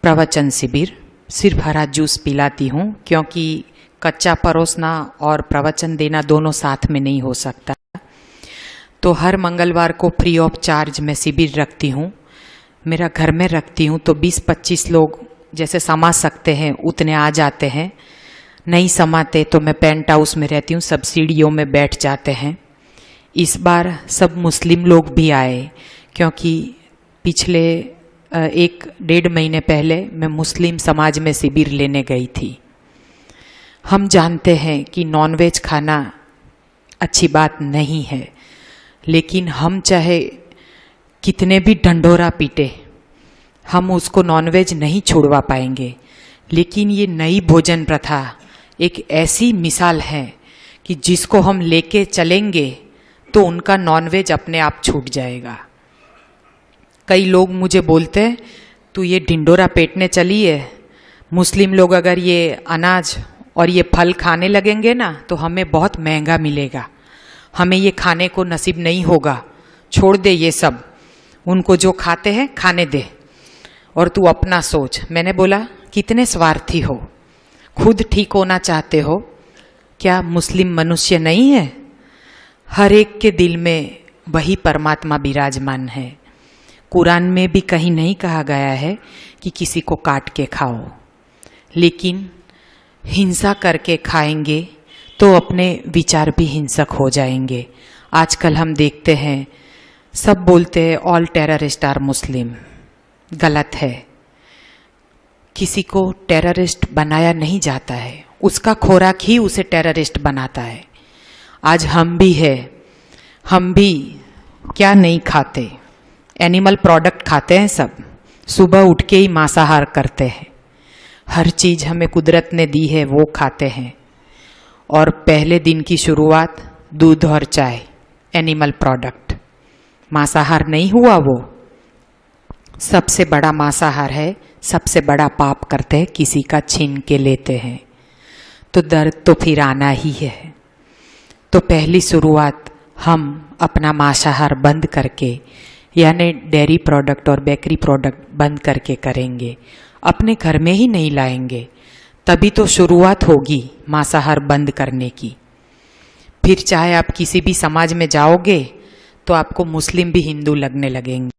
प्रवचन शिविर, सिर्फ हरा जूस पिलाती हूँ क्योंकि कच्चा परोसना और प्रवचन देना दोनों साथ में नहीं हो सकता। तो हर मंगलवार को फ्री ऑफ चार्ज मैं शिविर रखती हूँ, मेरा घर में रखती हूँ। तो 20-25 लोग जैसे समा सकते हैं उतने आ जाते हैं, नहीं समाते तो मैं पेंट हाउस में रहती हूँ, सब सीढ़ियों में बैठ जाते हैं। इस बार सब मुस्लिम लोग भी आए क्योंकि पिछले 1-1.5 महीने पहले मैं मुस्लिम समाज में शिविर लेने गई थी। हम जानते हैं कि नॉनवेज खाना अच्छी बात नहीं है, लेकिन हम चाहे कितने भी ढंढोरा पीटे, हम उसको नॉनवेज नहीं छुड़वा पाएंगे। लेकिन ये नई भोजन प्रथा एक ऐसी मिसाल है कि जिसको हम लेके चलेंगे तो उनका नॉनवेज अपने आप छूट जाएगा। कई लोग मुझे बोलते हैं तू ये ढिंडोरा पेटने चली है, मुस्लिम लोग अगर ये अनाज और ये फल खाने लगेंगे ना तो हमें बहुत महंगा मिलेगा, हमें ये खाने को नसीब नहीं होगा, छोड़ दे ये सब, उनको जो खाते हैं खाने दे और तू अपना सोच। मैंने बोला कितने स्वार्थी हो, खुद ठीक होना चाहते हो, क्या मुस्लिम मनुष्य नहीं है? हर एक के दिल में वही परमात्मा विराजमान है। कुरान में भी कहीं नहीं कहा गया है कि किसी को काट के खाओ, लेकिन हिंसा करके खाएंगे तो अपने विचार भी हिंसक हो जाएंगे। आजकल हम देखते हैं सब बोलते हैं ऑल टेररिस्ट आर मुस्लिम, गलत है। किसी को टेररिस्ट बनाया नहीं जाता है, उसका खोराक ही उसे टेररिस्ट बनाता है। आज हम भी है, हम भी क्या नहीं खाते, एनिमल प्रोडक्ट खाते हैं सब, सुबह उठ के ही मांसाहार करते हैं, हर चीज हमें कुदरत ने दी है वो खाते हैं। और पहले दिन की शुरुआत दूध और चाय, एनिमल प्रोडक्ट, मांसाहार नहीं हुआ वो। सबसे बड़ा मांसाहार है, सबसे बड़ा पाप करते हैं, किसी का छीन के लेते हैं, तो दर्द तो फिर आना ही है। तो पहली शुरुआत हम अपना मांसाहार बंद करके, यानी डेयरी प्रोडक्ट और बेकरी प्रोडक्ट बंद करके करेंगे, अपने घर में ही नहीं लाएंगे, तभी तो शुरुआत होगी मांसाहार बंद करने की। फिर चाहे आप किसी भी समाज में जाओगे तो आपको मुस्लिम भी हिंदू लगने लगेंगे।